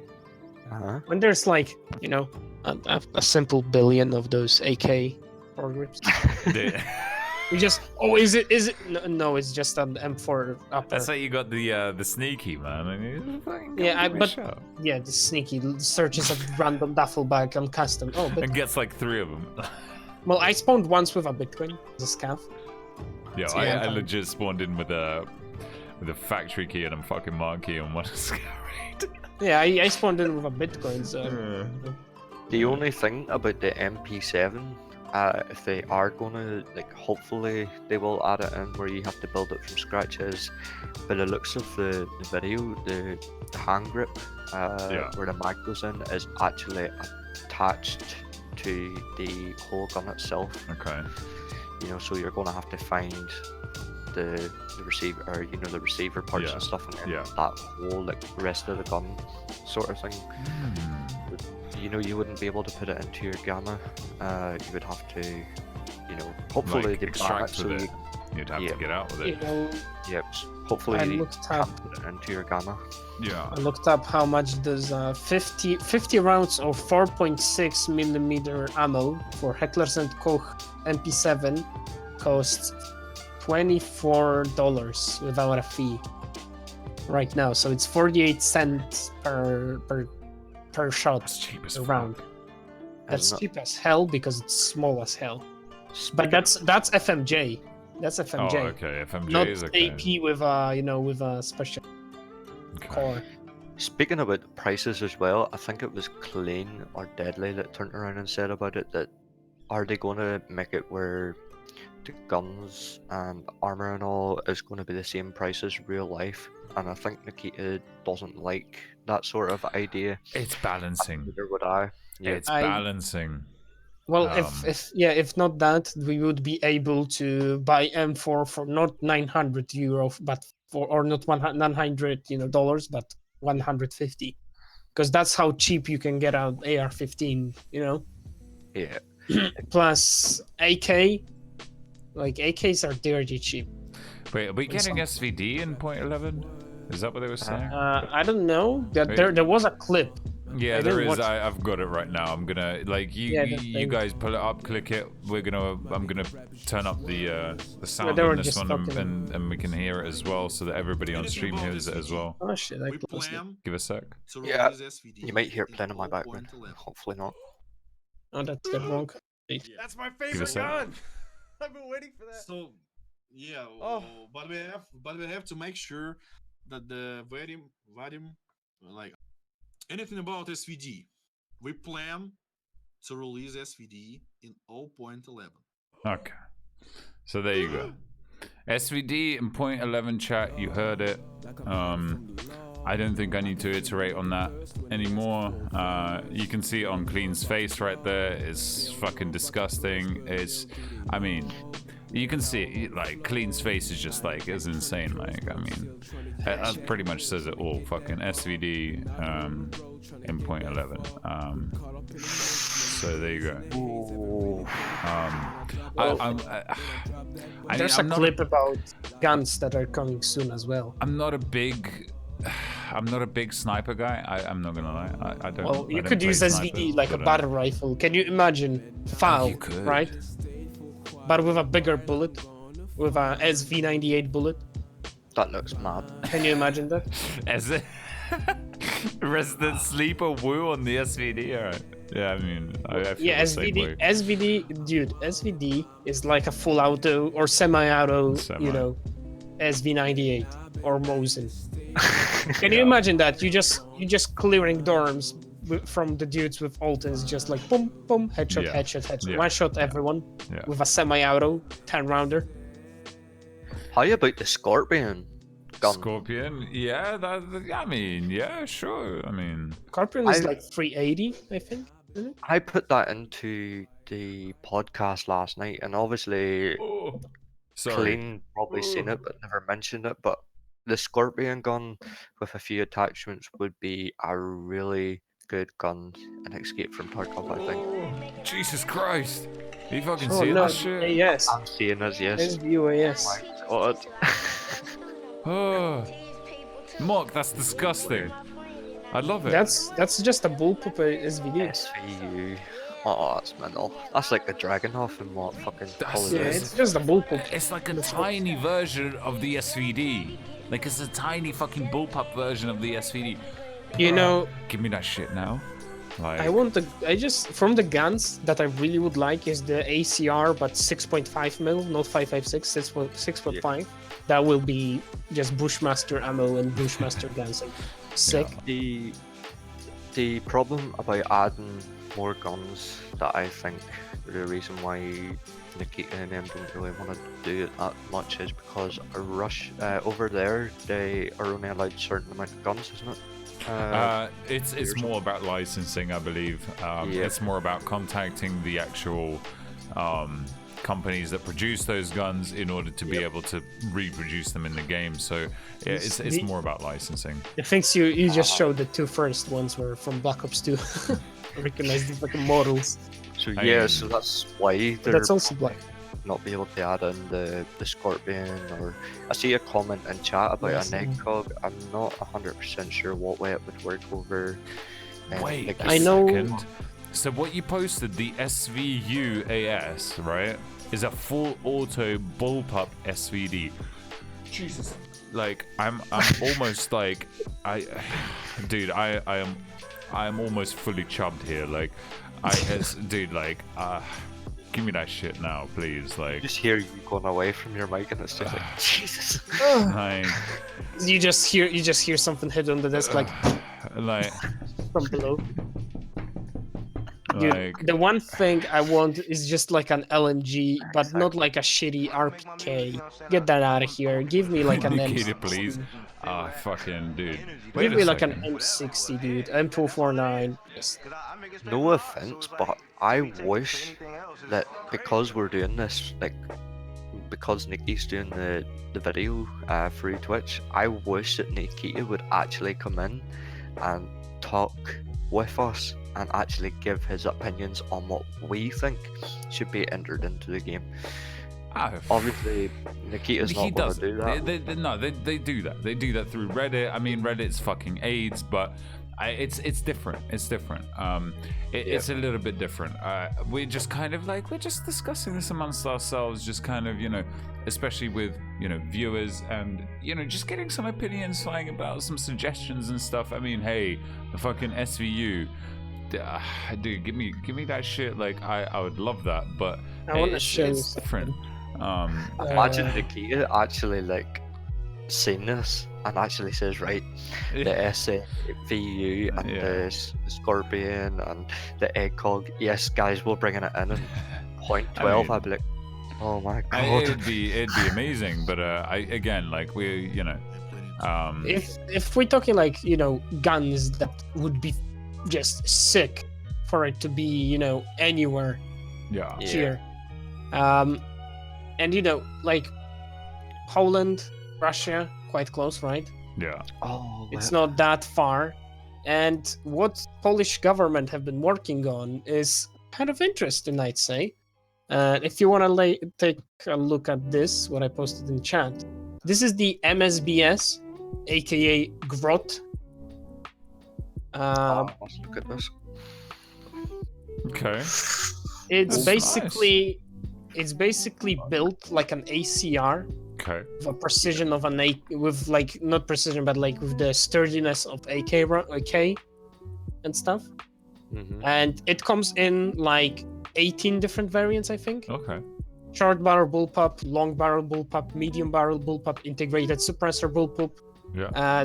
When there's like, you know, a simple billion of those AK foregrips. We just is it no, it's just an M4 upper. That's how you got the sneaky, man. I mean, the sneaky searches a random duffel bag on custom. Oh, but and gets like 3 of them. Well, I spawned once with a Bitcoin as a scav. Yeah, I legit spawned in with a factory key and a fucking mark key on one scout raid. Yeah, I spawned in with a Bitcoin. So the only thing about the MP7. If they are gonna, like, hopefully they will add it in where you have to build it from scratch. Is by the looks of the video, the hand grip where the mag goes in is actually attached to the whole gun itself. Okay. You know, so you're gonna have to find the receiver, or you know, the receiver parts and stuff, and then that whole like rest of the gun sort of thing. You know, you wouldn't be able to put it into your gamma. You would have to, you know, hopefully like, they extract with it. You'd have to get out with it. You know, hopefully you can put it into your gamma. Yeah. I looked up how much does 50 rounds of 4.6 millimeter ammo for Hecklers and Koch MP7 costs $24 without a fee right now. So it's 48 cents per shot. That's cheap as round. That's cheap as hell because it's small as hell. But that's FMJ. That's FMJ. Oh, okay. FMJ not is okay. AP with a special core. Speaking about the prices as well, I think it was Clean or Deadly that turned around and said about it that are they going to make it where the guns and armor and all is going to be the same price as real life? And I think Nikita doesn't like that sort of idea. It's balancing. Neither would I. Yeah. It's balancing. Well, if not that, we would be able to buy M4 for not €900, but or not 900 dollars, but 150, because that's how cheap you can get an AR-15. You know. Yeah. Plus AK, like AKs are dirty cheap. Wait, are we getting SVD in .11? Is that what they were saying? I don't know. There was a clip. Yeah, there is. I've got it right now. I'm gonna you guys pull it up, click it. I'm gonna turn up the sound on this one and we can hear it as well, so that everybody on stream hears it as well. Oh shit! I closed it. Give a sec. Yeah, you might hear it playing in my background. Hopefully not. Oh, that's the wrong. That's my favorite gun. I've been waiting for that. So, but we have to make sure that the Vadim, like anything about SVD, we plan to release SVD in 0.11. Okay, so there you go. SVD in .11 chat, you heard it. I don't think I need to iterate on that anymore. You can see it on Clean's face right there. It's fucking disgusting. I mean, you can see it, like, Clean's face is just like, it's insane. Like, I mean, that pretty much says it all. Fucking SVD. in point 11. So there you go. There's a clip about guns that are coming soon as well. I'm not a big sniper guy. I'm not gonna lie. I don't. Well, you I don't could play use SVD snipers, like a but, battle rifle. Can you imagine FAL, you could. right? But with a bigger bullet, with a SV98 bullet. That looks mad. Can you imagine that? As a resident sleeper woo on the SVD. Alright. Yeah, I mean, I feel Yeah, the same way. SVD is like a full auto or semi-auto, you know, SV98 or Mosin. Can you imagine that? You just clearing dorms from the dudes with Altons, just like boom, boom, headshot, headshot. One shot everyone with a semi-auto 10-rounder. How about the Scorpion gun? Scorpion? Yeah, I mean, yeah, sure. I mean, Scorpion is like 380, I think. Isn't it? I put that into the podcast last night, and obviously, Clean probably seen it but never mentioned it. But the Scorpion gun with a few attachments would be a really good gun in Escape from Tarkov, I think. Jesus Christ! Are you fucking seeing that shit? Yes. I'm seeing this, yes. SVUAS. Oh my god. Oh, Mock, that's disgusting. I love it. That's just a bullpup SVD. SVU. Oh, that's mental. That's like the Dragonhoff and what fucking Call of Yeah, Duty. it's just a bullpup. It's like a tiny version of the SVD. Like it's a tiny fucking bullpup version of the SVD. You know, give me that shit now. Like, from the guns that I really would like is the ACR, but 6.5 mil, not 5.56, 6.5. Yeah. That will be just Bushmaster ammo and Bushmaster guns. Like, sick. Yeah. The problem about adding more guns that I think the reason why Nikita and them don't really want to do it that much is because over there they are only allowed a certain amount of guns, isn't it? It's more about licensing, I believe. It's more about contacting the actual companies that produce those guns in order to be able to reproduce them in the game. So it's more about licensing. The things you just showed, the two first ones were from Black Ops 2. Recognize the fucking models. So so that's why that's also black. Not be able to add in the Scorpion, or I see a comment in chat about an egg cog. I'm not 100% sure what way it would work over. Wait, I know. Second. So what you posted, the SVUAS, right, is a full auto bullpup SVD. Jesus. Like I'm almost like I am almost fully chubbed here. Like dude, like give me that shit now, please. Like, just hear you going away from your mic, and it's just like Jesus. Like, you just hear something hit on the desk, like from below. Dude, like, the one thing I want is just like an LMG, but not like a shitty RPK. Get that out of here. Give me like an M60. Please. Fucking dude. Give me like an M60, dude. M249. Yes. No offense, but I wish that because we're doing this, like, because Nikki's doing the video through Twitch, I wish that Nikita would actually come in and talk with us and actually give his opinions on what we think should be entered into the game. Obviously, Nikita's not going to do that. They do that. They do that through Reddit. I mean, Reddit's fucking AIDS, but it's different. It's different. It's a little bit different. We're just kind of like, we're just discussing this amongst ourselves, just kind of, especially with, viewers and, just getting some opinions flying about, some suggestions and stuff. I mean, hey, the fucking SVU. Dude, give me that shit. Like, I would love that, but it's different. Imagine Nikita actually like seen this and actually says, right, the SVU and the Scorpion and the Eggcog, yes guys, we're bringing it in, and point 12, I'd be like, oh my god. It'd be amazing, but if we're talking like, guns that would be just sick for it to be, anywhere here. And like Poland, Russia, quite close, right? Yeah. Oh, it's not that far. And what Polish government have been working on is kind of interesting, I'd say. If you want to take a look at this, what I posted in chat, this is the MSBS, aka Grot. Let's look at this. Okay. It's That's it's basically built like an ACR. Okay. With a precision of an with like not precision, but like with the sturdiness of AK and stuff. Mm-hmm. And it comes in like 18 different variants, I think. Okay. Short barrel bullpup, long barrel bullpup, medium barrel bullpup, integrated suppressor bullpup,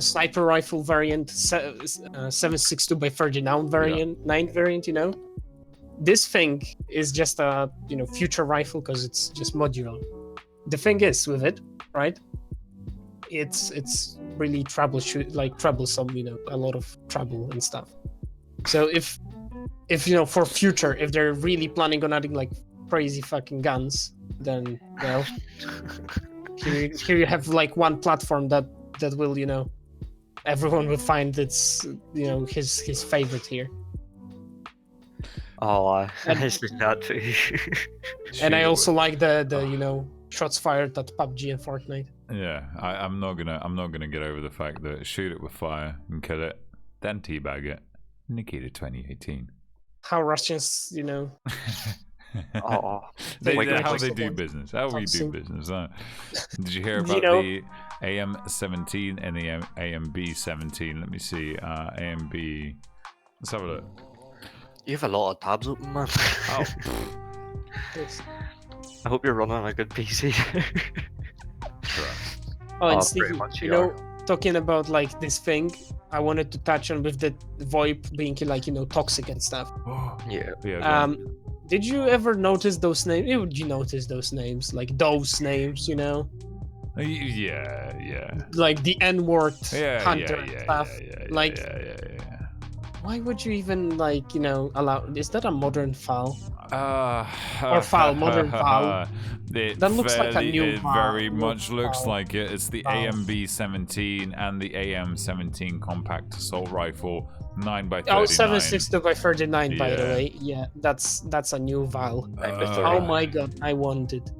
sniper rifle variant, 7.62 by 39 variant, 9 variant. You know, this thing is just a future rifle because it's just modular. The thing is with it, right? It's really troublesome. A lot of trouble and stuff. So if for future, if they're really planning on adding like crazy fucking guns, then well, here you have like one platform that will everyone will find it's his favorite here. Oh, I see that too. And I also like the shots fired at PUBG and Fortnite. Yeah, I'm not gonna get over the fact that shoot it with fire and kill it, then teabag it. Nikita 2018. How Russians, Oh, how they do business. How we do business. Did you hear about the AM-17 and the AMB-17? Let me see. AMB. Let's have a look. You have a lot of tabs open, man. Oh. I hope you're running a good PC. Oh, and Steve, talking about like this thing, I wanted to touch on with the VoIP being like toxic and stuff. Yeah. Did you ever notice those names? Did you notice those names? Like those names, Yeah. Like the N-word hunter and stuff. Why would you even allow? Is that a modern file? Or file, modern file. That looks like a new It very much looks like it. It's the AMB-17 and the AM-17 compact assault rifle, 9x39. Oh, 7.62 by 39, by the way. Yeah, that's a new file. Oh my god, I want it.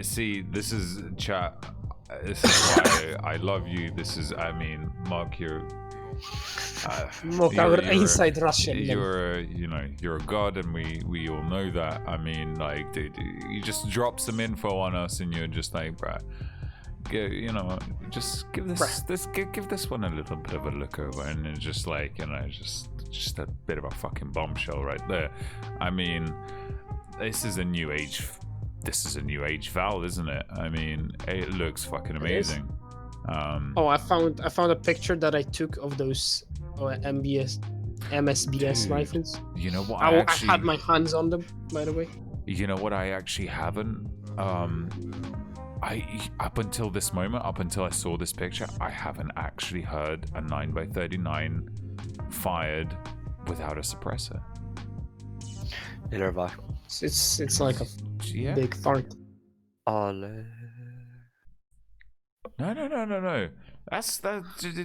See, this is chat. This is why I love you. This is, Mark, you're inside Russian. You're a god, and we all know that. Dude, you just drop some info on us, and you're just like, bruh, just give this one a little bit of a look over, and it's just like, just a bit of a fucking bombshell right there. This is a new age. This is a new age Val, isn't it? It looks fucking amazing. I found a picture that I took of those MSBS rifles. You know what? I had my hands on them, by the way. You know what? I actually haven't. Up until this moment, up until I saw this picture, I haven't actually heard a 9x39 fired without a suppressor. Neither have I. It's like a big fart. No.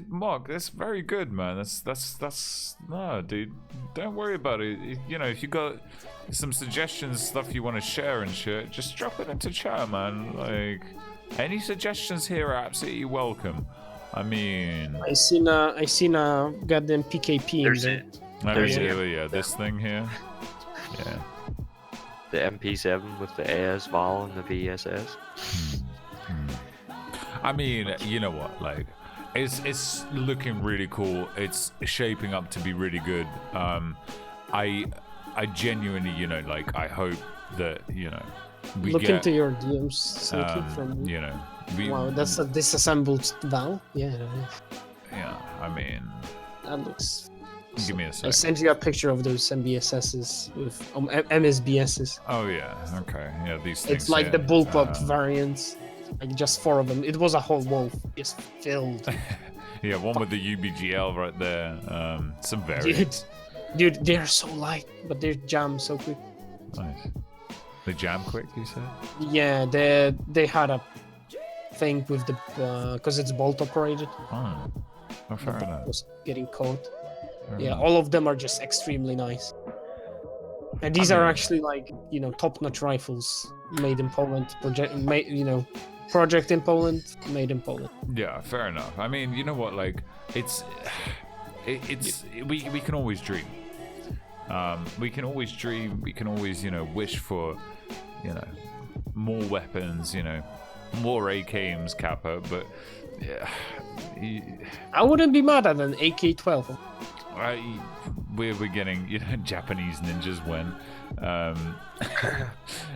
Mark, that's very good, man. That's no, dude. Don't worry about it. If you got some suggestions, stuff you want to share and shit, just drop it into chat, man. Like, any suggestions here are absolutely welcome. I seen a goddamn PKP in there. This thing here. Yeah. The MP7 with the AS Val and the VSS. You know what? Like, it's looking really cool. It's shaping up to be really good. I genuinely, I hope that we look get into your DMs. Wow, that's a disassembled Val. Yeah. Yeah, that looks. Give me a sec. I sent you a picture of those MBSSs with MSBSs. Oh yeah, okay, yeah, these things. It's like the bullpup variants, like just 4 of them. It was a whole wall, just filled. Yeah, one with the UBGL right there. Some variants. Dude, they're so light, but they jam so quick. Nice. They jam quick, you said? Yeah, they had a thing with the because it's bolt operated. Oh. Oh, fair that enough. was getting caught. Fair Yeah, enough. all of them are just extremely nice. And these are actually like, top-notch rifles made in Poland, project in Poland, made in Poland. Yeah, fair enough. I mean, you know what? Like, we can always dream. We can always dream. We can always, wish for, more weapons. More AK-aims, Kappa. But yeah, I wouldn't be mad at an AK-12. we're getting Japanese ninjas when.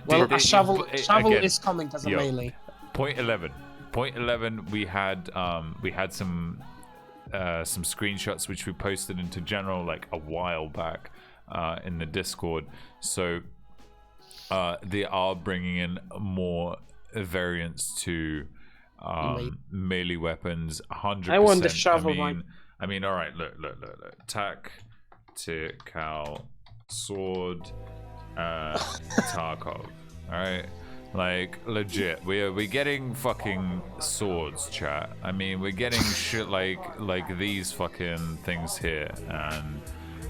Well, a shovel again, is coming as a melee. Point 11. We had some screenshots which we posted into general like a while back in the Discord. So they are bringing in more variants to melee weapons. 100%. I want the shovel one. I mean, all right. Look. Tactical sword, Tarkov. All right. Like, legit, we're getting fucking swords, chat. I mean, we're getting shit like these fucking things here, and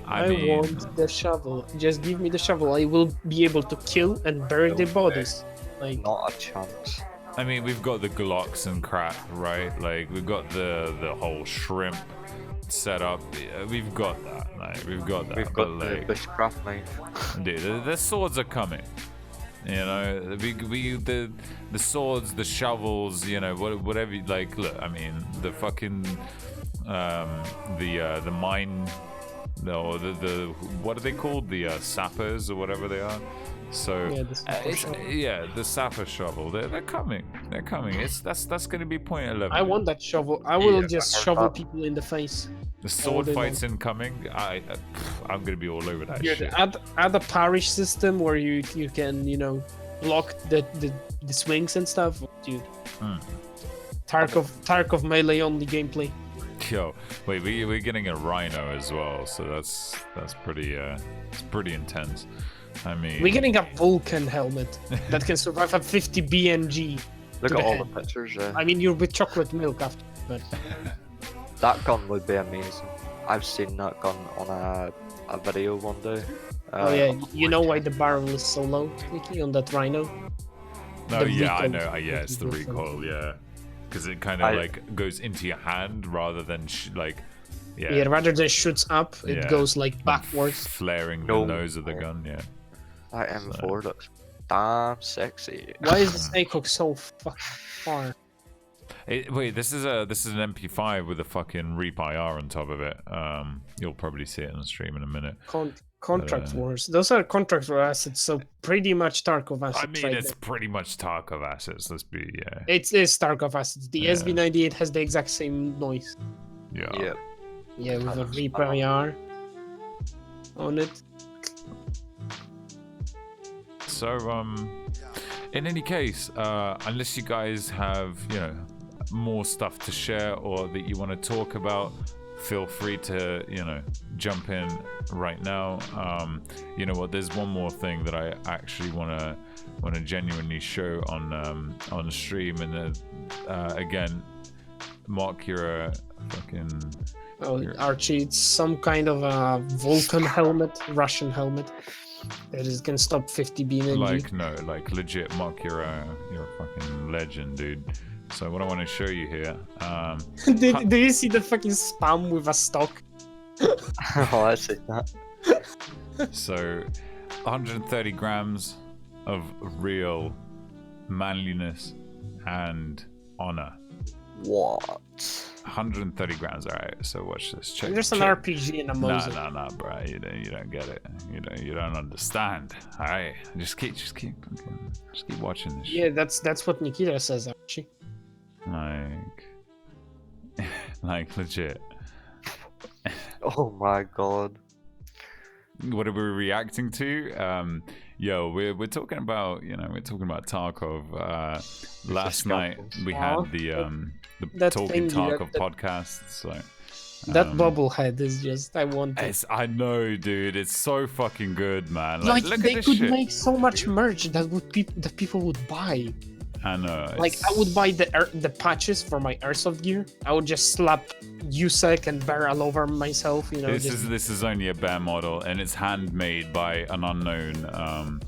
I mean, want the shovel. Just give me the shovel. I will be able to kill and bury the bodies. Like, not a chance. I mean, we've got the Glocks and crap, right? Like, we've got the whole shrimp setup. We've got that. Like, we've got that. We've got the bushcraft knife. Dude, the swords are coming. The swords, the shovels, whatever. Like, look, I mean, the fucking the mine, or the what are they called? The sappers or whatever they are. So the sapper shovel. They're coming. They're coming. That's going to be point 11. I want that shovel. I will just shovel people in the face. The sword fights incoming. I'm going to be all over that shit. Add a parish system where you can block the swings and stuff, dude. Tarkov melee only gameplay. Yo, wait, we're getting a rhino as well, so that's pretty it's pretty intense. I mean, we're getting a Vulcan helmet that can survive a 50 BNG. Look at all the pictures. I mean, you're with chocolate milk after, but that gun would be amazing. I've seen that gun on a video one day. You know why the barrel is so low, Nicky, on that rhino? No, yeah, I know. Yeah, it's the recoil. Yeah, because it kind of like goes into your hand rather than rather than shoots up, it goes like backwards, flaring the nose of the gun. Yeah. That M4 looks damn sexy. Why is the snake so far? Wait, this is an MP5 with a fucking Reap IR on top of it. You'll probably see it on stream in a minute. Contract wars. Those are contract war assets, so pretty much Tarkov assets. I mean, it's pretty much Tarkov assets. Let's be It is Tarkov assets. The SV98 has the exact same noise. Yeah. Yeah, with a Reap IR on it. So, in any case, unless you guys have, more stuff to share or that you want to talk about, feel free to, jump in right now. You know what? There's one more thing that I actually want to genuinely show on stream, and again, Mark, you're a fucking. Oh, Archie, it's some kind of a Vulcan helmet, Russian helmet. That is gonna stop 50 BNG. Like legit, Mark, you're a fucking legend, dude. So what I want to show you here. Do you see the fucking spam with a stock? Oh, I see that. So, 130 grams of real manliness and honor. What? 130 grams. All right. So watch this. Check. There's an RPG in a Mosin. No, bro. You don't get it. You don't understand. All right. Just keep watching this. Yeah, that's what Nikita says, actually. Like legit. Oh my god. What are we reacting to? We're talking about Tarkov. Last night we had the Talking Tarkov podcast. So that bobblehead is just I want it. I know, dude. It's so fucking good, man. Like look they at this could shit. make so much merch that people would buy. I know. Like I would buy the patches for my airsoft gear. I would just slap USEC and barrel over myself. You know, this is only a bear model, and it's handmade by an unknown.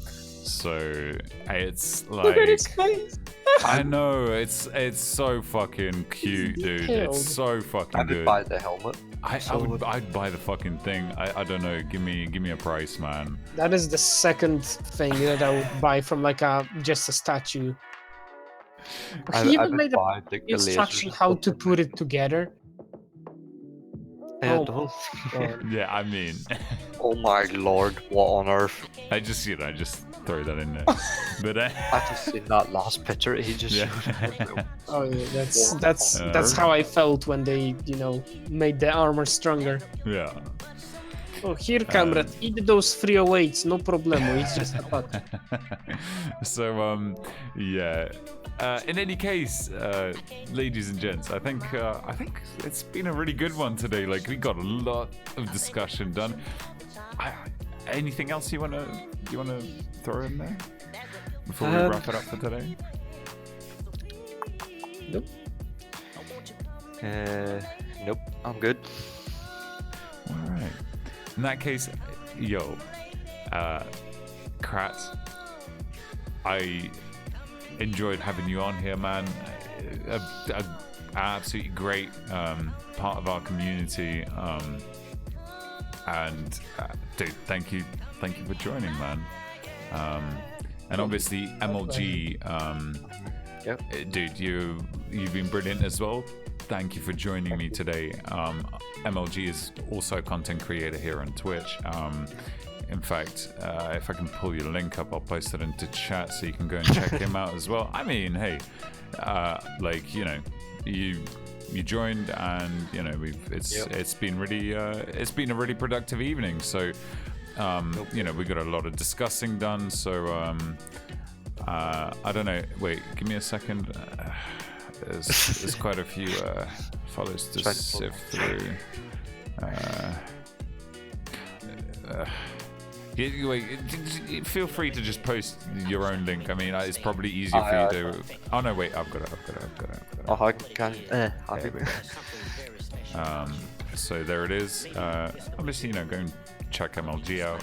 So it's like, look at his face. I know, it's so fucking cute, dude. It's so fucking good. I would buy the helmet. I'd buy the fucking thing. I don't know. Give me a price, man. That is the second thing that I would buy from like just a statue. He even made an instruction how to put it together. Oh, yeah, I mean. Oh my lord, what on earth? I just throw that in there. But I just seen that last picture. He just. Yeah. Oh yeah, that's how I felt when they, made the armor stronger. Yeah. Oh, here, comrade, eat those 308s, no problemo. It's just a fuck. So, yeah. In any case, ladies and gents, I think it's been a really good one today. Like, we got a lot of discussion done. Anything else you wanna throw in there before we wrap it up for today? Nope. Nope. I'm good. All right. In that case, Kratz, I enjoyed having you on here, man. Absolutely great part of our community. And dude, thank you for joining, man. And obviously MLG, dude, you've been brilliant as well. Thank you for joining me today. MLG is also a content creator here on Twitch. In fact, if I can pull your link up, I'll post it into chat so you can go and check him out as well. I mean, hey, you joined, and it's been a really productive evening. So we got a lot of discussing done. So I don't know. Wait, give me a second. There's quite a few follows to sift through. Feel free to just post your own link. I mean, it's probably easier for you to. Oh no, wait, I've got it. Oh, I can. So there it is. Obviously, go and check MLG out.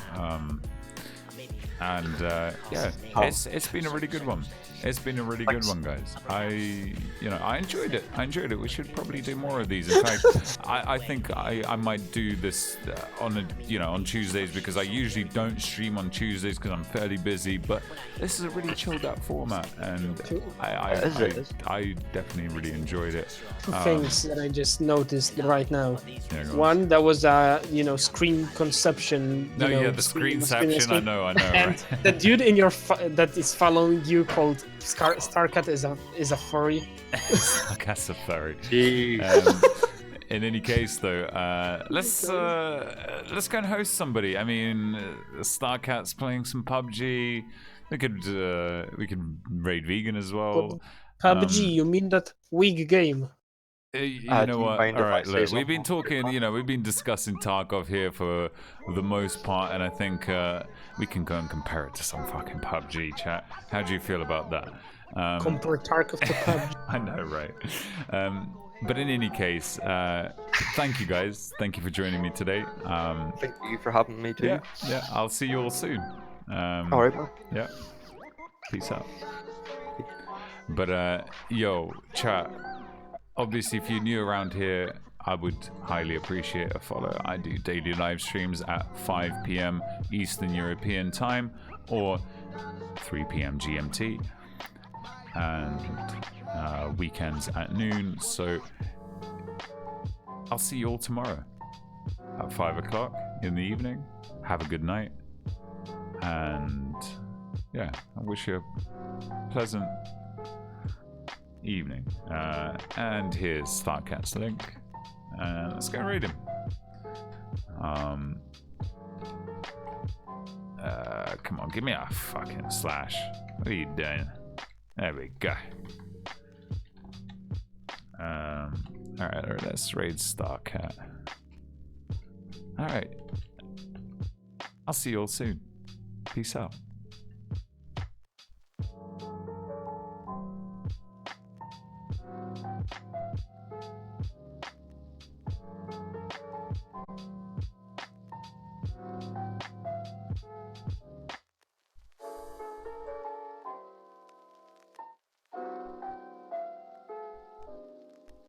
It's been a really good one. It's been a really good one, guys. I enjoyed it. We should probably do more of these. In fact, I think I might do this on Tuesdays, because I usually don't stream on Tuesdays because I'm fairly busy. But this is a really chilled out format, and I definitely really enjoyed it. Two things that I just noticed right now. One, that was screen conception. The screenception. I know. And right? the dude in your that is following you called Starcat is a furry. Starcat's a furry. In any case, though, let's go and host somebody. I mean, Starcat's playing some PUBG. We could raid Vegan as well. PUBG, you mean that weak game? You know what? All right, look, we've been talking. We've been discussing Tarkov here for the most part, and I think we can go and compare it to some fucking PUBG. Chat. How do you feel about that? Compare Tarkov to PUBG. I know, right? But in any case, thank you guys. Thank you for joining me today. Thank you for having me too. Yeah. I'll see you all soon. All right, man. Yeah. Peace out. But chat. Obviously, if you're new around here, I would highly appreciate a follow. I do daily live streams at 5 p.m. Eastern European time, or 3 p.m. GMT, and weekends at noon. So I'll see you all tomorrow at 5 o'clock in the evening. Have a good night, and I wish you a pleasant evening. And here's Starcat's link. Let's go raid him. Come on, give me a fucking slash. What are you doing? There we go. Alright, let's raid Starcat. Alright. I'll see you all soon. Peace out.